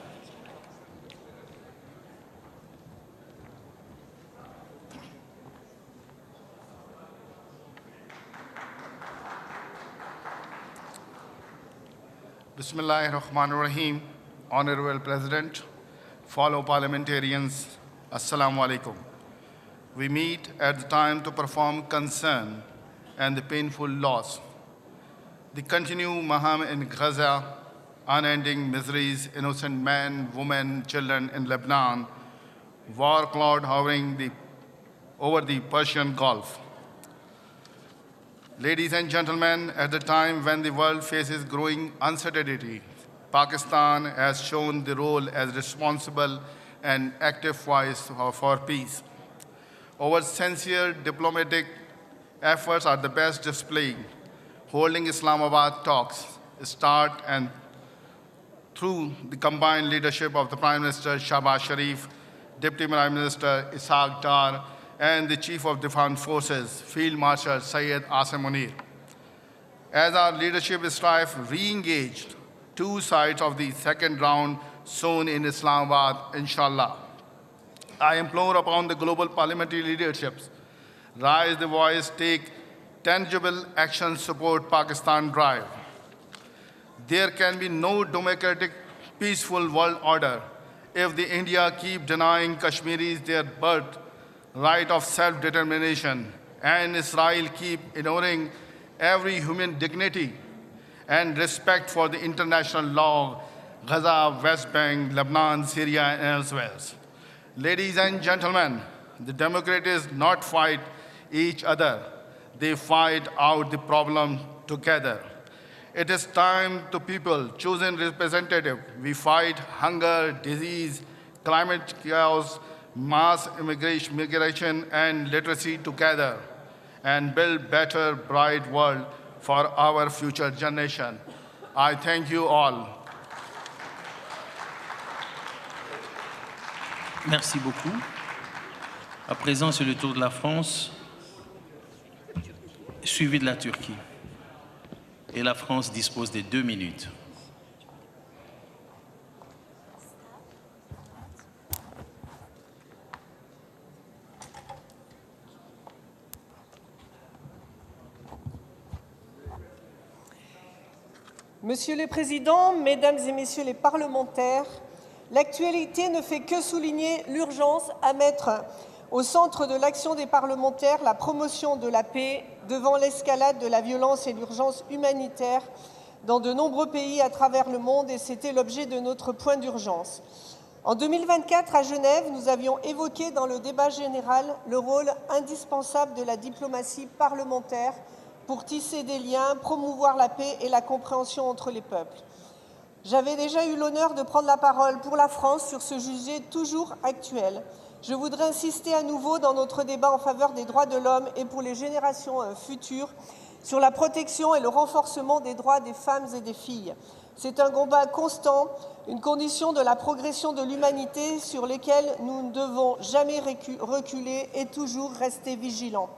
Bismillahirrahmanirrahim. Honorable President, fellow parliamentarians, Assalamu alaikum. We meet at the time to perform concern and the painful loss. The continued mayhem in Gaza, unending miseries, innocent men, women, children in Lebanon, war cloud hovering over the Persian Gulf. Ladies and gentlemen, at the time when the world faces growing uncertainty, Pakistan has shown the role as responsible and active voice for peace. Our sincere diplomatic efforts are the best display. Holding Islamabad talks start and through the combined leadership of the Prime Minister Shahbaz Sharif, Deputy Prime Minister Ishaq Dar, and the Chief of Defense Forces, Field Marshal Syed Asim Munir. As our leadership strive re-engaged, two sides of the second round soon in Islamabad, inshallah. I implore upon the global parliamentary leaderships, raise the voice, take tangible action, support Pakistan drive. There can be no democratic, peaceful world order if the India keep denying Kashmiris their birth right of self-determination, and Israel keep ignoring every human dignity and respect for the international law, Gaza, West Bank, Lebanon, Syria, and elsewhere. Ladies and gentlemen, the Democrats not fight each other. They fight out the problem together. It is time to people, chosen representative. We fight hunger, disease, climate chaos, mass migration and literacy together and build better, bright world for our future generation. I thank you all. Merci beaucoup. À présent, c'est le tour de la France, suivi de la Turquie. Et la France dispose de 2 minutes. Monsieur le Président, Mesdames et Messieurs les parlementaires, l'actualité ne fait que souligner l'urgence à mettre au centre de l'action des parlementaires la promotion de la paix devant l'escalade de la violence et l'urgence humanitaire dans de nombreux pays à travers le monde, et c'était l'objet de notre point d'urgence. En 2024, à Genève, nous avions évoqué dans le débat général le rôle indispensable de la diplomatie parlementaire pour tisser des liens, promouvoir la paix et la compréhension entre les peuples. J'avais déjà eu l'honneur de prendre la parole pour la France sur ce sujet toujours actuel. Je voudrais insister à nouveau dans notre débat en faveur des droits de l'homme et pour les générations futures sur la protection et le renforcement des droits des femmes et des filles. C'est un combat constant, une condition de la progression de l'humanité sur lesquelles nous ne devons jamais reculer et toujours rester vigilants.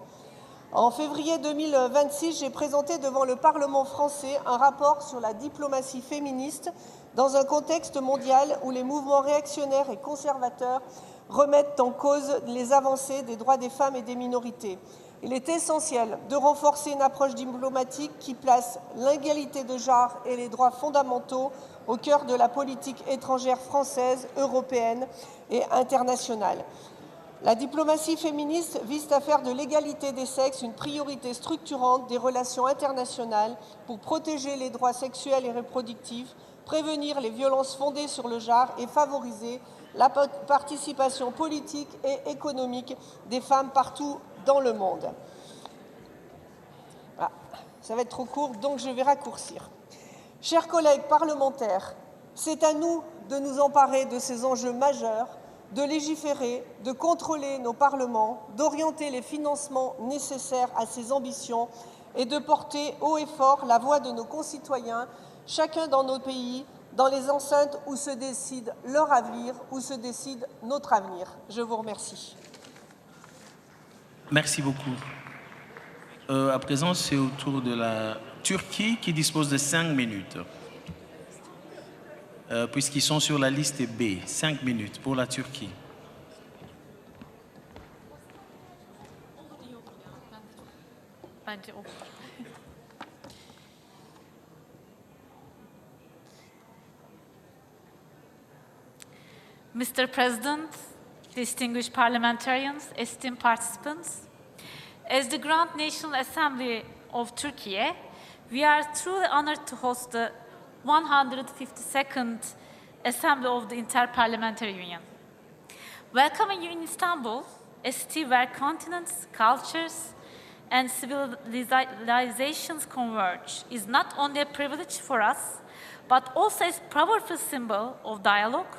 En février 2026, j'ai présenté devant le Parlement français un rapport sur la diplomatie féministe dans un contexte mondial où les mouvements réactionnaires et conservateurs remettent en cause les avancées des droits des femmes et des minorités. Il est essentiel de renforcer une approche diplomatique qui place l'égalité de genre et les droits fondamentaux au cœur de la politique étrangère française, européenne et internationale. La diplomatie féministe vise à faire de l'égalité des sexes une priorité structurante des relations internationales pour protéger les droits sexuels et reproductifs, prévenir les violences fondées sur le genre et favoriser la participation politique et économique des femmes partout dans le monde. Ah, ça va être trop court, donc je vais raccourcir. Chers collègues parlementaires, c'est à nous de nous emparer de ces enjeux majeurs, de légiférer, de contrôler nos parlements, d'orienter les financements nécessaires à ces ambitions et de porter haut et fort la voix de nos concitoyens, chacun dans nos pays, dans les enceintes où se décide leur avenir, où se décide notre avenir. Je vous remercie. Merci beaucoup. À présent, c'est au tour de la Turquie qui dispose de 5 minutes. Puisqu'ils sont sur la liste B, 5 minutes pour la Turquie. Mr. President, distinguished parliamentarians, esteemed participants, as the Grand National Assembly of Turkey, we are truly honored to host the 152nd Assembly of the Interparliamentary Union. Welcoming you in Istanbul, a city where continents, cultures, and civilizations converge, is not only a privilege for us, but also a powerful symbol of dialogue,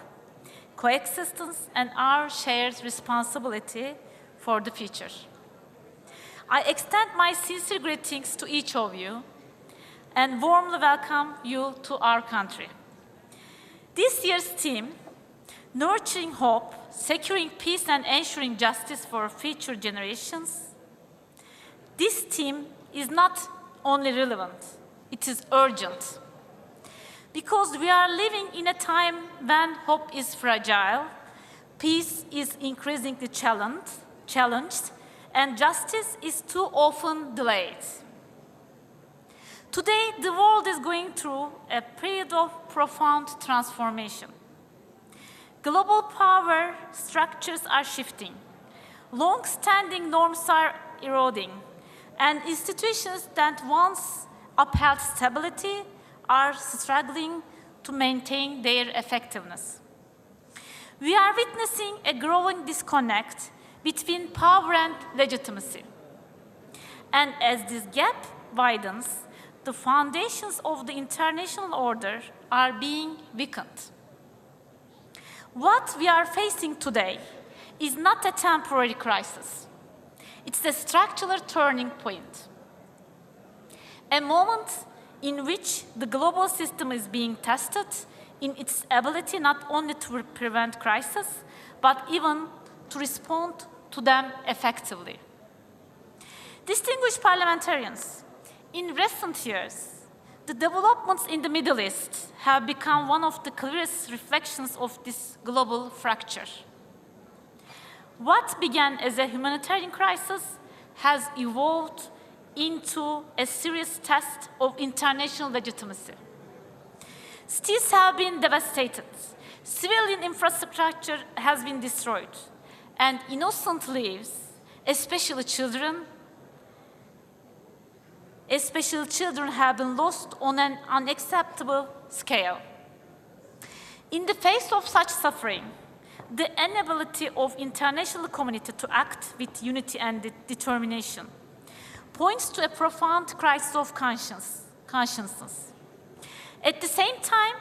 coexistence, and our shared responsibility for the future. I extend my sincere greetings to each of you and warmly welcome you to our country. This year's theme, Nurturing Hope, Securing Peace and Ensuring Justice for Future Generations, this theme is not only relevant, it is urgent. Because we are living in a time when hope is fragile, peace is increasingly challenged, and justice is too often delayed. Today, the world is going through a period of profound transformation. Global power structures are shifting, long-standing norms are eroding, and institutions that once upheld stability are struggling to maintain their effectiveness. We are witnessing a growing disconnect between power and legitimacy. And as this gap widens, the foundations of the international order are being weakened. What we are facing today is not a temporary crisis. It's a structural turning point. A moment in which the global system is being tested in its ability not only to prevent crises, but even to respond to them effectively. Distinguished parliamentarians, in recent years, the developments in the Middle East have become one of the clearest reflections of this global fracture. What began as a humanitarian crisis has evolved into a serious test of international legitimacy. Cities have been devastated, civilian infrastructure has been destroyed, and innocent lives, especially children, have been lost on an unacceptable scale. In the face of such suffering, the inability of international community to act with unity and determination points to a profound crisis of consciousness. At the same time,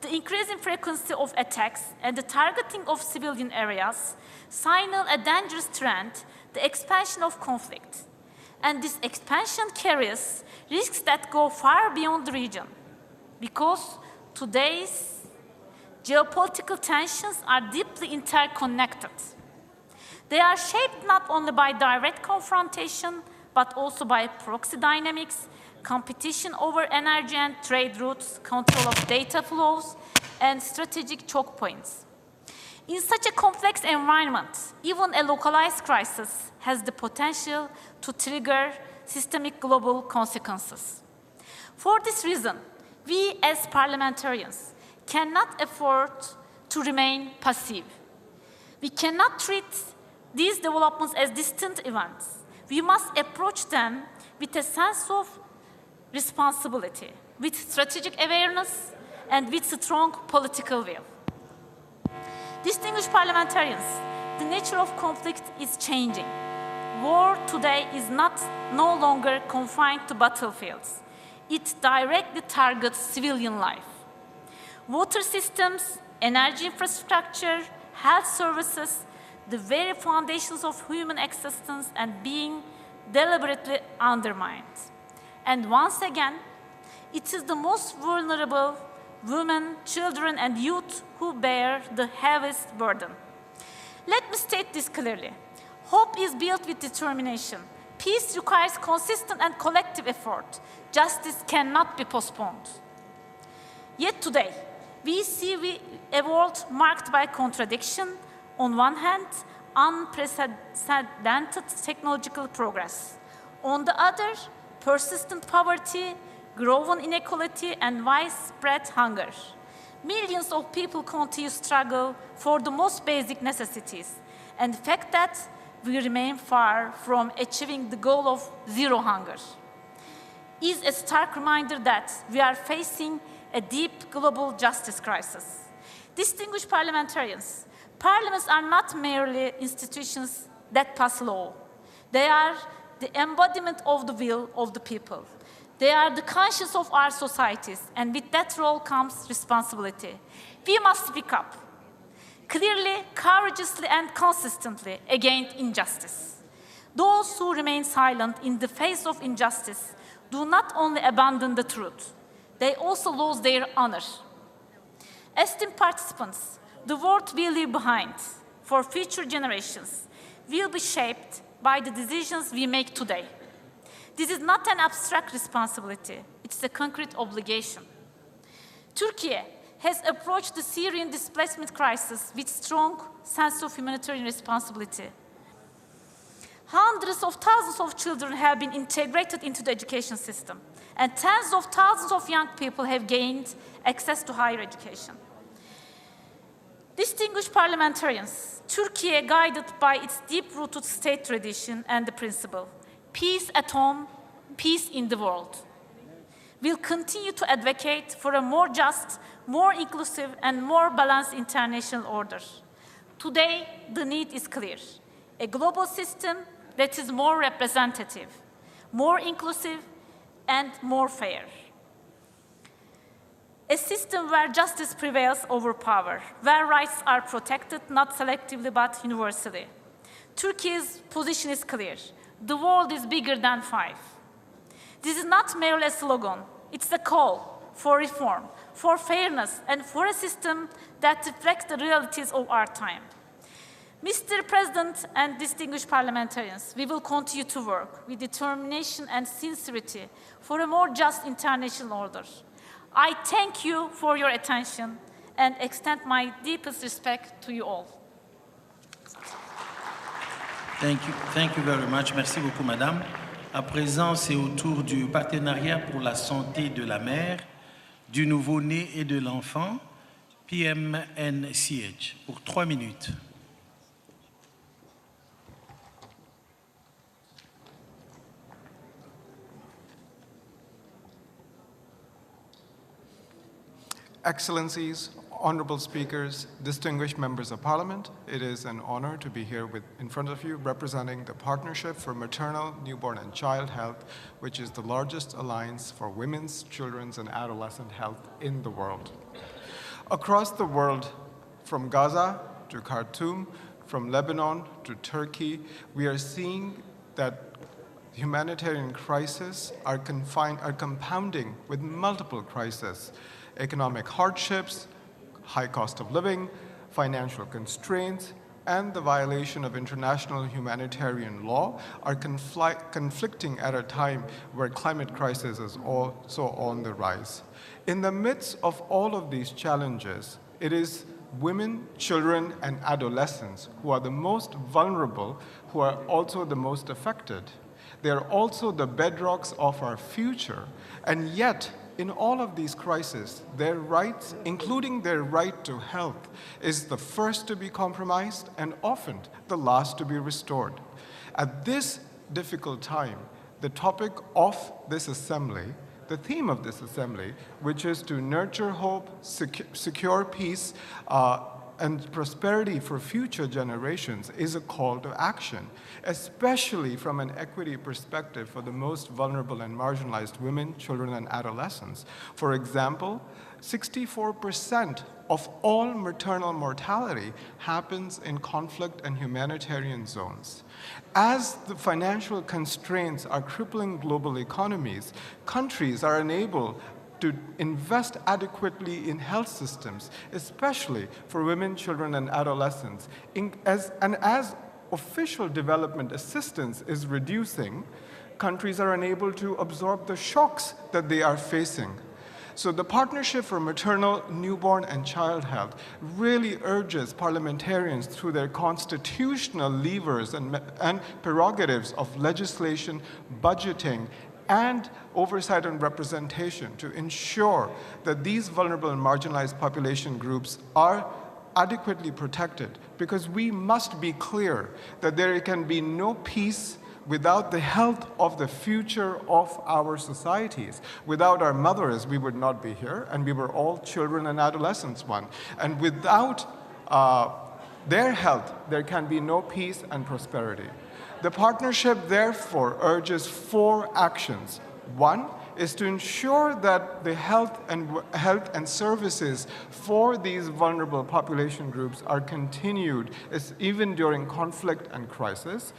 the increasing frequency of attacks and the targeting of civilian areas signal a dangerous trend, the expansion of conflict. And this expansion carries risks that go far beyond the region, because today's geopolitical tensions are deeply interconnected. They are shaped not only by direct confrontation, but also by proxy dynamics, competition over energy and trade routes, control of data flows, and strategic choke points. In such a complex environment, even a localized crisis has the potential to trigger systemic global consequences. For this reason, we as parliamentarians cannot afford to remain passive. We cannot treat these developments as distant events. We must approach them with a sense of responsibility, with strategic awareness, and with strong political will. Distinguished parliamentarians, the nature of conflict is changing. War today is no longer confined to battlefields. It directly targets civilian life. Water systems, energy infrastructure, health services, the very foundations of human existence and being deliberately undermined. And once again, it is the most vulnerable women, children, and youth who bear the heaviest burden. Let me state this clearly. Hope is built with determination. Peace requires consistent and collective effort. Justice cannot be postponed. Yet today, we see a world marked by contradiction. On one hand, unprecedented technological progress. On the other, persistent poverty, growing inequality, and widespread hunger. Millions of people continue to struggle for the most basic necessities, and the fact that we remain far from achieving the goal of zero hunger is a stark reminder that we are facing a deep global justice crisis. Distinguished parliamentarians, parliaments are not merely institutions that pass law. They are the embodiment of the will of the people. They are the conscience of our societies, and with that role comes responsibility. We must speak up, clearly, courageously, and consistently against injustice. Those who remain silent in the face of injustice do not only abandon the truth, they also lose their honor. Esteemed participants, the world we leave behind for future generations will be shaped by the decisions we make today. This is not an abstract responsibility, it's a concrete obligation. Turkey has approached the Syrian displacement crisis with strong sense of humanitarian responsibility. Hundreds of thousands of children have been integrated into the education system, and tens of thousands of young people have gained access to higher education. Distinguished parliamentarians, Turkey, guided by its deep-rooted state tradition and the principle, peace at home, peace in the world, will continue to advocate for a more just, more inclusive, and more balanced international order. Today, the need is clear. A global system that is more representative, more inclusive, and more fair. A system where justice prevails over power, where rights are protected not selectively but universally. Turkey's position is clear. The world is bigger than five. This is not merely a slogan. It's a call for reform, for fairness, and for a system that reflects the realities of our time. Mr. President and distinguished parliamentarians, we will continue to work with determination and sincerity for a more just international order. I thank you for your attention and extend my deepest respect to you all. Thank you very much. Merci beaucoup, Madame. À présent, c'est au tour du partenariat pour la santé de la mère, du nouveau-né et de l'enfant, PMNCH, pour 3 minutes. Excellencies, honorable speakers, distinguished members of parliament, it is an honor to be here in front of you representing the Partnership for Maternal, Newborn and Child Health, which is the largest alliance for women's, children's and adolescent health in the world. Across the world, from Gaza to Khartoum, from Lebanon to Turkey, we are seeing that humanitarian crises are compounding with multiple crises. Economic hardships, high cost of living, financial constraints, and the violation of international humanitarian law are conflicting at a time where climate crisis is also on the rise. In the midst of all of these challenges, it is women, children, and adolescents who are the most vulnerable, who are also the most affected. They are also the bedrocks of our future, and yet, in all of these crises, their rights, including their right to health, is the first to be compromised and often the last to be restored. At this difficult time, the topic of this assembly, the theme of this assembly, which is to nurture hope, secure peace, and prosperity for future generations, is a call to action, especially from an equity perspective for the most vulnerable and marginalized women, children, and adolescents. For example, 64% of all maternal mortality happens in conflict and humanitarian zones. As the financial constraints are crippling global economies, countries are unable to invest adequately in health systems, especially for women, children, and adolescents. As official development assistance is reducing, countries are unable to absorb the shocks that they are facing. So the Partnership for Maternal, Newborn, and Child Health really urges parliamentarians through their constitutional levers and prerogatives of legislation, budgeting, and oversight and representation to ensure that these vulnerable and marginalized population groups are adequately protected, because we must be clear that there can be no peace without the health of the future of our societies. Without our mothers, we would not be here, and we were all children and adolescents once. And without their health, there can be no peace and prosperity. The partnership, therefore, urges 4 actions. 1 is to ensure that the health and services for these vulnerable population groups are continued even during conflict and crisis.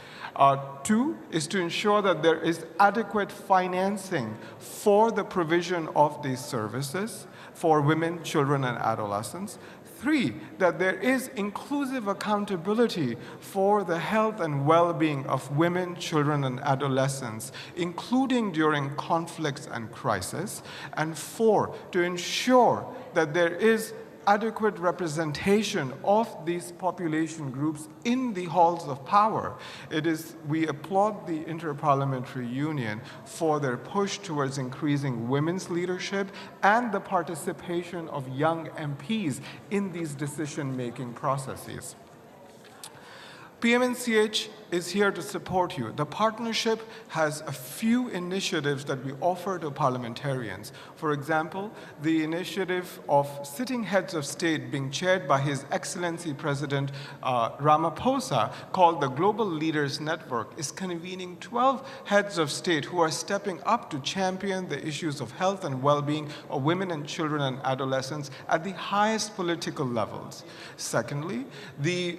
2 is to ensure that there is adequate financing for the provision of these services for women, children, and adolescents. 3, that there is inclusive accountability for the health and well-being of women, children, and adolescents, including during conflicts and crisis. And 4, to ensure that there is adequate representation of these population groups in the halls of power. We applaud the Inter-Parliamentary Union for their push towards increasing women's leadership and the participation of young MPs in these decision-making processes. PMNCH is here to support you. The partnership has a few initiatives that we offer to parliamentarians. For example, the initiative of sitting heads of state being chaired by His Excellency President Ramaphosa, called the Global Leaders Network, is convening 12 heads of state who are stepping up to champion the issues of health and well-being of women and children and adolescents at the highest political levels. Secondly, the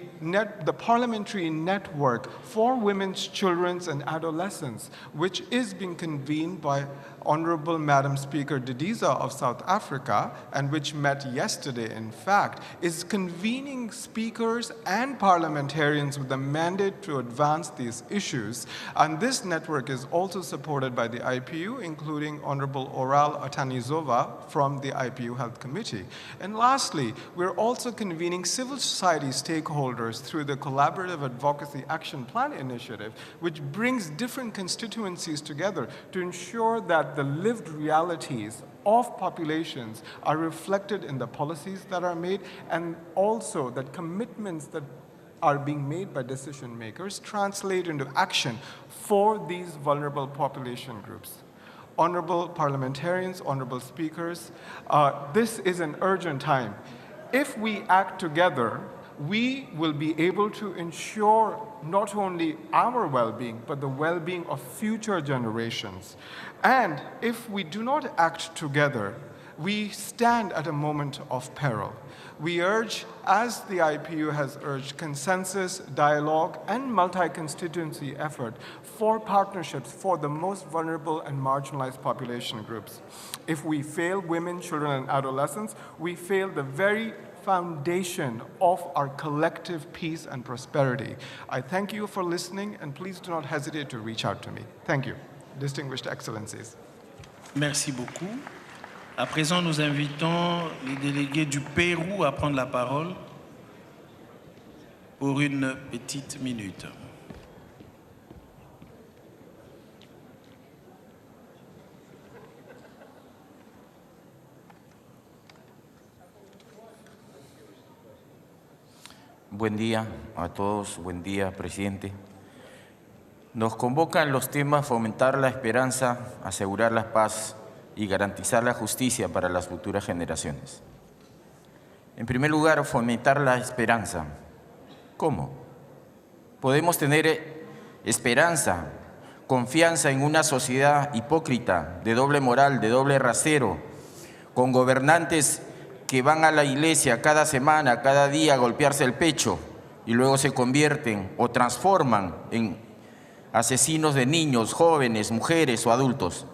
Parliamentary Network for Women's, Children's, and Adolescents, which is being convened by Honorable Madam Speaker Didiza of South Africa, and which met yesterday, in fact, is convening speakers and parliamentarians with a mandate to advance these issues. And this network is also supported by the IPU, including Honorable Oral Atanizova from the IPU Health Committee. And lastly, we're also convening civil society stakeholders through the Collaborative Advocacy Action Plan initiative, which brings different constituencies together to ensure that the lived realities of populations are reflected in the policies that are made, and also that commitments that are being made by decision makers translate into action for these vulnerable population groups. Honorable parliamentarians, honorable speakers, this is an urgent time. If we act together, we will be able to ensure not only our well-being, but the well-being of future generations. And if we do not act together, we stand at a moment of peril. We urge, as the IPU has urged, consensus, dialogue, and multi-constituency effort for partnerships for the most vulnerable and marginalized population groups. If we fail women, children, and adolescents, we fail the very foundation of our collective peace and prosperity. I thank you for listening, and please do not hesitate to reach out to me. Thank you, distinguished excellencies. Merci beaucoup. À présent, nous invitons les délégués du Pérou à prendre la parole pour une petite minute. Buen día a todos, buen día, presidente. Nos convocan los temas fomentar la esperanza, asegurar la paz y garantizar la justicia para las futuras generaciones. En primer lugar, fomentar la esperanza. ¿Cómo? Podemos tener esperanza, confianza en una sociedad hipócrita, de doble moral, de doble rasero, con gobernantes que van a la iglesia cada semana, cada día a golpearse el pecho y luego se convierten o transforman en asesinos de niños, jóvenes, mujeres o adultos.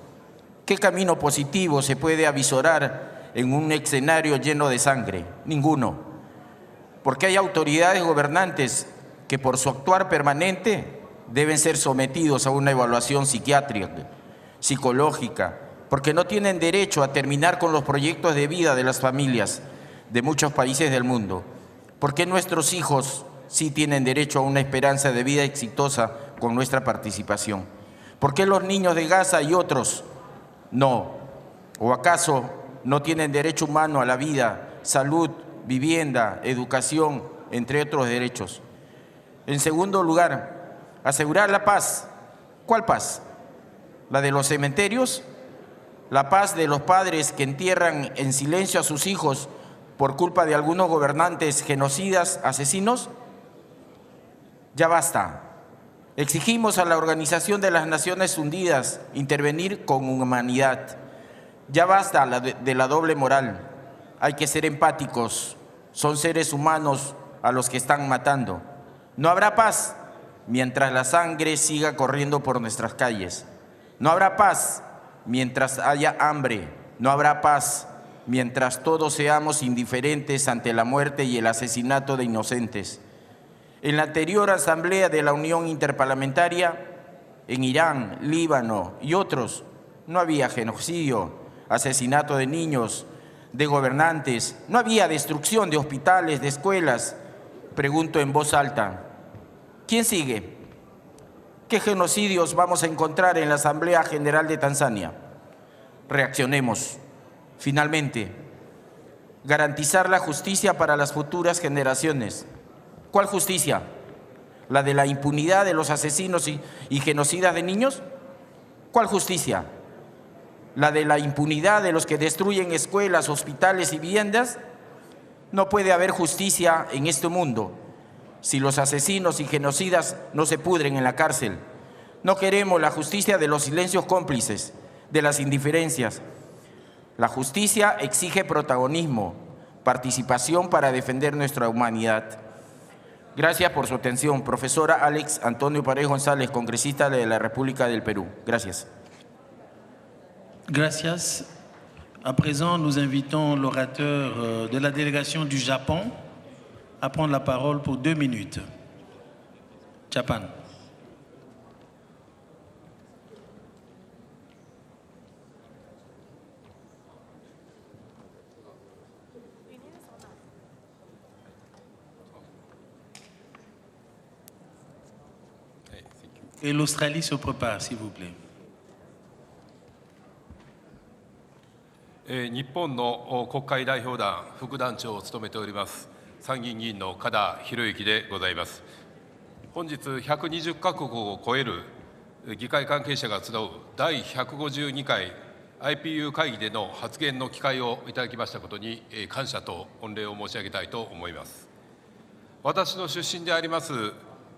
¿Qué camino positivo se puede avisorar en un escenario lleno de sangre? Ninguno. Porque hay autoridades gobernantes que por su actuar permanente deben ser sometidos a una evaluación psiquiátrica, psicológica, porque no tienen derecho a terminar con los proyectos de vida de las familias de muchos países del mundo. Porque nuestros hijos sí tienen derecho a una esperanza de vida exitosa con nuestra participación. ¿Por qué los niños de Gaza y otros no? ¿O acaso no tienen derecho humano a la vida, salud, vivienda, educación, entre otros derechos? En segundo lugar, asegurar la paz. ¿Cuál paz? ¿La de los cementerios? ¿La paz de los padres que entierran en silencio a sus hijos por culpa de algunos gobernantes genocidas, asesinos? Ya basta. Exigimos a la Organización de las Naciones Unidas intervenir con humanidad. Ya basta de la doble moral. Hay que ser empáticos. Son seres humanos a los que están matando. No habrá paz mientras la sangre siga corriendo por nuestras calles. No habrá paz mientras haya hambre. No habrá paz mientras todos seamos indiferentes ante la muerte y el asesinato de inocentes. En la anterior Asamblea de la Unión Interparlamentaria, en Irán, Líbano y otros, no había genocidio, asesinato de niños, de gobernantes, no había destrucción de hospitales, de escuelas. Pregunto en voz alta, ¿quién sigue? ¿Qué genocidios vamos a encontrar en la Asamblea General de Tanzania? Reaccionemos. Finalmente, garantizar la justicia para las futuras generaciones. ¿Cuál justicia? ¿La de la impunidad de los asesinos y genocidas de niños? ¿Cuál justicia? ¿La de la impunidad de los que destruyen escuelas, hospitales y viviendas? No puede haber justicia en este mundo si los asesinos y genocidas no se pudren en la cárcel. No queremos la justicia de los silencios cómplices, de las indiferencias. La justicia exige protagonismo, participación para defender nuestra humanidad. Gracias por su atención. Profesora Alex Antonio Paredes González, congresista de la República del Perú. Gracias. Gracias. À présent, nous invitons l'orateur de la délégation du Japon à prendre la parole pour 2 minutes. Japan. Et l'Australie se prépare, s'il vous plaît. 日本の国会代表団副団長を務めております参議院議員の加田博之でございます。本日120カ国を超える議会関係者が集う第152回 IPU 会議での発言の機会をいただきましたことに感謝と御礼を申し上げたいと思います。私の出身であります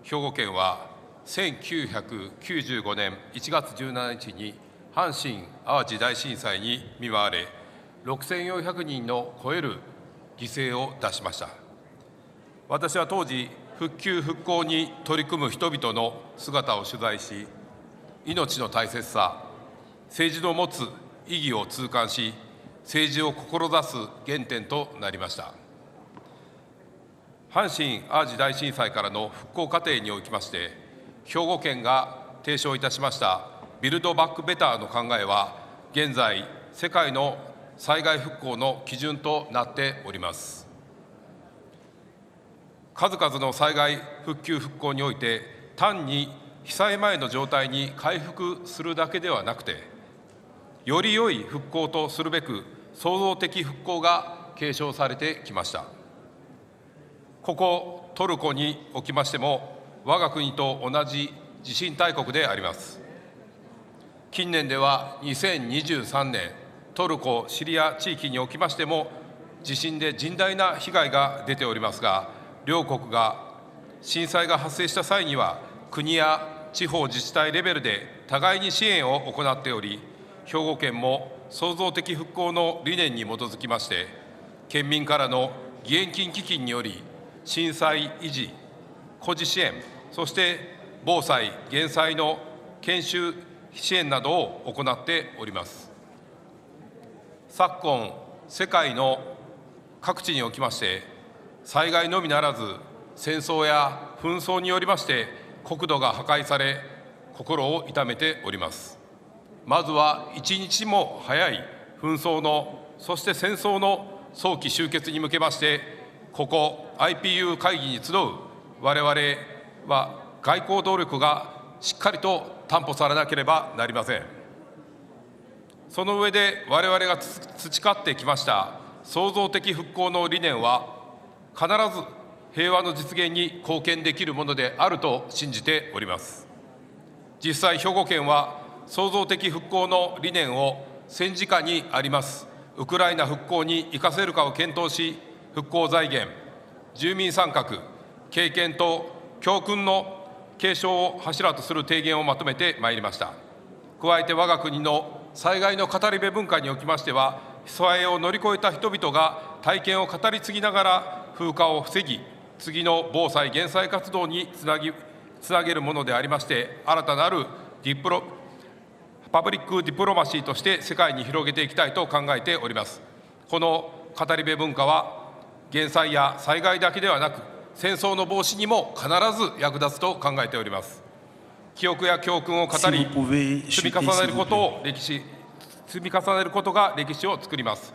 兵庫県は1995年1月17日に阪神・淡路大震災に見舞われ、6400人の超える犠牲を出しました。私は当時、復旧・復興に取り組む人々の姿を取材し、命の大切さ、政治の持つ意義を痛感し、政治を志す原点となりました。阪神・淡路大震災からの復興過程におきまして、兵庫県が提唱いたしましたビルドバックベターの考えは、現在、世界の災害復興の基準となっております。数々の災害復旧・復興において、単に被災前の状態に回復するだけではなくて、より良い復興とするべく、創造的復興が継承されてきました。ここトルコにおきましても、我が国と同じ地震大国であります。近年では2023年、トルコ・シリア地域におきましても、地震で甚大な被害が出ておりますが、両国が震災が発生した際には、国や地方自治体レベルで互いに支援を行っており、兵庫県も創造的復興の理念に基づきまして、県民からの義援金基金により、震災維持、孤児支援、そして防災・減災の研修支援などを行っております。昨今、世界の各地におきまして、災害のみならず、戦争や紛争によりまして、国土が破壊され、心を痛めております。まずは一日も早い紛争の、そして戦争の早期終結に向けまして、ここ IPU 会議に集う我々は外交努力がしっかりと担保されなければなりません。その上で我々が培ってきました創造的復興の理念は、必ず平和の実現に貢献できるものであると信じております。実際、兵庫県は創造的復興の理念を戦時下にありますウクライナ復興に生かせるかを検討し、復興財源、住民参画、経験と教訓の継承を柱とする提言をまとめてまいりました。加えて我が国の災害の語り部文化におきましては、被災を乗り越えた人々が体験を語り継ぎながら風化を防ぎ、次の防災・減災活動につなげるものでありまして、新たなるパブリックディプロマシーとして世界に広げていきたいと考えております。この語り部文化は、減災や災害だけではなく、戦争の防止にも必ず役立つと考えております。記憶や教訓を語り、積み重ねることが歴史を作ります。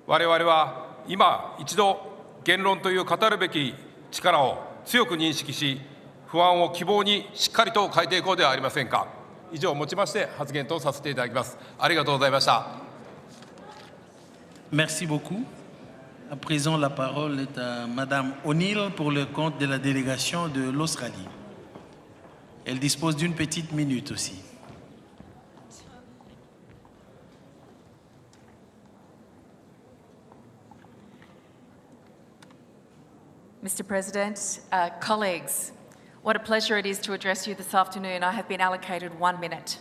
我々は今一度、言論という語るべき力を強く認識し、不安を希望にしっかりと変えていこうではありませんか。以上をもちまして発言とさせていただきます。ありがとうございました。Merci beaucoup. À présent, la parole est à Madame O'Neill pour le compte de la délégation de l'Australie. Elle dispose d'une petite minute aussi. Mr. President, colleagues, what a pleasure it is to address you this afternoon. I have been allocated 1 minute.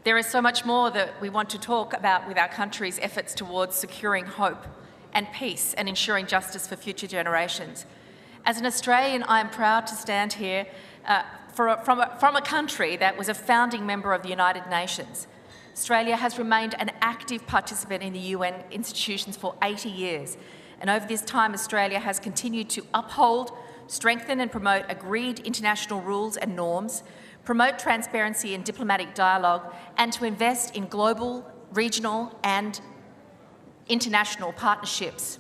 There is so much more that we want to talk about with our country's efforts towards securing hope and peace and ensuring justice for future generations. As an Australian, I am proud to stand here from a country that was a founding member of the United Nations. Australia has remained an active participant in the UN institutions for 80 years. And over this time, Australia has continued to uphold, strengthen and promote agreed international rules and norms, promote transparency and diplomatic dialogue, and to invest in global, regional and international partnerships.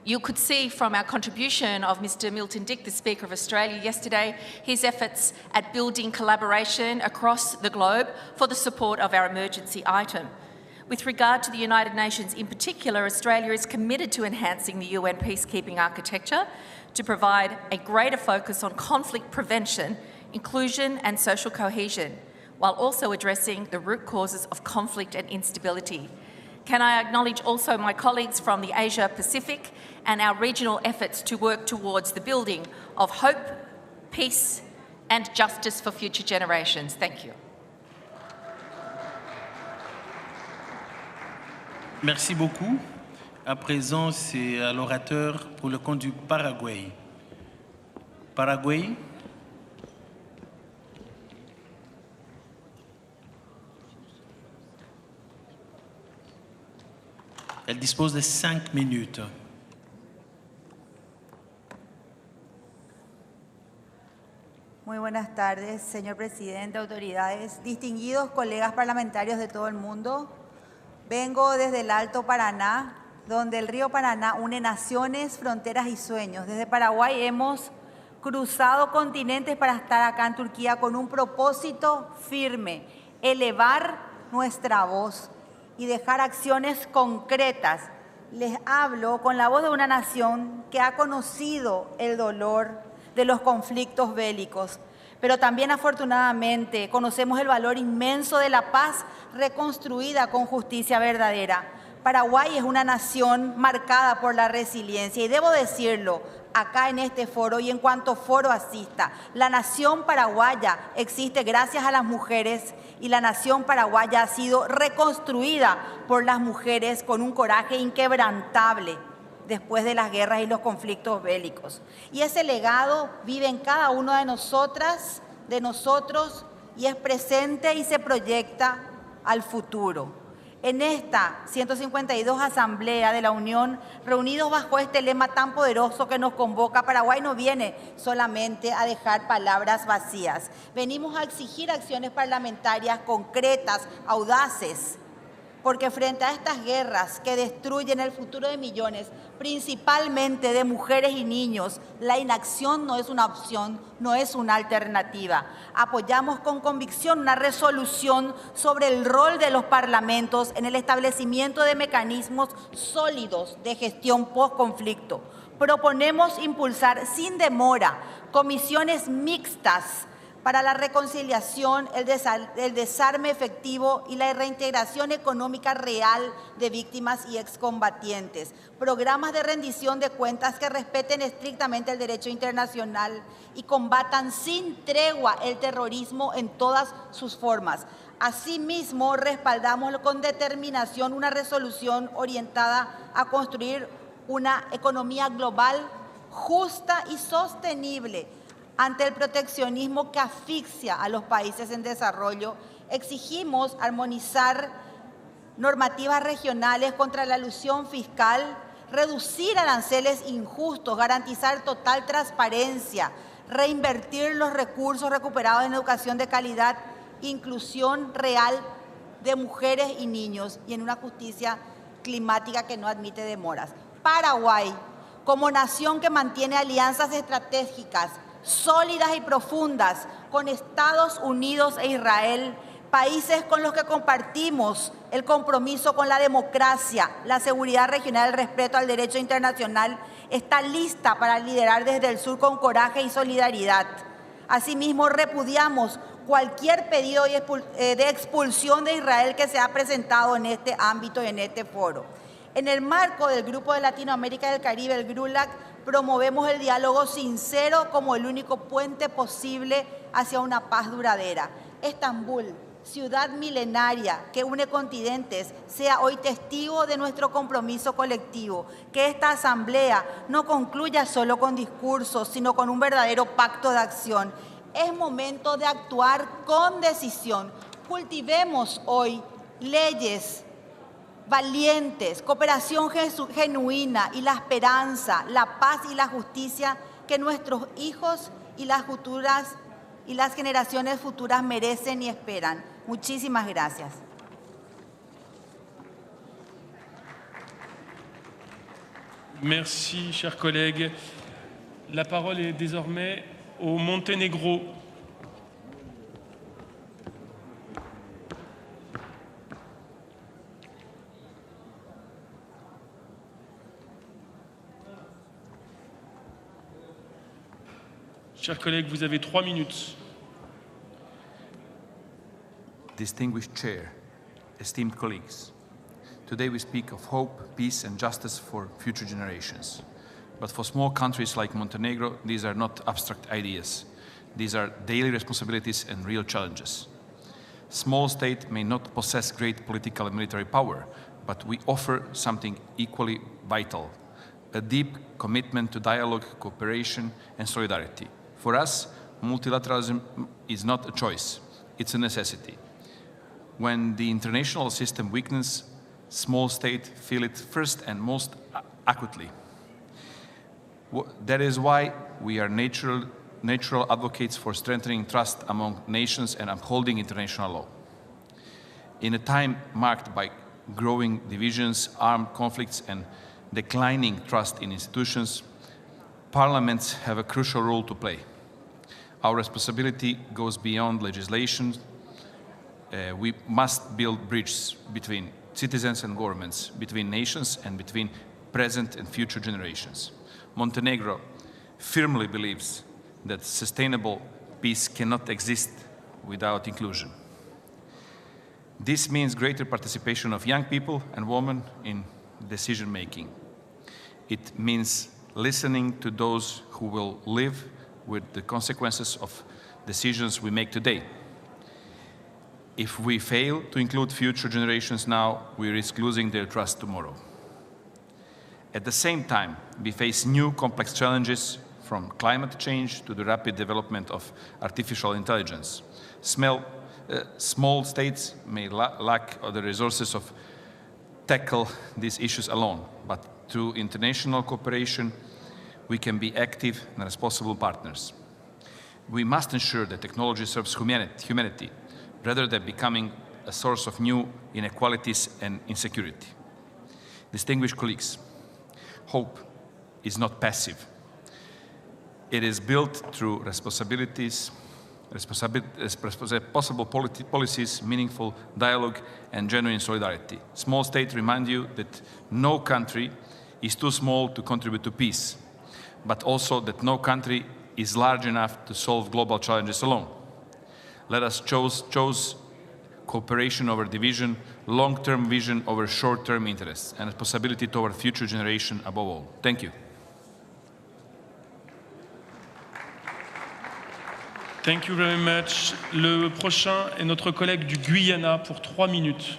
You could see from our contribution of Mr. Milton Dick, the Speaker of Australia, yesterday, his efforts at building collaboration across the globe for the support of our emergency item. With regard to the United Nations in particular, Australia is committed to enhancing the UN peacekeeping architecture to provide a greater focus on conflict prevention, inclusion and social cohesion, while also addressing the root causes of conflict and instability. Can I acknowledge also my colleagues from the Asia Pacific and our regional efforts to work towards the building of hope, peace and justice for future generations. Thank you. Merci beaucoup. À présent, c'est à l'orateur pour le compte du Paraguay. Paraguay. Elle dispose de 5 minutes. Muy buenas tardes, señor presidente, autoridades, distinguidos colegas parlamentarios de todo el mundo. Vengo desde el Alto Paraná, donde el río Paraná une naciones, fronteras y sueños. Desde Paraguay hemos cruzado continentes para estar acá en Turquía con un propósito firme: elevar nuestra voz y dejar acciones concretas. Les hablo con la voz de una nación que ha conocido el dolor de los conflictos bélicos, pero también afortunadamente conocemos el valor inmenso de la paz reconstruida con justicia verdadera. Paraguay es una nación marcada por la resiliencia y debo decirlo acá en este foro y en cuanto foro asista, la nación paraguaya existe gracias a las mujeres y la nación paraguaya ha sido reconstruida por las mujeres con un coraje inquebrantable después de las guerras y los conflictos bélicos. Y ese legado vive en cada uno de nosotras, de nosotros, y es presente y se proyecta al futuro. En esta 152 Asamblea de la Unión, reunidos bajo este lema tan poderoso que nos convoca, Paraguay no viene solamente a dejar palabras vacías. Venimos a exigir acciones parlamentarias concretas, audaces, porque frente a estas guerras que destruyen el futuro de millones, principalmente de mujeres y niños, la inacción no es una opción, no es una alternativa. Apoyamos con convicción una resolución sobre el rol de los parlamentos en el establecimiento de mecanismos sólidos de gestión post-conflicto. Proponemos impulsar sin demora comisiones mixtas para la reconciliación, el desarme efectivo y la reintegración económica real de víctimas y excombatientes. Programas de rendición de cuentas que respeten estrictamente el derecho internacional y combatan sin tregua el terrorismo en todas sus formas. Asimismo, respaldamos con determinación una resolución orientada a construir una economía global justa y sostenible. Ante el proteccionismo que asfixia a los países en desarrollo, exigimos armonizar normativas regionales contra la elusión fiscal, reducir aranceles injustos, garantizar total transparencia, reinvertir los recursos recuperados en educación de calidad, inclusión real de mujeres y niños y en una justicia climática que no admite demoras. Paraguay, como nación que mantiene alianzas estratégicas sólidas y profundas con Estados Unidos e Israel, países con los que compartimos el compromiso con la democracia, la seguridad regional, el respeto al derecho internacional, está lista para liderar desde el sur con coraje y solidaridad. Asimismo, repudiamos cualquier pedido de expulsión de Israel que se ha presentado en este ámbito y en este foro. En el marco del Grupo de Latinoamérica y del Caribe, el GRULAC, promovemos el diálogo sincero como el único puente posible hacia una paz duradera. Estambul, ciudad milenaria que une continentes, sea hoy testigo de nuestro compromiso colectivo. Que esta asamblea no concluya solo con discursos, sino con un verdadero pacto de acción. Es momento de actuar con decisión. Cultivemos hoy leyes valientes, cooperación genuina y la esperanza, la paz y la justicia que nuestros hijos y las generaciones futuras merecen y esperan. Muchísimas gracias. Merci, chers collègues. La parole est désormais au Monténégro. Chers collègues, vous avez 3 minutes. Distinguished Chair, esteemed colleagues, today we speak of hope, peace and justice for future generations. But for small countries like Montenegro, these are not abstract ideas. These are daily responsibilities and real challenges. Small state may not possess great political and military power, but we offer something equally vital, a deep commitment to dialogue, cooperation and solidarity. For us, multilateralism is not a choice, it's a necessity. When the international system weakens, small states feel it first and most acutely. That is why we are natural advocates for strengthening trust among nations and upholding international law. In a time marked by growing divisions, armed conflicts, and declining trust in institutions, parliaments have a crucial role to play. Our responsibility goes beyond legislation. We must build bridges between citizens and governments, between nations and between present and future generations. Montenegro firmly believes that sustainable peace cannot exist without inclusion. This means greater participation of young people and women in decision-making. It means listening to those who will live with the consequences of decisions we make today. If we fail to include future generations now, we risk losing their trust tomorrow. At the same time, we face new complex challenges, from climate change to the rapid development of artificial intelligence. Small states may lack the resources of tackle these issues alone, but through international cooperation, we can be active and responsible partners. We must ensure that technology serves humanity rather than becoming a source of new inequalities and insecurity. Distinguished colleagues, hope is not passive. It is built through possible policies, meaningful dialogue, and genuine solidarity. Small states remind you that no country is too small to contribute to peace, but also that no country is large enough to solve global challenges alone. Let us choose cooperation over division, long-term vision over short-term interests, and responsibility toward future generation above all. Thank you. Thank you very much. Le prochain est notre collègue du Guyana pour 3 minutes.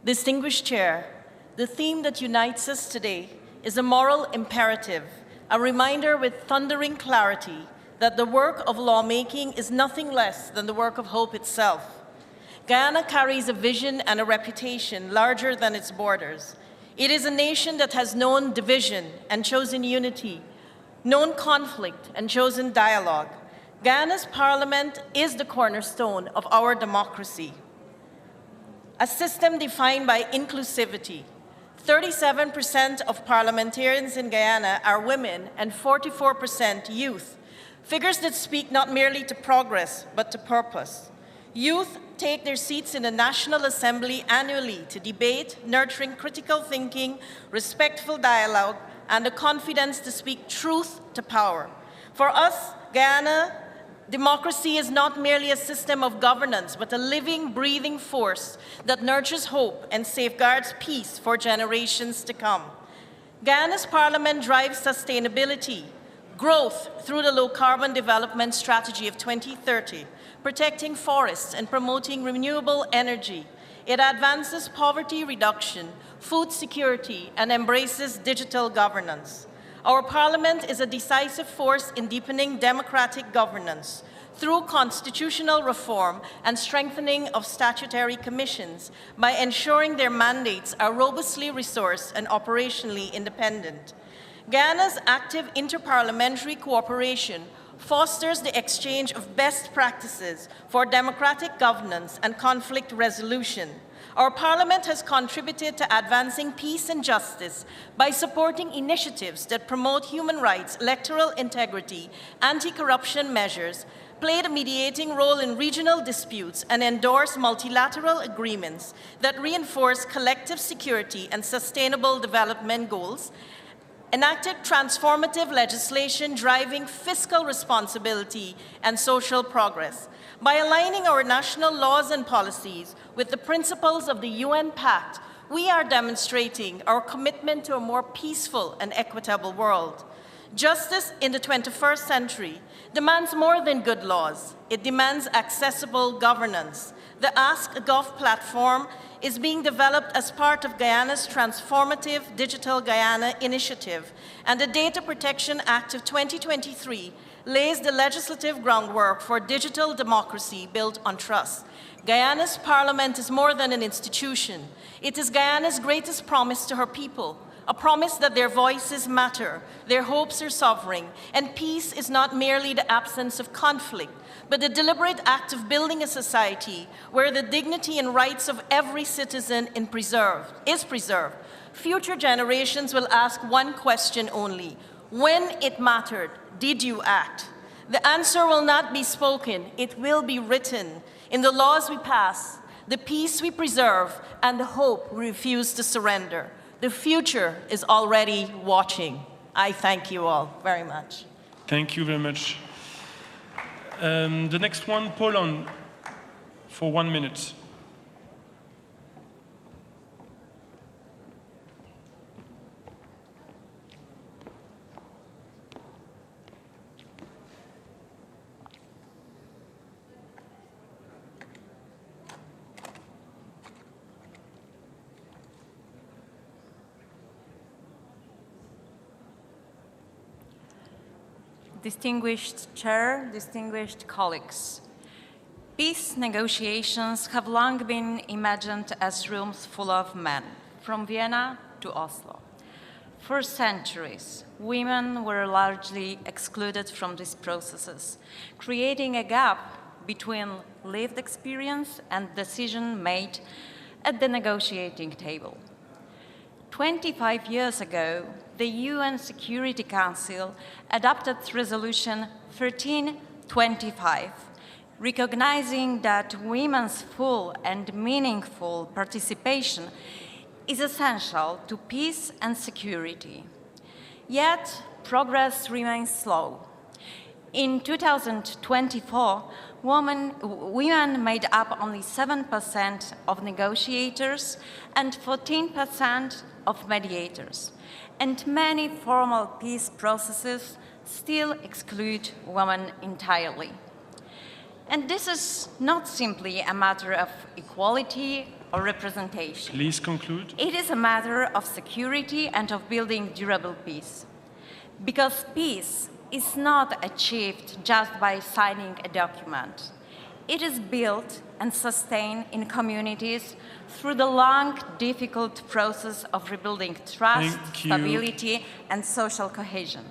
Distinguished Chair, the theme that unites us today is a moral imperative, a reminder with thundering clarity that the work of lawmaking is nothing less than the work of hope itself. Guyana carries a vision and a reputation larger than its borders. It is a nation that has known division and chosen unity, known conflict and chosen dialogue. Guyana's parliament is the cornerstone of our democracy. A system defined by inclusivity. 37% of parliamentarians in Guyana are women and 44% youth. Figures that speak not merely to progress, but to purpose. Youth take their seats in the National Assembly annually to debate, nurturing critical thinking, respectful dialogue, and the confidence to speak truth to power. For us, Guyana, democracy is not merely a system of governance, but a living, breathing force that nurtures hope and safeguards peace for generations to come. Guyana's parliament drives sustainability, growth through the low-carbon development strategy of 2030, protecting forests and promoting renewable energy. It advances poverty reduction, food security, and embraces digital governance. Our parliament is a decisive force in deepening democratic governance through constitutional reform and strengthening of statutory commissions by ensuring their mandates are robustly resourced and operationally independent. Guyana's active interparliamentary cooperation fosters the exchange of best practices for democratic governance and conflict resolution. Our parliament has contributed to advancing peace and justice by supporting initiatives that promote human rights, electoral integrity, anti-corruption measures, played a mediating role in regional disputes, and endorsed multilateral agreements that reinforce collective security and sustainable development goals, enacted transformative legislation driving fiscal responsibility and social progress. By aligning our national laws and policies with the principles of the UN Pact, we are demonstrating our commitment to a more peaceful and equitable world. Justice in the 21st century demands more than good laws. It demands accessible governance. The Ask a Gov platform is being developed as part of Guyana's transformative Digital Guyana initiative, and the Data Protection Act of 2023 lays the legislative groundwork for digital democracy built on trust. Guyana's parliament is more than an institution. It is Guyana's greatest promise to her people, a promise that their voices matter, their hopes are sovereign, and peace is not merely the absence of conflict, but the deliberate act of building a society where the dignity and rights of every citizen is preserved. Future generations will ask one question only: when it mattered, did you act? The answer will not be spoken, it will be written in the laws we pass, the peace we preserve, and the hope we refuse to surrender. The future is already watching. I thank you all very much. Thank you very much. The next one, Poland, for 1 minute. Distinguished Chair, distinguished colleagues. Peace negotiations have long been imagined as rooms full of men, from Vienna to Oslo. For centuries, women were largely excluded from these processes, creating a gap between lived experience and decision made at the negotiating table. 25 years ago, the UN Security Council adopted Resolution 1325, recognizing that women's full and meaningful participation is essential to peace and security. Yet, progress remains slow. In 2024, women made up only 7% of negotiators and 14% of mediators, and many formal peace processes still exclude women entirely. And this is not simply a matter of equality or representation. Please conclude. It is a matter of security and of building durable peace. Because peace is not achieved just by signing a document. It is built and sustained in communities through the long, difficult process of rebuilding trust, stability, and social cohesion.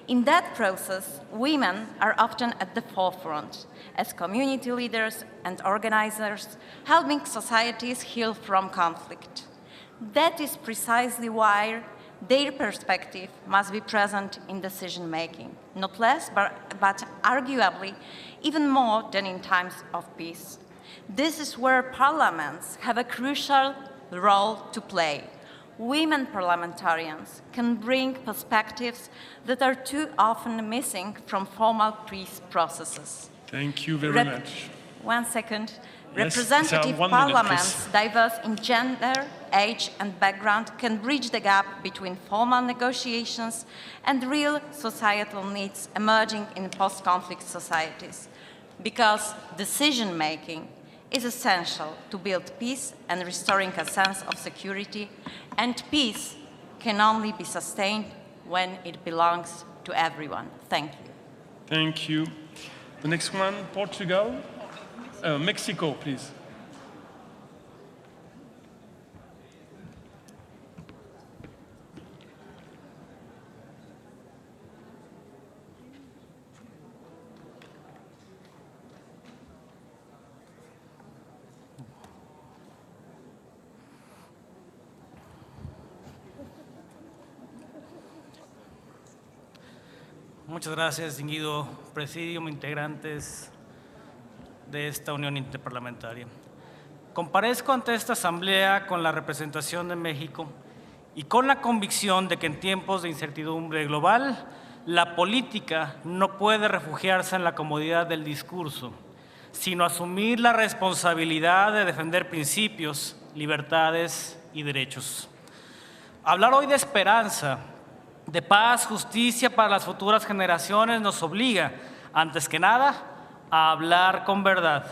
In that process, women are often at the forefront as community leaders and organizers, helping societies heal from conflict. That is precisely why their perspective must be present in decision-making, not less, but arguably even more than in times of peace. This is where parliaments have a crucial role to play. Women parliamentarians can bring perspectives that are too often missing from formal peace processes. Thank you very much. 1 second. Yes, Representative 1 minute, parliaments, please. diverse in gender, age, and background, can bridge the gap between formal negotiations and real societal needs emerging in post-conflict societies. Because decision-making is essential to build peace and restoring a sense of security, and peace can only be sustained when it belongs to everyone. Thank you. Thank you. The next one, Portugal. Mexico, please. Muchas gracias, distinguido presidium, integrantes de esta Unión Interparlamentaria. Comparezco ante esta Asamblea con la representación de México y con la convicción de que en tiempos de incertidumbre global, la política no puede refugiarse en la comodidad del discurso, sino asumir la responsabilidad de defender principios, libertades y derechos. Hablar hoy de esperanza, de paz, justicia para las futuras generaciones nos obliga, antes que nada, a hablar con verdad.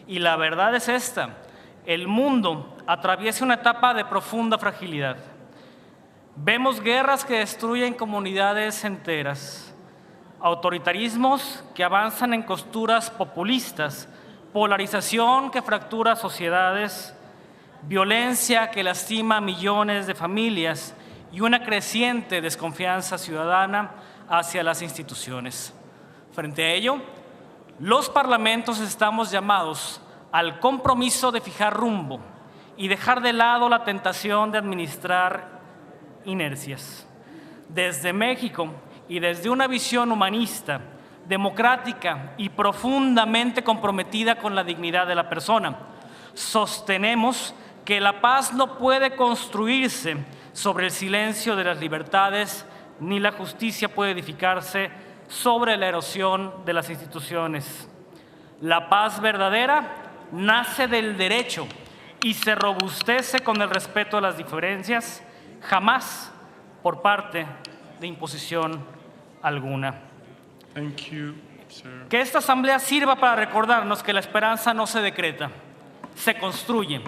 Y la verdad es esta: el mundo atraviesa una etapa de profunda fragilidad. Vemos guerras que destruyen comunidades enteras, autoritarismos que avanzan en costuras populistas, polarización que fractura sociedades, violencia que lastima a millones de familias y una creciente desconfianza ciudadana hacia las instituciones. Frente a ello, los parlamentos estamos llamados al compromiso de fijar rumbo y dejar de lado la tentación de administrar inercias. Desde México y desde una visión humanista, democrática y profundamente comprometida con la dignidad de la persona, sostenemos que la paz no puede construirse sobre el silencio de las libertades, ni la justicia puede edificarse sobre la erosión de las instituciones. La paz verdadera nace del derecho y se robustece con el respeto a las diferencias, jamás por parte de imposición alguna. Thank you, sir. Que esta asamblea sirva para recordarnos que la esperanza no se decreta, se construye,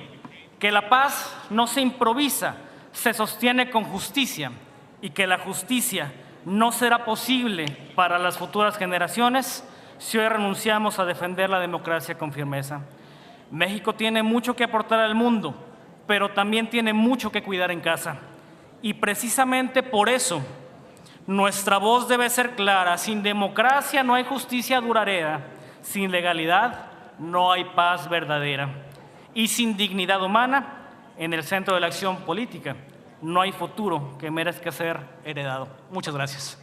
que la paz no se improvisa, se sostiene con justicia, y que la justicia no será posible para las futuras generaciones si hoy renunciamos a defender la democracia con firmeza. México tiene mucho que aportar al mundo, pero también tiene mucho que cuidar en casa. Y precisamente por eso, nuestra voz debe ser clara. Sin democracia no hay justicia duradera. Sin legalidad no hay paz verdadera. Y sin dignidad humana, en el centro de la acción política, no hay futuro que merezca ser heredado. Muchas gracias.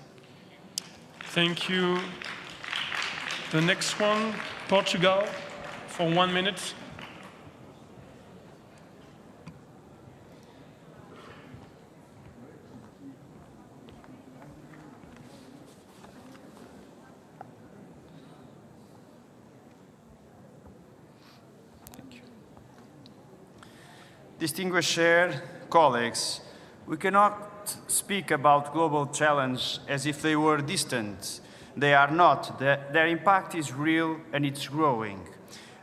Thank you. The next one, Portugal, for 1 minute. Distinguished Chair, colleagues, we cannot speak about global challenge as if they were distant. They are not. Their impact is real and it's growing.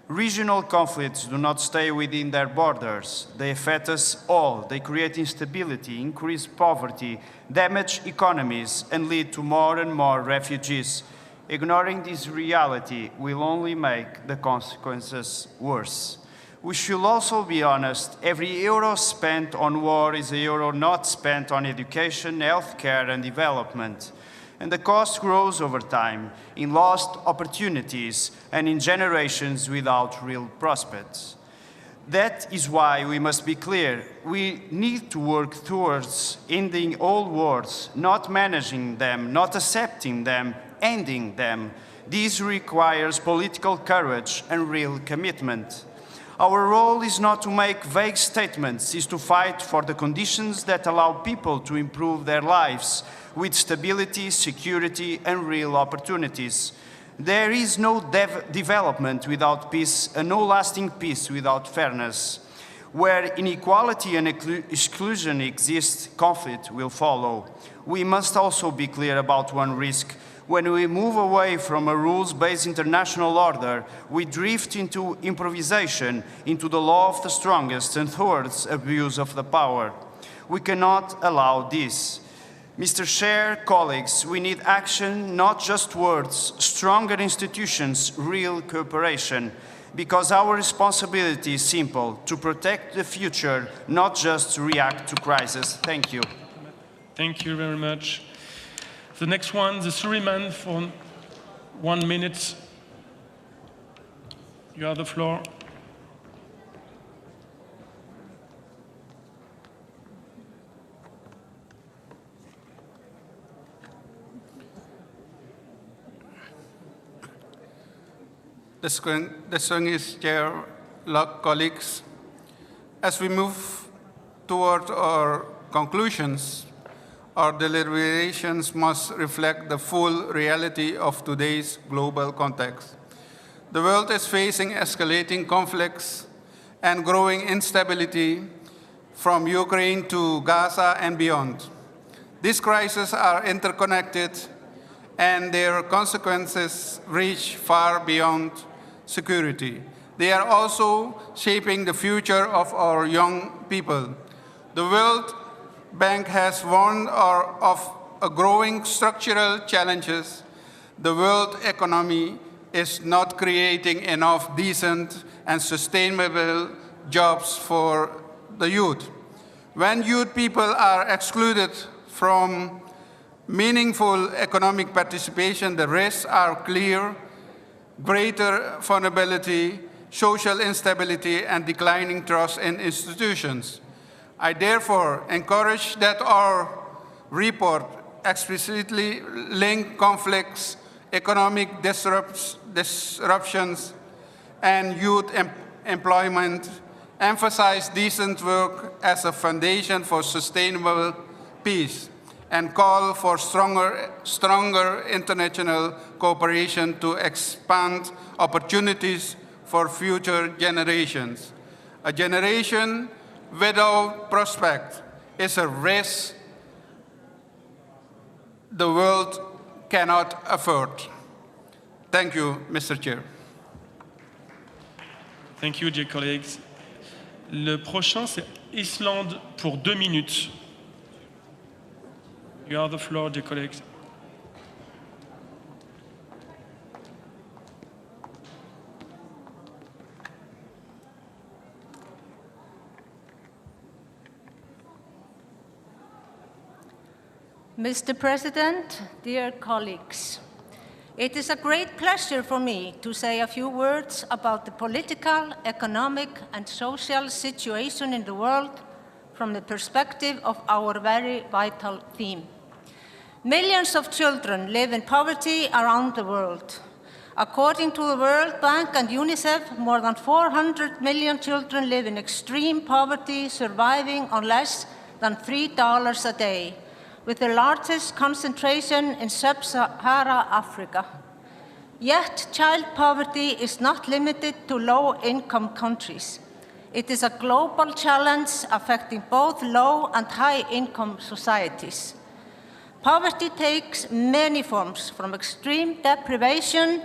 Regional conflicts do not stay within their borders. They affect us all. They create instability, increase poverty, damage economies, and lead to more and more refugees. Ignoring this reality will only make the consequences worse. We should also be honest. Every euro spent on war is a euro not spent on education, healthcare, and development. And the cost grows over time in lost opportunities and in generations without real prospects. That is why we must be clear. We need to work towards ending all wars, not managing them, not accepting them, ending them. This requires political courage and real commitment. Our role is not to make vague statements, it's to fight for the conditions that allow people to improve their lives with stability, security, and real opportunities. There is no development without peace, and no lasting peace without fairness. Where inequality and exclusion exist, conflict will follow. We must also be clear about one risk. When we move away from a rules-based international order, we drift into improvisation, into the law of the strongest, and towards abuse of the power. We cannot allow this. Mr. Chair, colleagues, we need action, not just words, stronger institutions, real cooperation, because our responsibility is simple, to protect the future, not just to react to crisis. Thank you. Thank you very much. The next one, the Suriname for 1 minute. You have the floor. Distinguished Chair, colleagues, as we move toward our conclusions, our deliberations must reflect the full reality of today's global context. The world is facing escalating conflicts and growing instability from Ukraine to Gaza and beyond. These crises are interconnected and their consequences reach far beyond security. They are also shaping the future of our young people. The World Bank has warned of growing structural challenges. The world economy is not creating enough decent and sustainable jobs for the youth. When youth people are excluded from meaningful economic participation, the risks are clear: greater vulnerability, social instability, and declining trust in institutions. I therefore encourage that our report explicitly link conflicts, economic disruptions, and youth employment, emphasize decent work as a foundation for sustainable peace, and call for stronger international cooperation to expand opportunities for future generations. A generation without prospect is a risk the world cannot afford. Thank you, Mr. Chair. Thank you, dear colleagues. Le prochain, c'est Islande pour 2 minutes. You have the floor, dear colleagues. Mr. President, dear colleagues, it is a great pleasure for me to say a few words about the political, economic, and social situation in the world from the perspective of our very vital theme. Millions of children live in poverty around the world. According to the World Bank and UNICEF, more than 400 million children live in extreme poverty, surviving on less than $3 a day, with the largest concentration in sub-Saharan Africa. Yet, child poverty is not limited to low-income countries. It is a global challenge affecting both low and high-income societies. Poverty takes many forms, from extreme deprivation,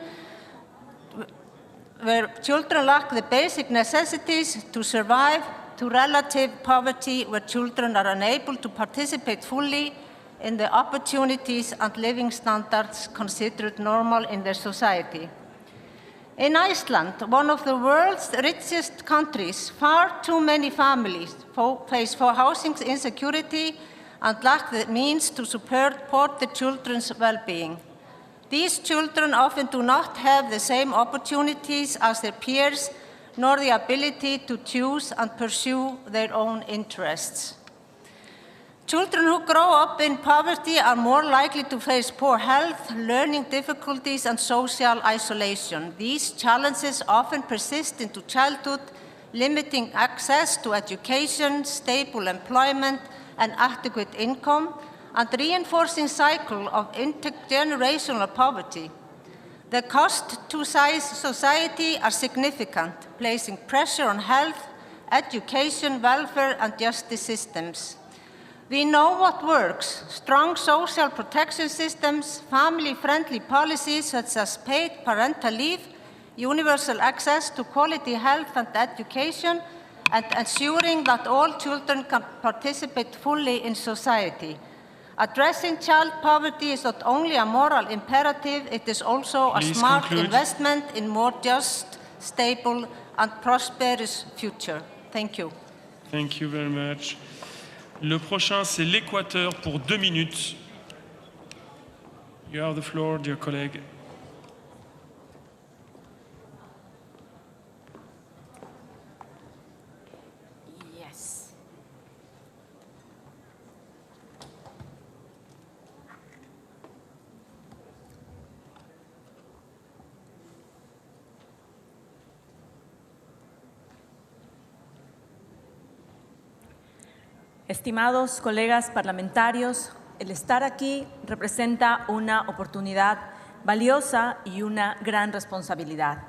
where children lack the basic necessities to survive, to relative poverty, where children are unable to participate fully in the opportunities and living standards considered normal in their society. In Iceland, one of the world's richest countries, far too many families face housing insecurity and lack the means to support the children's well-being. These children often do not have the same opportunities as their peers, nor the ability to choose and pursue their own interests. Children who grow up in poverty are more likely to face poor health, learning difficulties, and social isolation. These challenges often persist into childhood, limiting access to education, stable employment, and adequate income, and reinforcing a cycle of intergenerational poverty. The costs to society are significant, placing pressure on health, education, welfare, and justice systems. We know what works: strong social protection systems, family-friendly policies such as paid parental leave, universal access to quality health and education, and ensuring that all children can participate fully in society. Addressing child poverty is not only a moral imperative, it is also a smart investment in a more just, stable, and prosperous future. Thank you. Thank you very much. Le prochain, c'est l'Équateur pour 2 minutes. You have the floor, dear colleague. Yes. Estimados colegas parlamentarios, el estar aquí representa una oportunidad valiosa y una gran responsabilidad.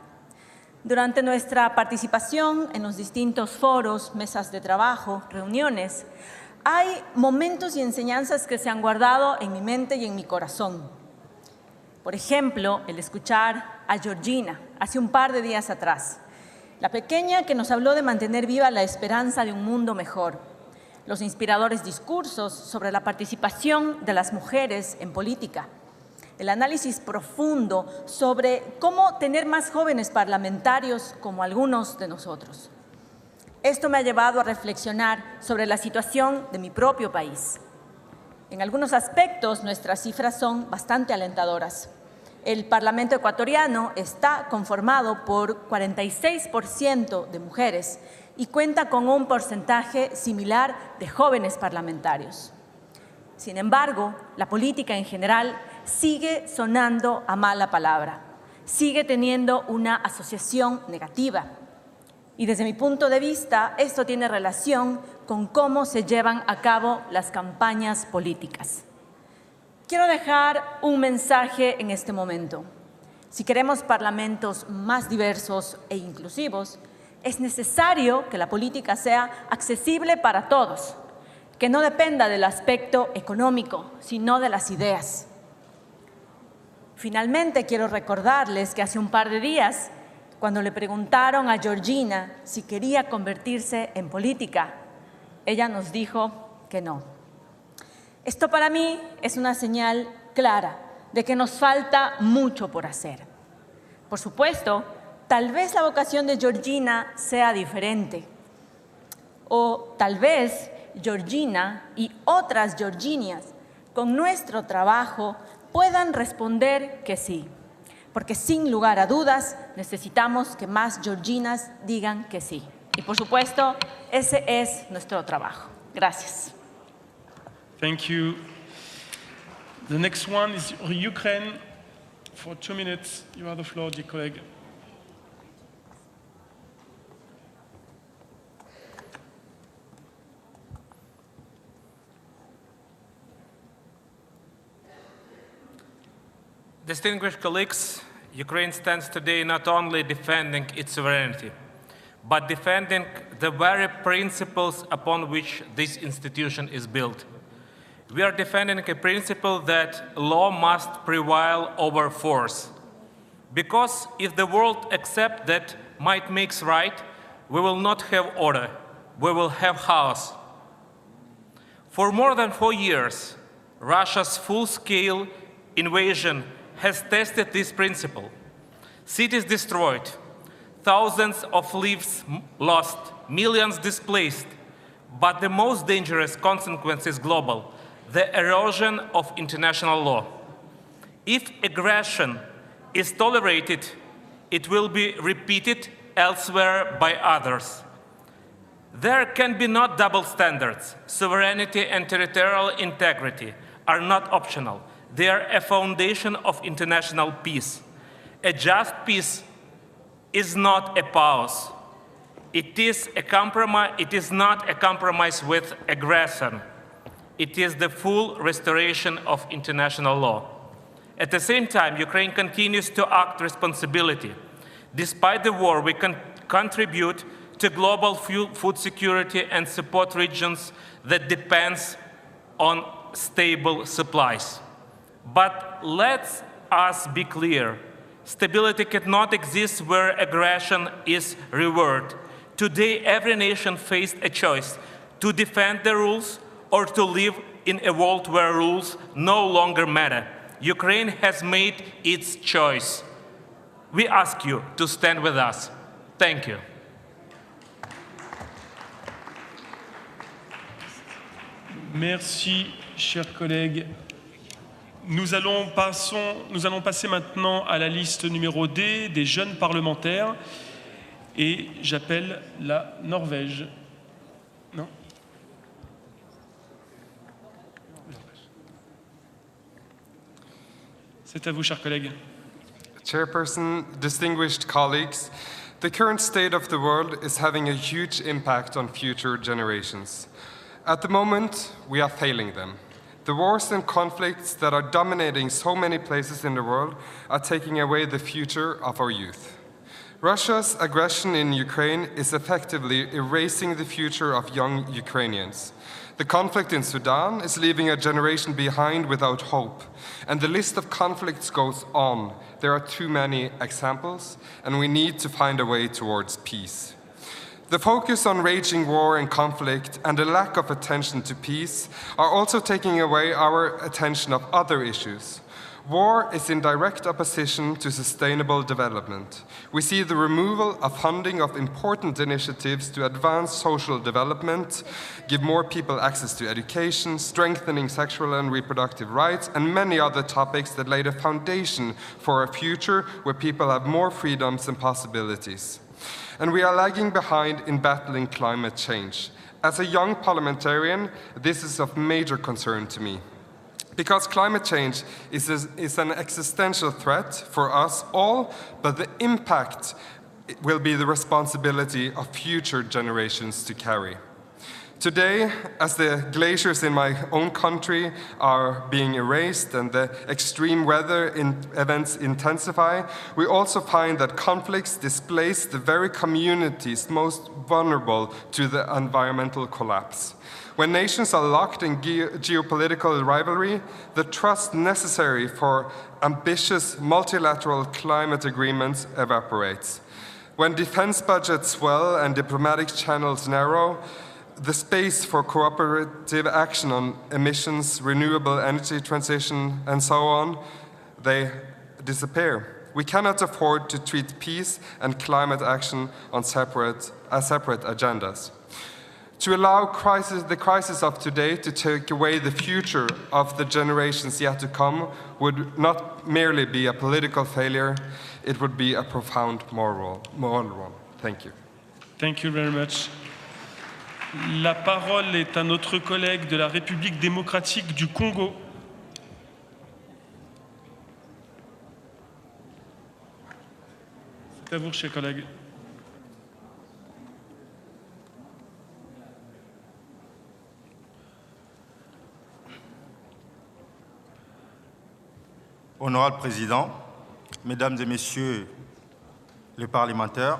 Durante nuestra participación en los distintos foros, mesas de trabajo, reuniones, hay momentos y enseñanzas que se han guardado en mi mente y en mi corazón. Por ejemplo, el escuchar a Georgina hace un par de días atrás, la pequeña que nos habló de mantener viva la esperanza de un mundo mejor. Los inspiradores discursos sobre la participación de las mujeres en política, el análisis profundo sobre cómo tener más jóvenes parlamentarios como algunos de nosotros. Esto me ha llevado a reflexionar sobre la situación de mi propio país. En algunos aspectos, nuestras cifras son bastante alentadoras. El Parlamento ecuatoriano está conformado por 46% de mujeres y cuenta con un porcentaje similar de jóvenes parlamentarios. Sin embargo, la política en general sigue sonando a mala palabra, sigue teniendo una asociación negativa. Y desde mi punto de vista, esto tiene relación con cómo se llevan a cabo las campañas políticas. Quiero dejar un mensaje en este momento. Si queremos parlamentos más diversos e inclusivos, es necesario que la política sea accesible para todos, que no dependa del aspecto económico, sino de las ideas. Finalmente, quiero recordarles que hace un par de días, cuando le preguntaron a Georgina si quería convertirse en política, ella nos dijo que no. Esto para mí es una señal clara de que nos falta mucho por hacer. Por supuesto, tal vez la vocación de Georgina sea diferente. O tal vez Georgina y otras georginias con nuestro trabajo puedan responder que sí. Porque sin lugar a dudas necesitamos que más georginas digan que sí. Y por supuesto, ese es nuestro trabajo. Gracias. Thank you. The next one is Ukraine. For 2 minutes, you have the floor, dear colleague. Distinguished colleagues, Ukraine stands today not only defending its sovereignty, but defending the very principles upon which this institution is built. We are defending a principle that law must prevail over force. Because if the world accepts that might makes right, we will not have order, we will have chaos. For more than 4 years, Russia's full-scale invasion has tested this principle. Cities destroyed, thousands of lives lost, millions displaced, but the most dangerous consequence is global, the erosion of international law. If aggression is tolerated, it will be repeated elsewhere by others. There can be no double standards. Sovereignty and territorial integrity are not optional. They are a foundation of international peace. A just peace is not a pause. It is not a compromise with aggression. It is the full restoration of international law. At the same time, Ukraine continues to act responsibly. Despite the war, we can contribute to global food security and support regions that depend on stable supplies. But let us be clear. Stability cannot exist where aggression is rewarded. Today, every nation faced a choice to defend the rules or to live in a world where rules no longer matter. Ukraine has made its choice. We ask you to stand with us. Thank you. Merci, chers collègues. Nous allons passer maintenant à la liste numéro D des jeunes parlementaires et j'appelle la Norvège. Non ? C'est à vous, chers collègues. Chairperson, distinguished colleagues, the current state of the world is having a huge impact on future generations. At the moment, we are failing them. The wars and conflicts that are dominating so many places in the world are taking away the future of our youth. Russia's aggression in Ukraine is effectively erasing the future of young Ukrainians. The conflict in Sudan is leaving a generation behind without hope. And the list of conflicts goes on. There are too many examples, and we need to find a way towards peace. The focus on raging war and conflict and the lack of attention to peace are also taking away our attention of other issues. War is in direct opposition to sustainable development. We see the removal of funding of important initiatives to advance social development, give more people access to education, strengthening sexual and reproductive rights, and many other topics that lay the foundation for a future where people have more freedoms and possibilities. And we are lagging behind in battling climate change. As a young parliamentarian, this is of major concern to me. Because climate change is an existential threat for us all, but the impact will be the responsibility of future generations to carry. Today, as the glaciers in my own country are being erased and the extreme weather events intensify, we also find that conflicts displace the very communities most vulnerable to the environmental collapse. When nations are locked in geopolitical rivalry, the trust necessary for ambitious multilateral climate agreements evaporates. When defense budgets swell and diplomatic channels narrow, the space for cooperative action on emissions, renewable energy transition, and so on, they disappear. We cannot afford to treat peace and climate action on separate agendas. To allow the crisis of today to take away the future of the generations yet to come would not merely be a political failure, it would be a profound moral one. Thank you. Thank you very much. La parole est à notre collègue de la République démocratique du Congo. C'est à vous, chers collègues. Honorable Président, Mesdames et Messieurs les parlementaires,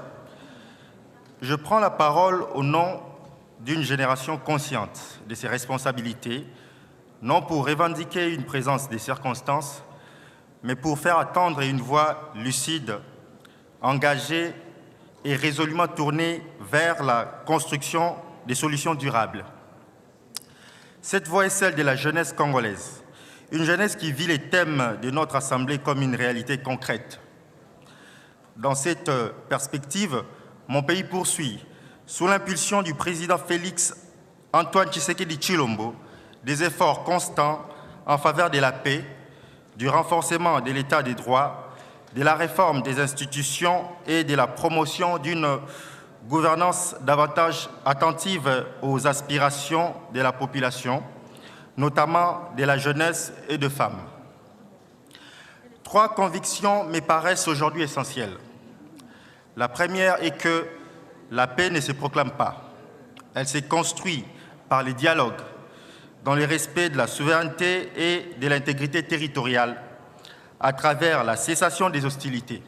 je prends la parole au nom d'une génération consciente de ses responsabilités, non pour revendiquer une présence des circonstances, mais pour faire attendre une voix lucide, engagée et résolument tournée vers la construction des solutions durables. Cette voix est celle de la jeunesse congolaise, une jeunesse qui vit les thèmes de notre Assemblée comme une réalité concrète. Dans cette perspective, mon pays poursuit, sous l'impulsion du président Félix Antoine Tshisekedi Tshilombo, des efforts constants en faveur de la paix, du renforcement de l'état des droits, de la réforme des institutions et de la promotion d'une gouvernance davantage attentive aux aspirations de la population, notamment de la jeunesse et de femmes. 3 convictions me paraissent aujourd'hui essentielles. La première est que la paix ne se proclame pas. Elle se construit par les dialogues, dans le respect de la souveraineté et de l'intégrité territoriale, à travers la cessation des hostilités.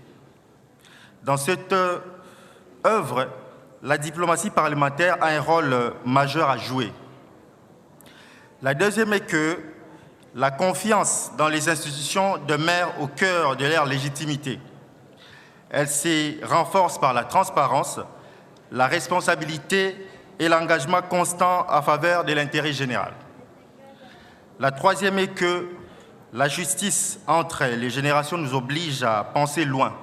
Dans cette œuvre, la diplomatie parlementaire a un rôle majeur à jouer. La deuxième est que la confiance dans les institutions demeure au cœur de leur légitimité. Elle se renforce par la transparence, la responsabilité et l'engagement constant en faveur de l'intérêt général. La troisième est que la justice entre les générations nous oblige à penser loin.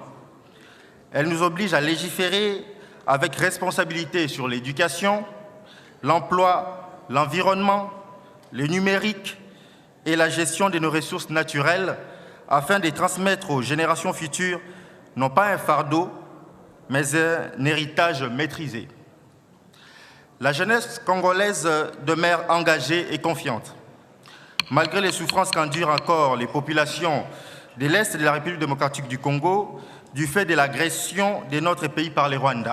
Elle nous oblige à légiférer avec responsabilité sur l'éducation, l'emploi, l'environnement, le numérique et la gestion de nos ressources naturelles afin de transmettre aux générations futures non pas un fardeau, mais un héritage maîtrisé. La jeunesse congolaise demeure engagée et confiante. Malgré les souffrances qu'endurent encore les populations de l'Est de la République démocratique du Congo, du fait de l'agression de notre pays par les Rwandais.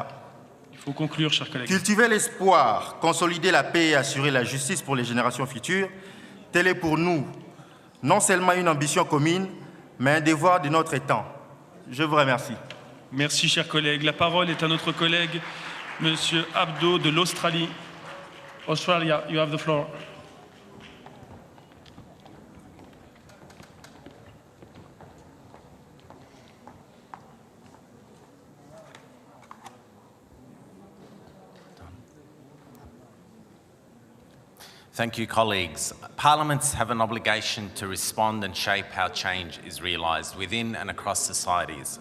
Il faut conclure, chers collègues. Cultiver l'espoir, consolider la paix et assurer la justice pour les générations futures, tel est pour nous non seulement une ambition commune, mais un devoir de notre temps. Je vous remercie. Merci, chers collègues. La parole est à notre collègue, M. Abdo de l'Australie. Australia, you have the floor. Thank you, colleagues. Parliaments have an obligation to respond and shape how change is realised within and across societies.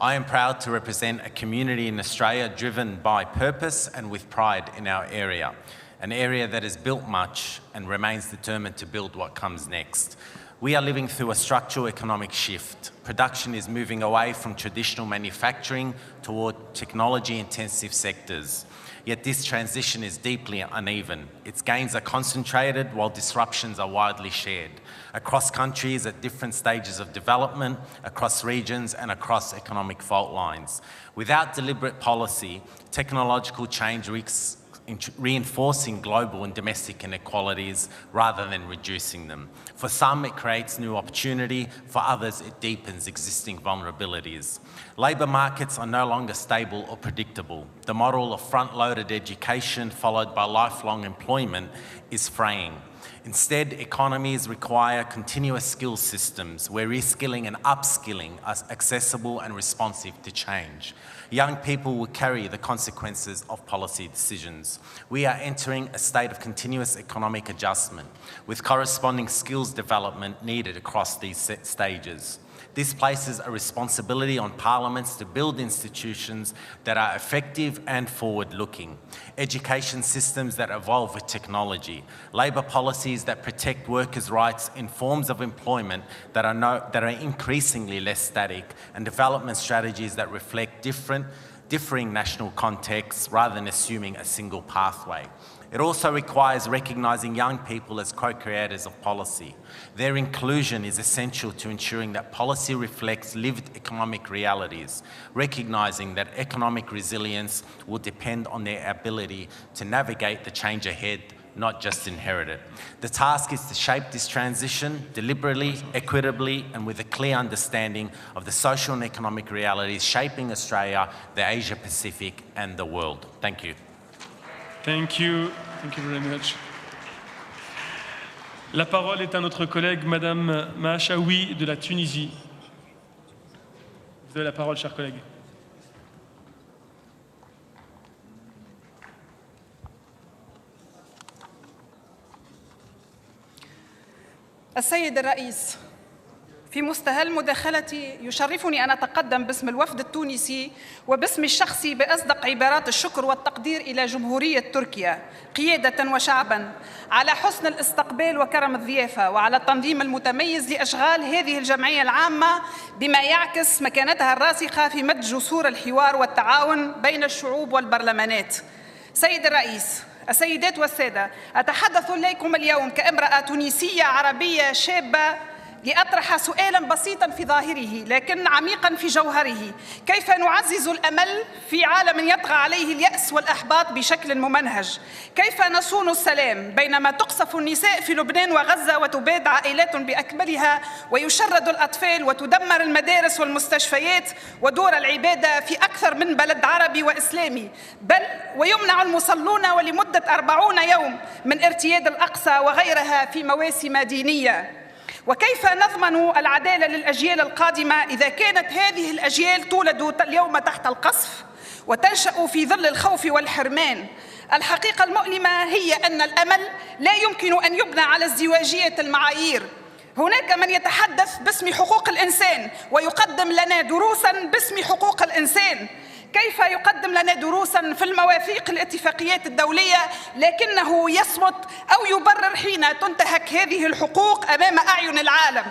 I am proud to represent a community in Australia driven by purpose and with pride in our area, an area that has built much and remains determined to build what comes next. We are living through a structural economic shift. Production is moving away from traditional manufacturing toward technology-intensive sectors. Yet this transition is deeply uneven. Its gains are concentrated while disruptions are widely shared, across countries at different stages of development, across regions and across economic fault lines. Without deliberate policy, technological change risks reinforcing global and domestic inequalities rather than reducing them. For some, it creates new opportunity. For others, it deepens existing vulnerabilities. Labour markets are no longer stable or predictable. The model of front-loaded education followed by lifelong employment is fraying. Instead, economies require continuous skill systems where reskilling and upskilling are accessible and responsive to change. Young people will carry the consequences of policy decisions. We are entering a state of continuous economic adjustment with corresponding skills development needed across these stages. This places a responsibility on parliaments to build institutions that are effective and forward-looking, education systems that evolve with technology, labour policies that protect workers' rights in forms of employment that are increasingly less static, and development strategies that reflect differing national contexts rather than assuming a single pathway. It also requires recognising young people as co-creators of policy. Their inclusion is essential to ensuring that policy reflects lived economic realities, recognising that economic resilience will depend on their ability to navigate the change ahead, not just inherit it. The task is to shape this transition deliberately, equitably, and with a clear understanding of the social and economic realities shaping Australia, the Asia-Pacific, and the world. Thank you. Thank you. Thank you very much. La parole est à notre collègue Madame Mahachaoui de la Tunisie. Vous avez la parole, chers collègues. السيد الرئيس، في مستهل مداخلتي يشرفني أن أتقدم باسم الوفد التونسي وباسمي الشخصي بأصدق عبارات الشكر والتقدير إلى جمهورية تركيا قيادة وشعبا على حسن الاستقبال وكرم الضيافة وعلى التنظيم المتميز لأشغال هذه الجمعية العامة بما يعكس مكانتها الراسخة في مد جسور الحوار والتعاون بين الشعوب والبرلمانات. سيد الرئيس، السيدات والسادة، أتحدث إليكم اليوم كامرأة تونسية عربية شابة لأطرح سؤالاً بسيطاً في ظاهره لكن عميقاً في جوهره. كيف نعزز الأمل في عالم يطغى عليه اليأس والإحباط بشكل ممنهج؟ كيف نصون السلام بينما تقصف النساء في لبنان وغزة وتباد عائلات بأكملها ويشرد الأطفال وتدمر المدارس والمستشفيات ودور العبادة في أكثر من بلد عربي وإسلامي، بل ويمنع المصلون ولمدة 40 يوم من ارتياد الأقصى وغيرها في مواسم دينية؟ وكيف نضمن العدالة للأجيال القادمة إذا كانت هذه الأجيال تولد اليوم تحت القصف وتنشأ في ظل الخوف والحرمان؟ الحقيقة المؤلمة هي أن الأمل لا يمكن أن يبنى على ازدواجية المعايير. هناك من يتحدث باسم حقوق الإنسان ويقدم لنا دروساً باسم حقوق الإنسان. كيف يقدم لنا دروساً في المواثيق الاتفاقيات الدولية لكنه يصمت أو يبرر حين تنتهك هذه الحقوق أمام أعين العالم؟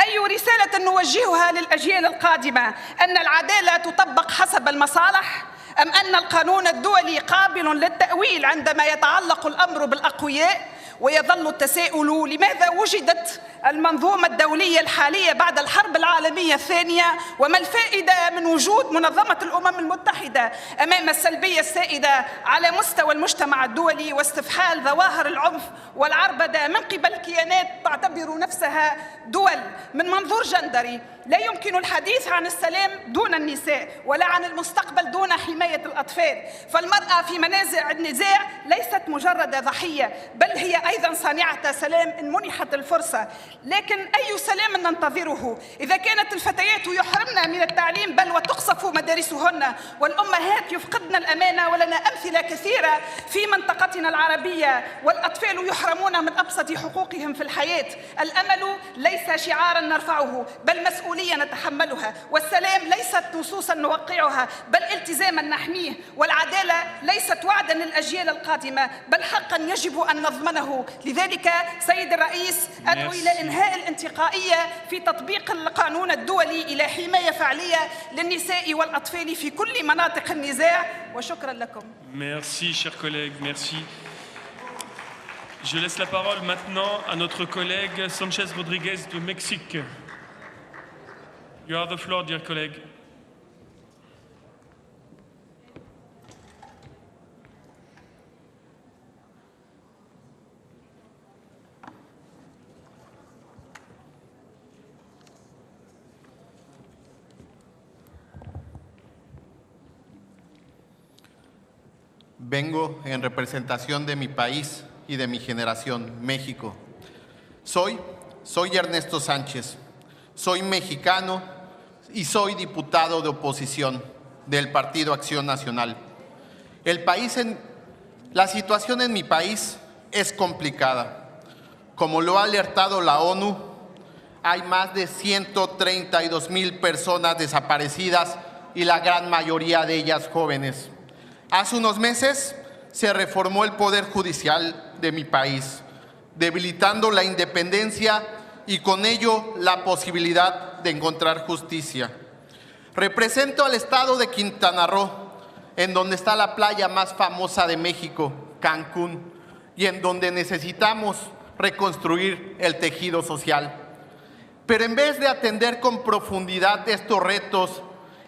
أي رسالة نوجهها للأجيال القادمة؟ أن العدالة تطبق حسب المصالح؟ أم أن القانون الدولي قابل للتأويل عندما يتعلق الأمر بالأقوياء؟ ويظل التساؤل: لماذا وجدت المنظومة الدولية الحالية بعد الحرب العالمية الثانية؟ وما الفائدة من وجود منظمة الأمم المتحدة أمام السلبية السائدة على مستوى المجتمع الدولي واستفحال ظواهر العنف والعربدة من قبل كيانات تعتبر نفسها دول؟ من منظور جندري لا يمكن الحديث عن السلام دون النساء ولا عن المستقبل دون حماية الأطفال، فالمرأة في منازع النزاع ليست مجرد ضحية بل هي أيضا صانعة سلام إن منحت الفرصة. لكن أي سلام ننتظره إذا كانت الفتيات يحرمن من التعليم بل وتقصف مدارسهن والأمهات يفقدن الأمانة؟ ولنا أمثلة كثيرة في منطقتنا العربية والأطفال يحرمون من أبسط حقوقهم في الحياة. الأمل ليس شعارا نرفعه بل مسؤولية نتحملها، والسلام ليست نصوصا نوقعها بل التزاما نحميه، والعدالة ليست وعدا للأجيال القادمة بل حقا يجب أن نضمنه. لذلك سيد الرئيس أدعو إلى إنهاء الانتقائية في تطبيق القانون الدولي إلى حماية فعلية للنساء والأطفال في كل مناطق النزاع، وشكرا لكم. Merci, chers collègues, merci. Je laisse la parole maintenant à notre collègue Sanchez Rodriguez de Mexique. You have the floor, dear colleague. Vengo en representación de mi país y de mi generación, México. Soy Ernesto Sánchez, soy mexicano y soy diputado de oposición del Partido Acción Nacional. La situación en mi país es complicada. Como lo ha alertado la ONU, hay más de 132,000 personas desaparecidas y la gran mayoría de ellas jóvenes. Hace unos meses se reformó el Poder Judicial de mi país, debilitando la independencia y con ello la posibilidad de encontrar justicia. Represento al estado de Quintana Roo, en donde está la playa más famosa de México, Cancún, y en donde necesitamos reconstruir el tejido social. Pero en vez de atender con profundidad estos retos,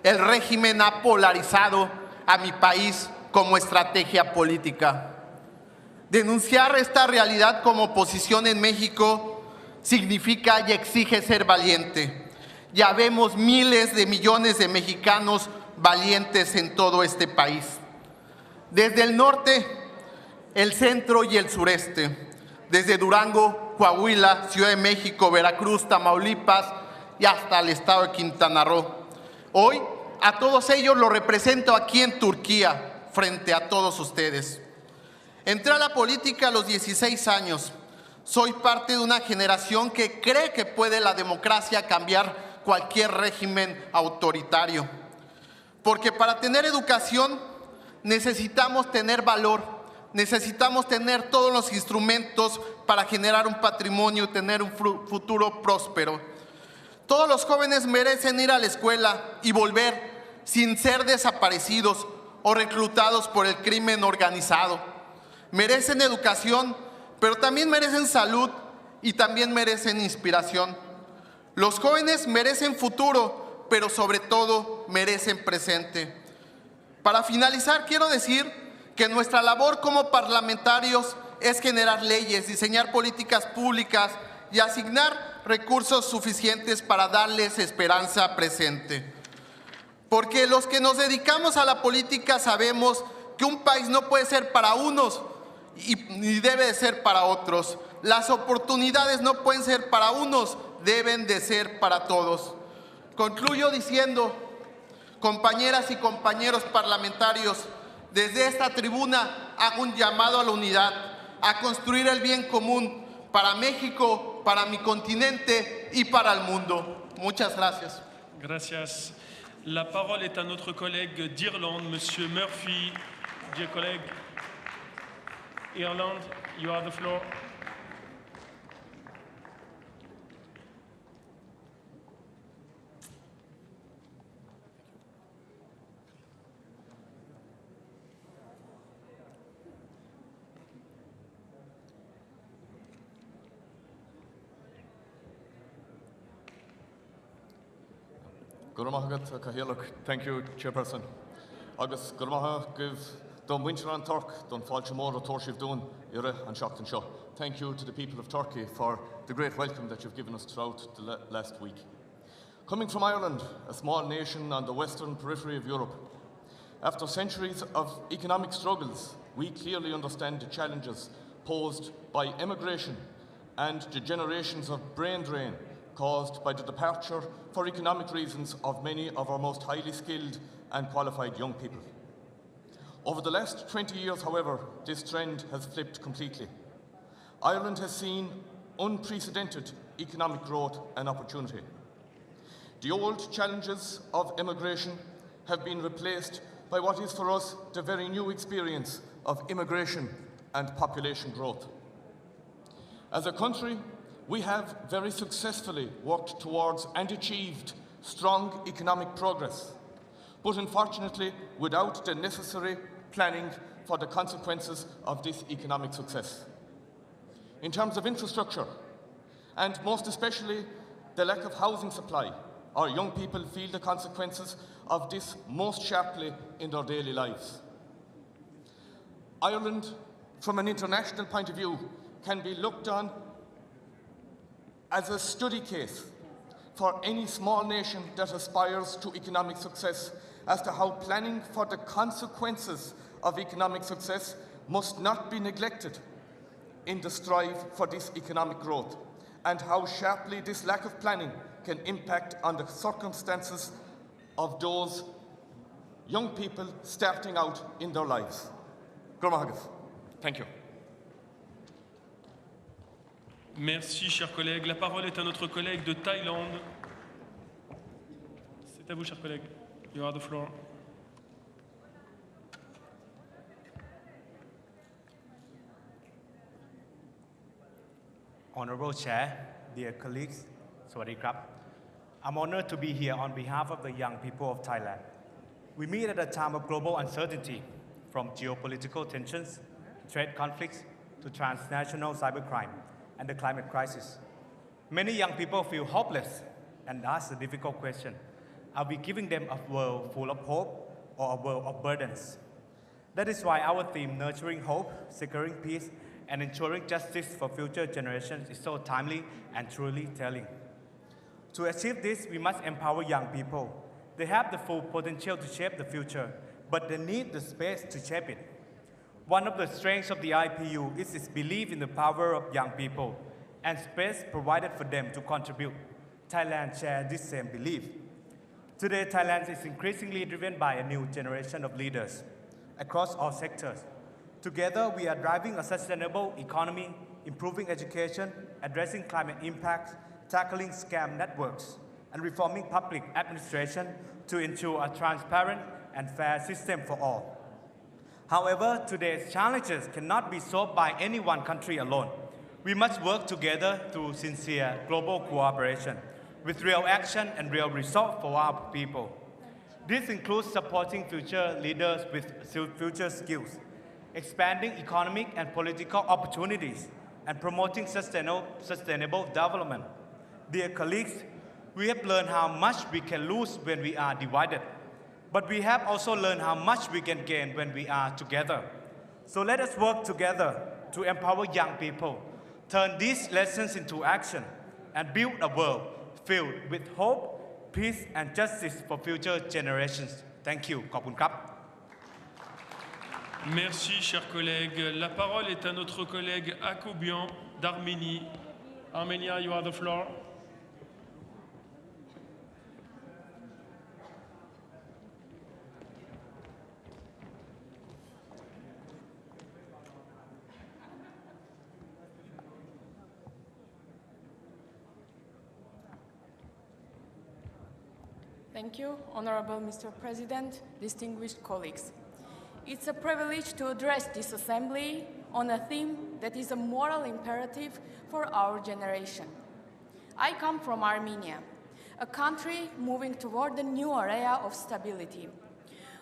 el régimen ha polarizado a mi país como estrategia política. Denunciar esta realidad como oposición en México significa y exige ser valiente. Ya vemos miles de millones de mexicanos valientes en todo este país. Desde el norte, el centro y el sureste. Desde Durango, Coahuila, Ciudad de México, Veracruz, Tamaulipas y hasta el estado de Quintana Roo. Hoy, a todos ellos los represento aquí en Turquía, frente a todos ustedes. Entré a la política a los 16 años. Soy parte de una generación que cree que puede la democracia cambiar cualquier régimen autoritario. Porque para tener educación necesitamos tener valor, necesitamos tener todos los instrumentos para generar un patrimonio y tener un futuro próspero. Todos los jóvenes merecen ir a la escuela y volver sin ser desaparecidos o reclutados por el crimen organizado. Merecen educación, pero también merecen salud y también merecen inspiración. Los jóvenes merecen futuro, pero sobre todo merecen presente. Para finalizar, quiero decir que nuestra labor como parlamentarios es generar leyes, diseñar políticas públicas y asignar recursos suficientes para darles esperanza presente. Porque los que nos dedicamos a la política sabemos que un país no puede ser para unos ni debe de ser para otros. Las oportunidades no pueden ser para unos, deben de ser para todos. Concluyo diciendo, compañeras y compañeros parlamentarios, desde esta tribuna hago un llamado a la unidad, a construir el bien común para México, para mi continente y para el mundo. Muchas gracias. Gracias. La parole est à notre collègue d'Irlande, Monsieur Murphy. Dear colleague, Ireland, you have the floor. Thank you, Chairperson. Agus Gurmaha give Don Winter and Turk, Don Falchamora, Torshiv Dun, Ire and Shopton Shaw. Thank you to the people of Turkey for the great welcome that you've given us throughout the last week. Coming from Ireland, a small nation on the western periphery of Europe, after centuries of economic struggles, we clearly understand the challenges posed by emigration and the generations of brain drain caused by the departure for economic reasons of many of our most highly skilled and qualified young people. Over the last 20 years, however, this trend has flipped completely. Ireland has seen unprecedented economic growth and opportunity. The old challenges of immigration have been replaced by what is for us the very new experience of immigration and population growth. As a country, we have very successfully worked towards and achieved strong economic progress, but unfortunately without the necessary planning for the consequences of this economic success. In terms of infrastructure, and most especially the lack of housing supply, our young people feel the consequences of this most sharply in their daily lives. Ireland, from an international point of view, can be looked on as a study case for any small nation that aspires to economic success as to how planning for the consequences of economic success must not be neglected, in the strive for this economic growth, and how sharply this lack of planning can impact on the circumstances of those young people starting out in their lives. Thank you. Merci, chers collègues. La parole est à notre collègue de Thaïlande. C'est à vous, chers collègues. You have the floor. Honorable Chair, dear colleagues, Sawasdee krap. I'm honored to be here on behalf of the young people of Thailand. We meet at a time of global uncertainty, from geopolitical tensions, trade conflicts, to transnational cybercrime and the climate crisis. Many young people feel hopeless and ask the difficult question, are we giving them a world full of hope or a world of burdens? That is why our theme, Nurturing Hope, Securing Peace, and Ensuring Justice for Future Generations is so timely and truly telling. To achieve this, we must empower young people. They have the full potential to shape the future, but they need the space to shape it. One of the strengths of the IPU is its belief in the power of young people and space provided for them to contribute. Thailand shares this same belief. Today, Thailand is increasingly driven by a new generation of leaders across all sectors. Together, we are driving a sustainable economy, improving education, addressing climate impacts, tackling scam networks, and reforming public administration to ensure a transparent and fair system for all. However, today's challenges cannot be solved by any one country alone. We must work together through sincere global cooperation with real action and real results for our people. This includes supporting future leaders with future skills, expanding economic and political opportunities, and promoting sustainable development. Dear colleagues, we have learned how much we can lose when we are divided, but we have also learned how much we can gain when we are together. So let us work together to empower young people, turn these lessons into action, and build a world filled with hope, peace, and justice for future generations. Thank you. ขอบคุณครับ Merci, chers collègues. La parole est à notre collègue Akoubian d'Arménie. Armenia, you have the floor. Thank you, Honorable Mr. President, distinguished colleagues. It's a privilege to address this assembly on a theme that is a moral imperative for our generation. I come from Armenia, a country moving toward a new era of stability.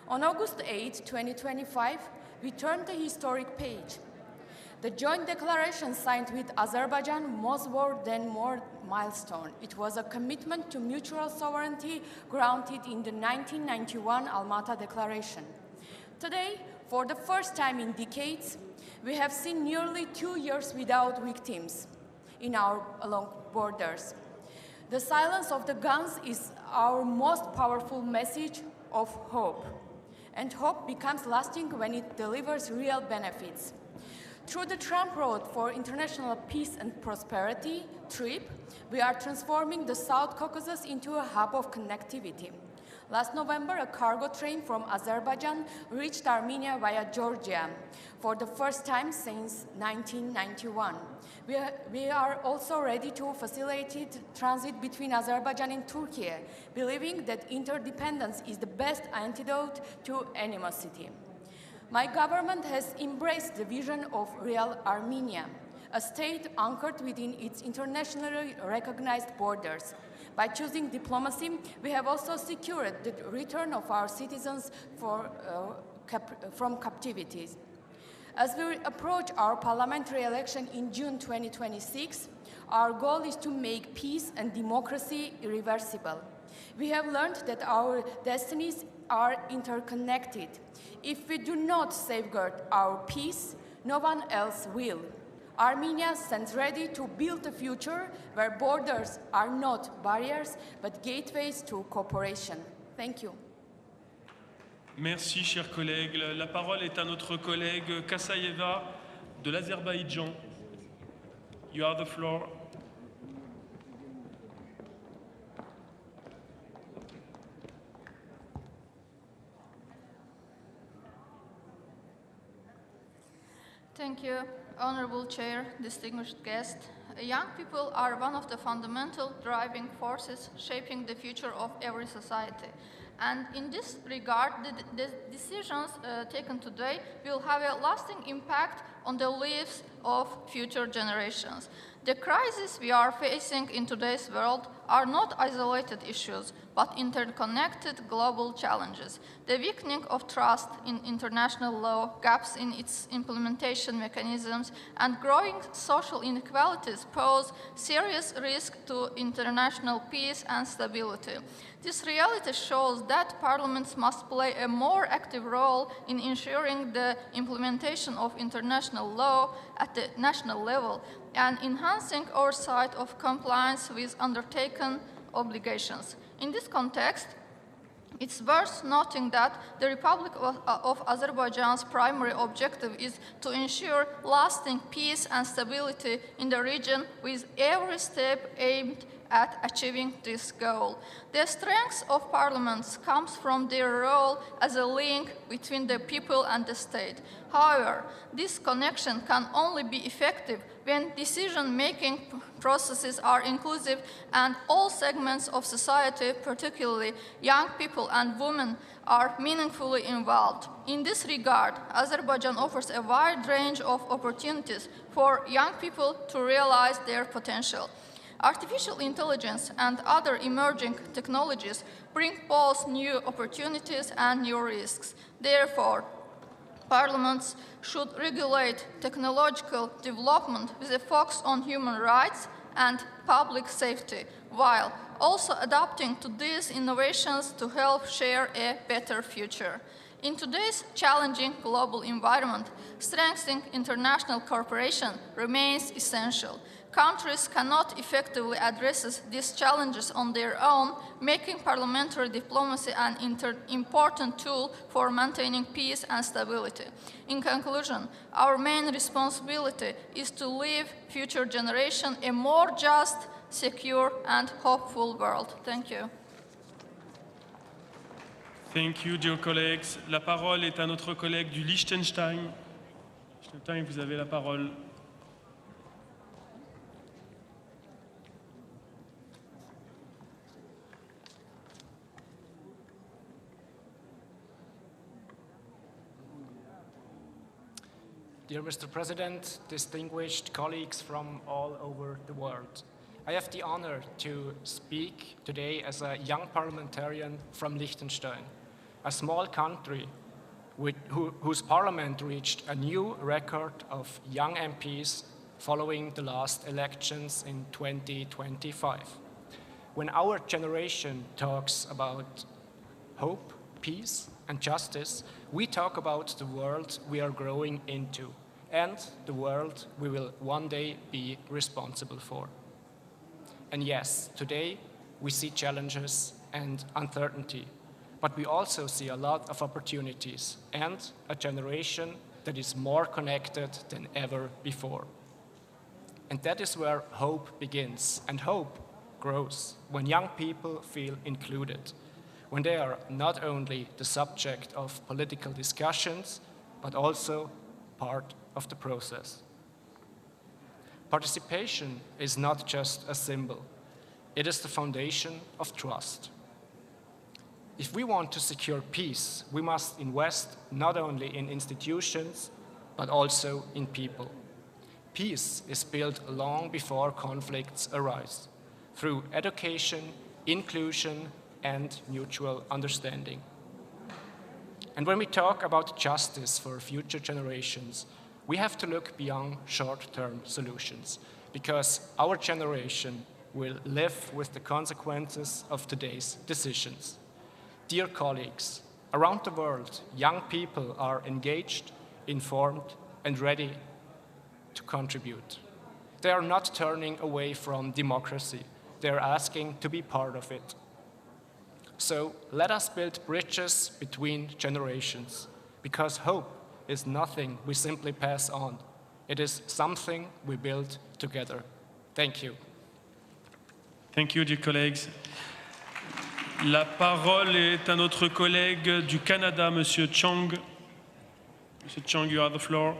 On August 8, 2025, we turned the historic page. The joint declaration signed with Azerbaijan was more than more milestone. It was a commitment to mutual sovereignty grounded in the 1991 Almaty Declaration. Today, for the first time in decades, we have seen nearly 2 years without victims along borders. The silence of the guns is our most powerful message of hope. And hope becomes lasting when it delivers real benefits. Through the Trump Road for International Peace and Prosperity, TRIP, we are transforming the South Caucasus into a hub of connectivity. Last November, a cargo train from Azerbaijan reached Armenia via Georgia for the first time since 1991. We are also ready to facilitate transit between Azerbaijan and Turkey, believing that interdependence is the best antidote to animosity. My government has embraced the vision of real Armenia, a state anchored within its internationally recognized borders. By choosing diplomacy, we have also secured the return of our citizens from captivities. As we approach our parliamentary election in June 2026, our goal is to make peace and democracy irreversible. We have learned that our destinies are interconnected. If we do not safeguard our peace, no one else will. Armenia stands ready to build a future where borders are not barriers, but gateways to cooperation. Thank you. Merci, chers collègues. La parole est à notre collègue Kassayeva de l'Azerbaïdjan. You have the floor. Thank you, Honorable Chair, distinguished guests. Young people are one of the fundamental driving forces shaping the future of every society. And in this regard, the decisions taken today will have a lasting impact on the lives of future generations. The crises we are facing in today's world are not isolated issues, but interconnected global challenges. The weakening of trust in international law, gaps in its implementation mechanisms, and growing social inequalities pose serious risk to international peace and stability. This reality shows that parliaments must play a more active role in ensuring the implementation of international law at the national level and enhancing oversight of compliance with undertaken obligations. In this context, it's worth noting that the Republic of Azerbaijan's primary objective is to ensure lasting peace and stability in the region, with every step aimed at achieving this goal. The strength of parliaments comes from their role as a link between the people and the state. However, this connection can only be effective when decision-making processes are inclusive and all segments of society, particularly young people and women, are meaningfully involved. In this regard, Azerbaijan offers a wide range of opportunities for young people to realize their potential. Artificial intelligence and other emerging technologies bring both new opportunities and new risks. Therefore, parliaments should regulate technological development with a focus on human rights and public safety, while also adapting to these innovations to help share a better future. In today's challenging global environment, strengthening international cooperation remains essential. Countries cannot effectively address these challenges on their own, making parliamentary diplomacy an important tool for maintaining peace and stability. In conclusion, our main responsibility is to leave future generations a more just, secure, and hopeful world. Thank you. Thank you, dear colleagues. La parole est à notre collègue du Liechtenstein. Liechtenstein, vous avez la parole. Dear Mr. President, distinguished colleagues from all over the world, I have the honor to speak today as a young parliamentarian from Liechtenstein, a small country whose parliament reached a new record of young MPs following the last elections in 2025. When our generation talks about hope, peace, and justice, we talk about the world we are growing into and the world we will one day be responsible for. And yes, today we see challenges and uncertainty, but we also see a lot of opportunities and a generation that is more connected than ever before. And that is where hope begins, and hope grows when young people feel included, when they are not only the subject of political discussions, but also part of the process. Participation is not just a symbol, it is the foundation of trust. If we want to secure peace, we must invest not only in institutions, but also in people. Peace is built long before conflicts arise, through education, inclusion, and mutual understanding. And when we talk about justice for future generations, we have to look beyond short-term solutions, because our generation will live with the consequences of today's decisions. Dear colleagues, around the world, young people are engaged, informed, and ready to contribute. They are not turning away from democracy. They are asking to be part of it. So let us build bridges between generations, because hope is nothing we simply pass on. It is something we build together. Thank you. Thank you, dear colleagues. La parole est à notre collègue du Canada, Monsieur Chang. Monsieur Chang, you have the floor.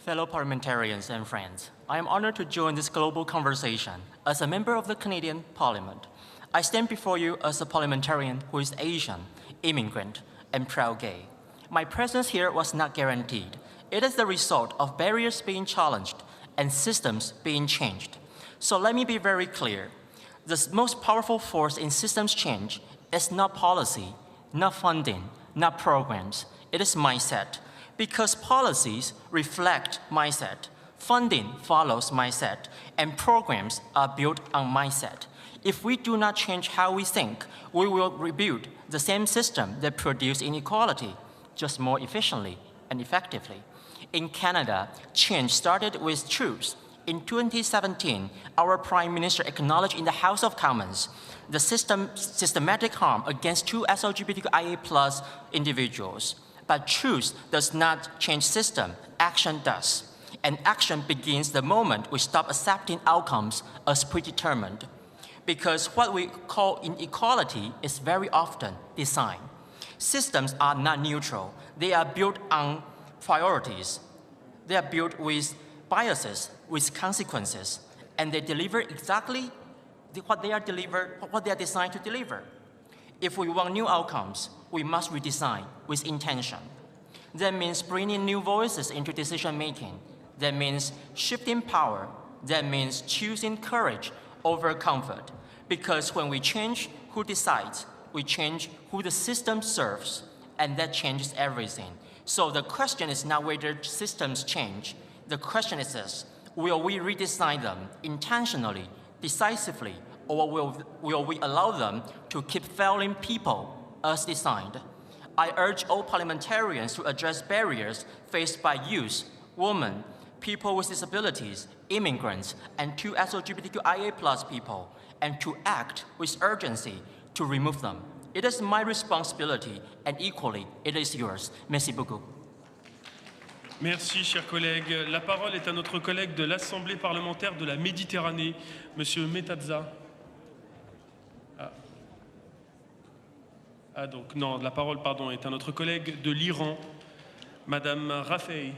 Fellow parliamentarians and friends, I am honored to join this global conversation. As a member of the Canadian Parliament, I stand before you as a parliamentarian who is Asian, immigrant, and proud gay. My presence here was not guaranteed. It is the result of barriers being challenged and systems being changed. So let me be very clear. The most powerful force in systems change is not policy, not funding, not programs. It is mindset. Because policies reflect mindset, funding follows mindset, and programs are built on mindset. If we do not change how we think, we will rebuild the same system that produces inequality, just more efficiently and effectively. In Canada, change started with truths. In 2017, our Prime Minister acknowledged in the House of Commons the systematic harm against two LGBTQIA+ individuals. But truth does not change system, action does. And action begins the moment we stop accepting outcomes as predetermined. Because what we call inequality is very often design. Systems are not neutral. They are built on priorities. They are built with biases, with consequences, and they deliver exactly what they are designed to deliver. If we want new outcomes, we must redesign with intention. That means bringing new voices into decision-making. That means shifting power. That means choosing courage over comfort. Because when we change who decides, we change who the system serves, and that changes everything. So the question is not whether systems change. The question is this: will we redesign them intentionally, decisively, or will we allow them to keep failing people as designed? I urge all parliamentarians to address barriers faced by youth, women, people with disabilities, immigrants, and two LGBTQIA+ people, and to act with urgency to remove them. It is my responsibility, and equally, it is yours. Merci beaucoup. Merci, chers collègues. La parole est à notre collègue de l'Assemblée parlementaire de la Méditerranée, Monsieur Metazza. Donc non, la parole, pardon, est à notre collègue de l'Iran, Madame Rafei.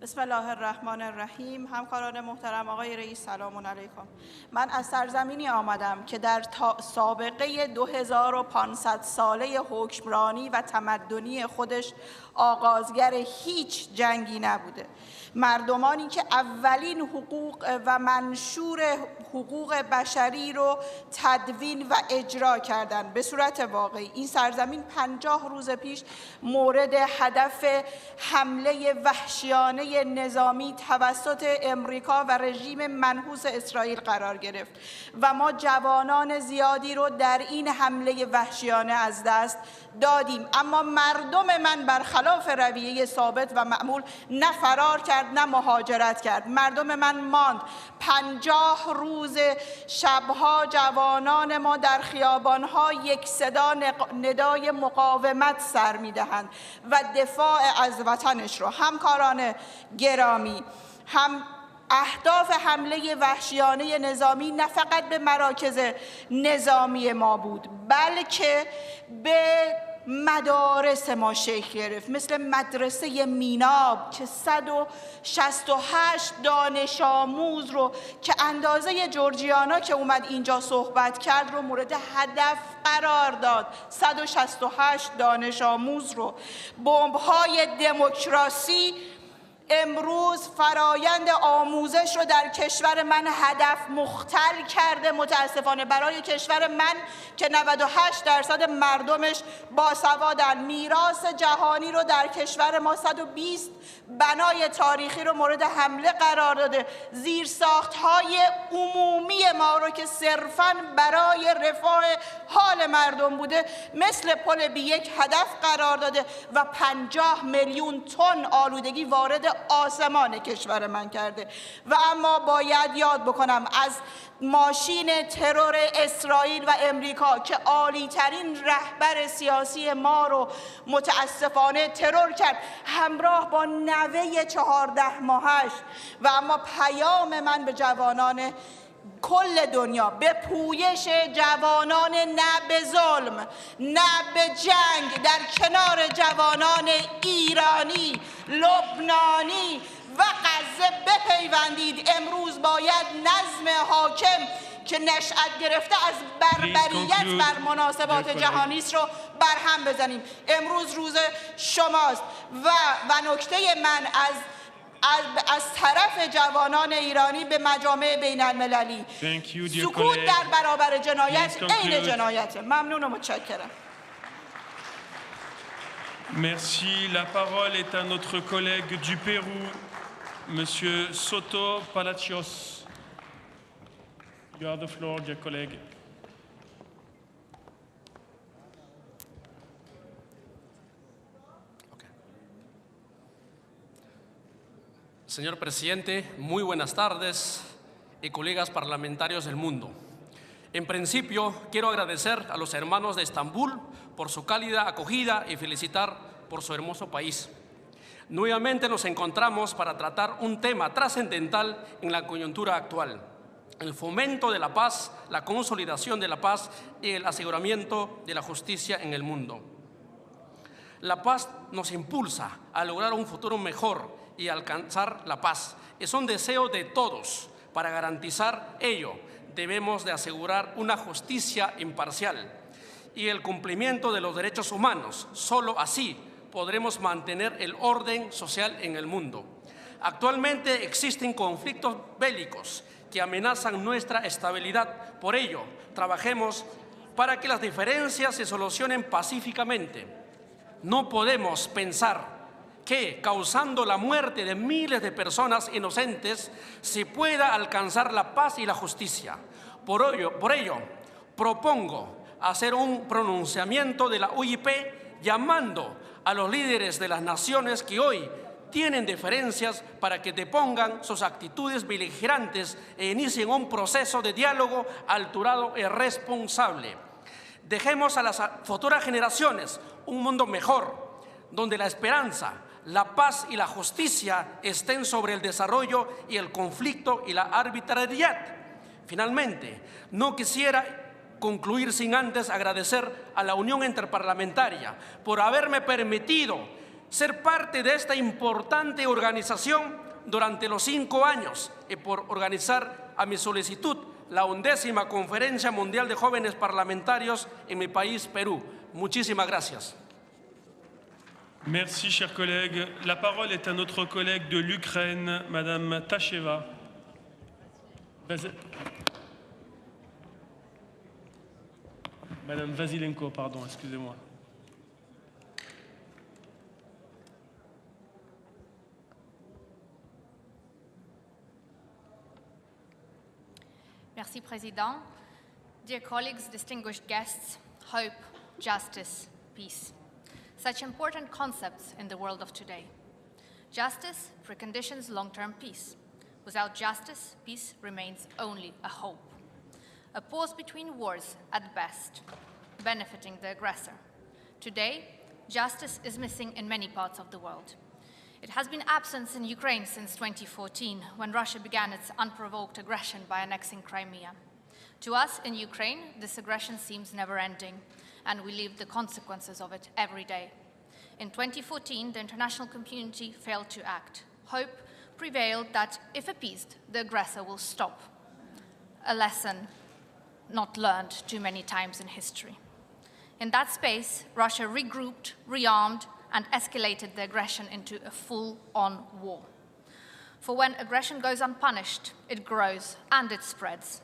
بسم الله الرحمن الرحیم. همکاران محترم، آقای رئیس سلام علیکم. من از سرزمینی آمدم که در سابقه 2500 ساله حکمرانی و تمدنی خودش آغازگر هیچ جنگی نبوده. مردمانی که اولین حقوق و منشور حقوق بشری رو تدوین و اجرا کردند. به صورت واقعی این سرزمین 50 روز پیش مورد هدف حمله وحشیانه نظامی توسط امریکا و رژیم منحوس اسرائیل قرار گرفت و ما جوانان زیادی رو در این حمله وحشیانه از دست دادیم. اما مردم من برخلاف رویه ثابت و معمول نه فرار کرد نه مهاجرت کرد. مردم من ماند. 50 روز شبها جوانان ما در خیابانها یک صدا ندای مقاومت سر میدهند و دفاع از وطنش رو. همکاران گرامی، اهداف حمله وحشیانه نظامی نه فقط به مراکز نظامی ما بود، بلکه به مدارس ما شکل گرفت، مثل مدرسه میناب که 168 دانش آموز رو که اندازه جورجیانا که اومد اینجا صحبت کرد رو مورد هدف قرار داد. 168 دانش آموز رو. بمب‌های دموکراسی امروز فرایند آموزش رو در کشور من هدف مختل کرده. متاسفانه برای کشور من که 98% مردمش باسوادن، میراث جهانی رو در کشور ما 120 بنای تاریخی رو مورد حمله قرار داده. زیرساخت‌های عمومی ما رو که صرفاً برای رفاه حال مردم بوده مثل پل B1 هدف قرار داده و 50 میلیون تن آلودگی وارد آسمان کشور من کرده. و اما باید یاد بکنم از ماشین ترور اسرائیل و امریکا که عالی ترین رهبر سیاسی ما رو متاسفانه ترور کرد همراه با نوه 14 ماهش. و اما پیام من به جوانان کل دنیا، به پویش جوانان، نه به ظلم نه به جنگ، در کنار جوانان ایرانی، لبنانی و غزه بپیوندید. امروز باید نظم حاکم که نشأت گرفته از بربریت بر مناسبات جهانی است رو برهم بزنیم. امروز روز شماست و نکته من از طرف جوانان ایرانی به مجامع بین المللی، سکوت در برابر جنایت عین جنایته. ممنون و متشکرم. Merci. La parole est à notre collègue du Pérou, Monsieur Soto Palacios. You have the floor, dear colleague. Señor presidente, muy buenas tardes y colegas parlamentarios del mundo. En principio, quiero agradecer a los hermanos de Estambul por su cálida acogida y felicitar por su hermoso país. Nuevamente nos encontramos para tratar un tema trascendental en la coyuntura actual: el fomento de la paz, la consolidación de la paz y el aseguramiento de la justicia en el mundo. La paz nos impulsa a lograr un futuro mejor y alcanzar la paz. Es un deseo de todos. Para garantizar ello, debemos de asegurar una justicia imparcial y el cumplimiento de los derechos humanos. Solo así podremos mantener el orden social en el mundo. Actualmente existen conflictos bélicos que amenazan nuestra estabilidad. Por ello, trabajemos para que las diferencias se solucionen pacíficamente. No podemos pensar que, causando la muerte de miles de personas inocentes, se pueda alcanzar la paz y la justicia. Por ello, propongo hacer un pronunciamiento de la UIP llamando a los líderes de las naciones que hoy tienen diferencias para que depongan sus actitudes beligerantes e inicien un proceso de diálogo alturado y responsable. Dejemos a las futuras generaciones un mundo mejor, donde la esperanza, la paz y la justicia estén sobre el desarrollo y el conflicto y la arbitrariedad. Finalmente, no quisiera concluir sin antes agradecer a la Unión Interparlamentaria por haberme permitido ser parte de esta importante organización durante los 5 años y por organizar a mi solicitud la 11ª Conferencia Mundial de Jóvenes Parlamentarios en mi país, Perú. Muchísimas gracias. Merci, chers collègues. La parole est à notre collègue de l'Ukraine, Madame Tacheva. Madame Vasilenko, pardon, excusez-moi. Merci, Président. Dear colleagues, distinguished guests, hope, justice, peace. Such important concepts in the world of today. Justice preconditions long-term peace. Without justice, peace remains only a hope. A pause between wars at best, benefiting the aggressor. Today, justice is missing in many parts of the world. It has been absent in Ukraine since 2014, when Russia began its unprovoked aggression by annexing Crimea. To us in Ukraine, this aggression seems never-ending, and we live the consequences of it every day. In 2014, the international community failed to act. Hope prevailed that if appeased, the aggressor will stop. A lesson not learned too many times in history. In that space, Russia regrouped, rearmed, and escalated the aggression into a full-on war. For when aggression goes unpunished, it grows and it spreads.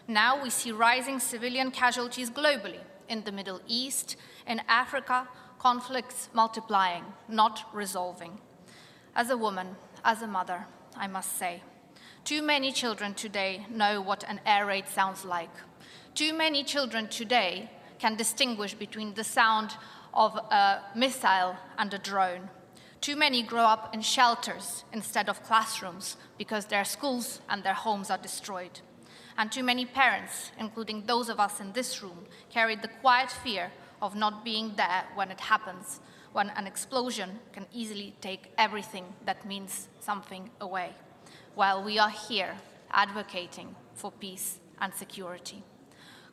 Now we see rising civilian casualties globally, in the Middle East, in Africa, conflicts multiplying, not resolving. As a woman, as a mother, I must say, too many children today know what an air raid sounds like. Too many children today can distinguish between the sound of a missile and a drone. Too many grow up in shelters instead of classrooms because their schools and their homes are destroyed. And too many parents, including those of us in this room, carry the quiet fear of not being there when it happens, when an explosion can easily take everything that means something away, while we are here advocating for peace and security.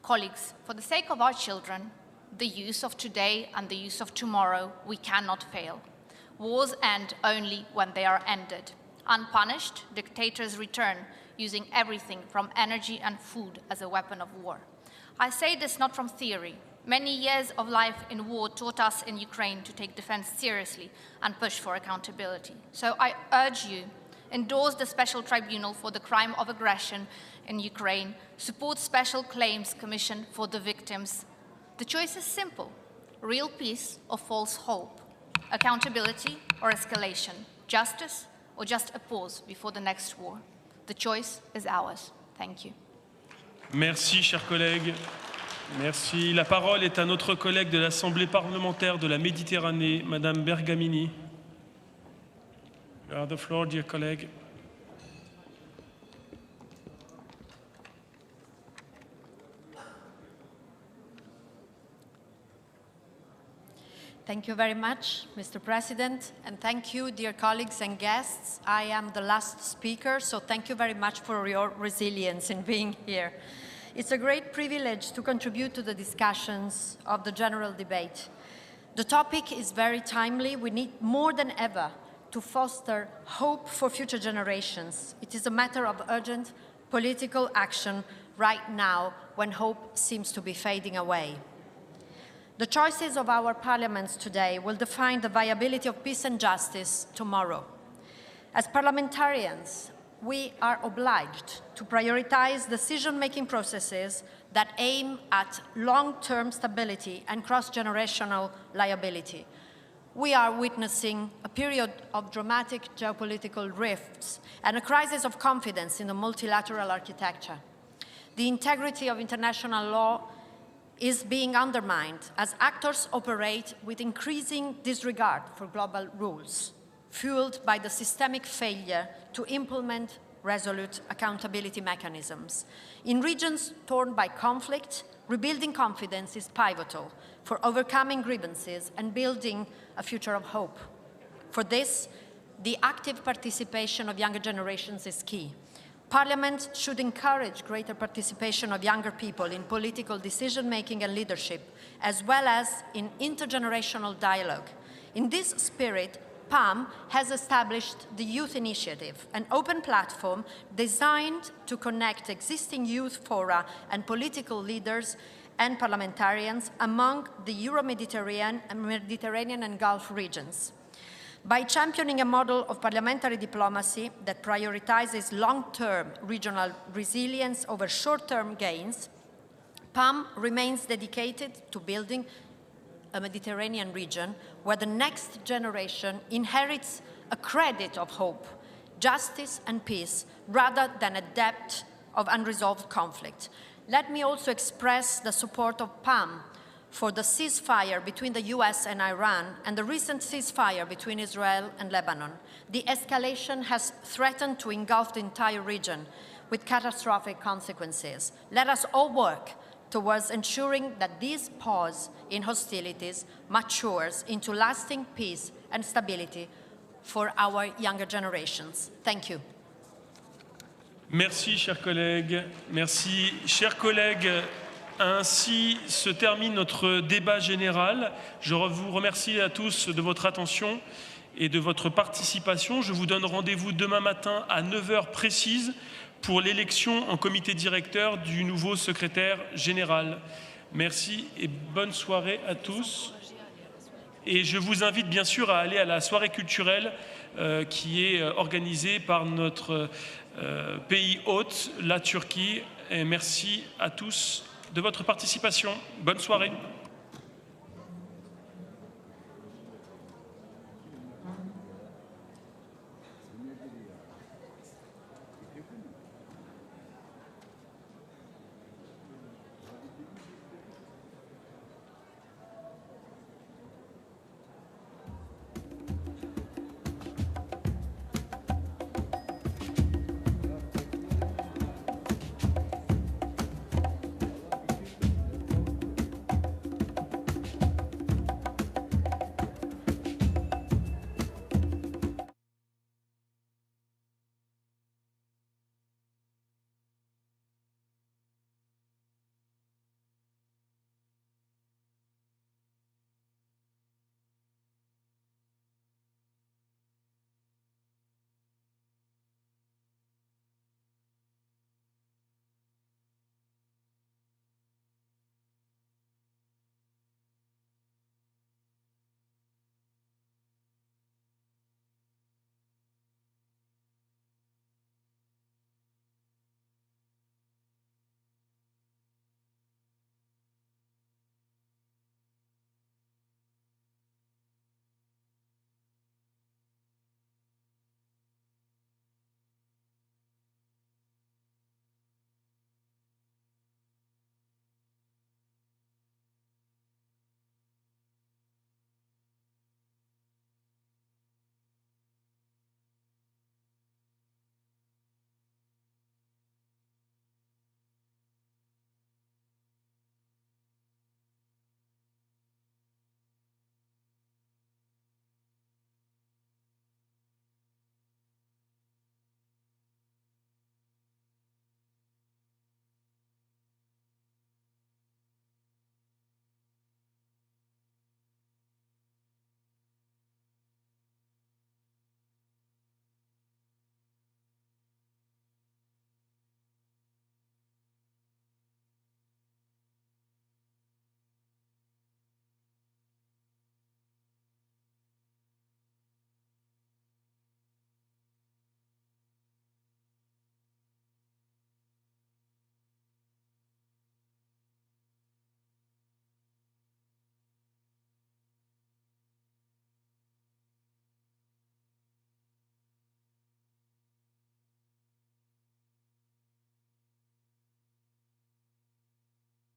Colleagues, for the sake of our children, the youth of today and the youth of tomorrow, we cannot fail. Wars end only when they are ended. Unpunished, dictators return, using everything from energy and food as a weapon of war. I say this not from theory. Many years of life in war taught us in Ukraine to take defense seriously and push for accountability. So I urge you, endorse the Special Tribunal for the crime of aggression in Ukraine, support Special Claims Commission for the victims. The choice is simple: real peace or false hope, accountability or escalation, justice or just a pause before the next war. The choice is ours. Thank you. Merci, chers collègues. Merci. La parole est à notre collègue de l'Assemblée parlementaire de la Méditerranée, Madame Bergamini. You have the floor, dear colleague. Thank you very much, Mr. President, and thank you, dear colleagues and guests. I am the last speaker, so thank you very much for your resilience in being here. It's a great privilege to contribute to the discussions of the general debate. The topic is very timely. We need more than ever to foster hope for future generations. It is a matter of urgent political action right now when hope seems to be fading away. The choices of our parliaments today will define the viability of peace and justice tomorrow. As parliamentarians, we are obliged to prioritize decision-making processes that aim at long-term stability and cross-generational liability. We are witnessing a period of dramatic geopolitical rifts and a crisis of confidence in the multilateral architecture. The integrity of international law is being undermined as actors operate with increasing disregard for global rules, fueled by the systemic failure to implement resolute accountability mechanisms. In regions torn by conflict, rebuilding confidence is pivotal for overcoming grievances and building a future of hope. For this, the active participation of younger generations is key. Parliament should encourage greater participation of younger people in political decision-making and leadership, as well as in intergenerational dialogue. In this spirit, PAM has established the Youth Initiative, an open platform designed to connect existing youth fora and political leaders and parliamentarians among the Euro-Mediterranean and Gulf regions. By championing a model of parliamentary diplomacy that prioritizes long-term regional resilience over short-term gains, PAM remains dedicated to building a Mediterranean region where the next generation inherits a credit of hope, justice and peace, rather than a debt of unresolved conflict. Let me also express the support of PAM for the ceasefire between the US and Iran and the recent ceasefire between Israel and Lebanon. The escalation has threatened to engulf the entire region with catastrophic consequences. Let us all work towards ensuring that this pause in hostilities matures into lasting peace and stability for our younger generations. Thank you. Merci, chers collègues. Merci, chers collègues. Ainsi se termine notre débat général. Je vous remercie à tous de votre attention et de votre participation. Je vous donne rendez-vous demain matin à 9h précise pour l'élection en comité directeur du nouveau secrétaire général. Merci et bonne soirée à tous. Et je vous invite bien sûr à aller à la soirée culturelle qui est organisée par notre pays hôte, la Turquie. Et merci à tous de votre participation. Bonne soirée.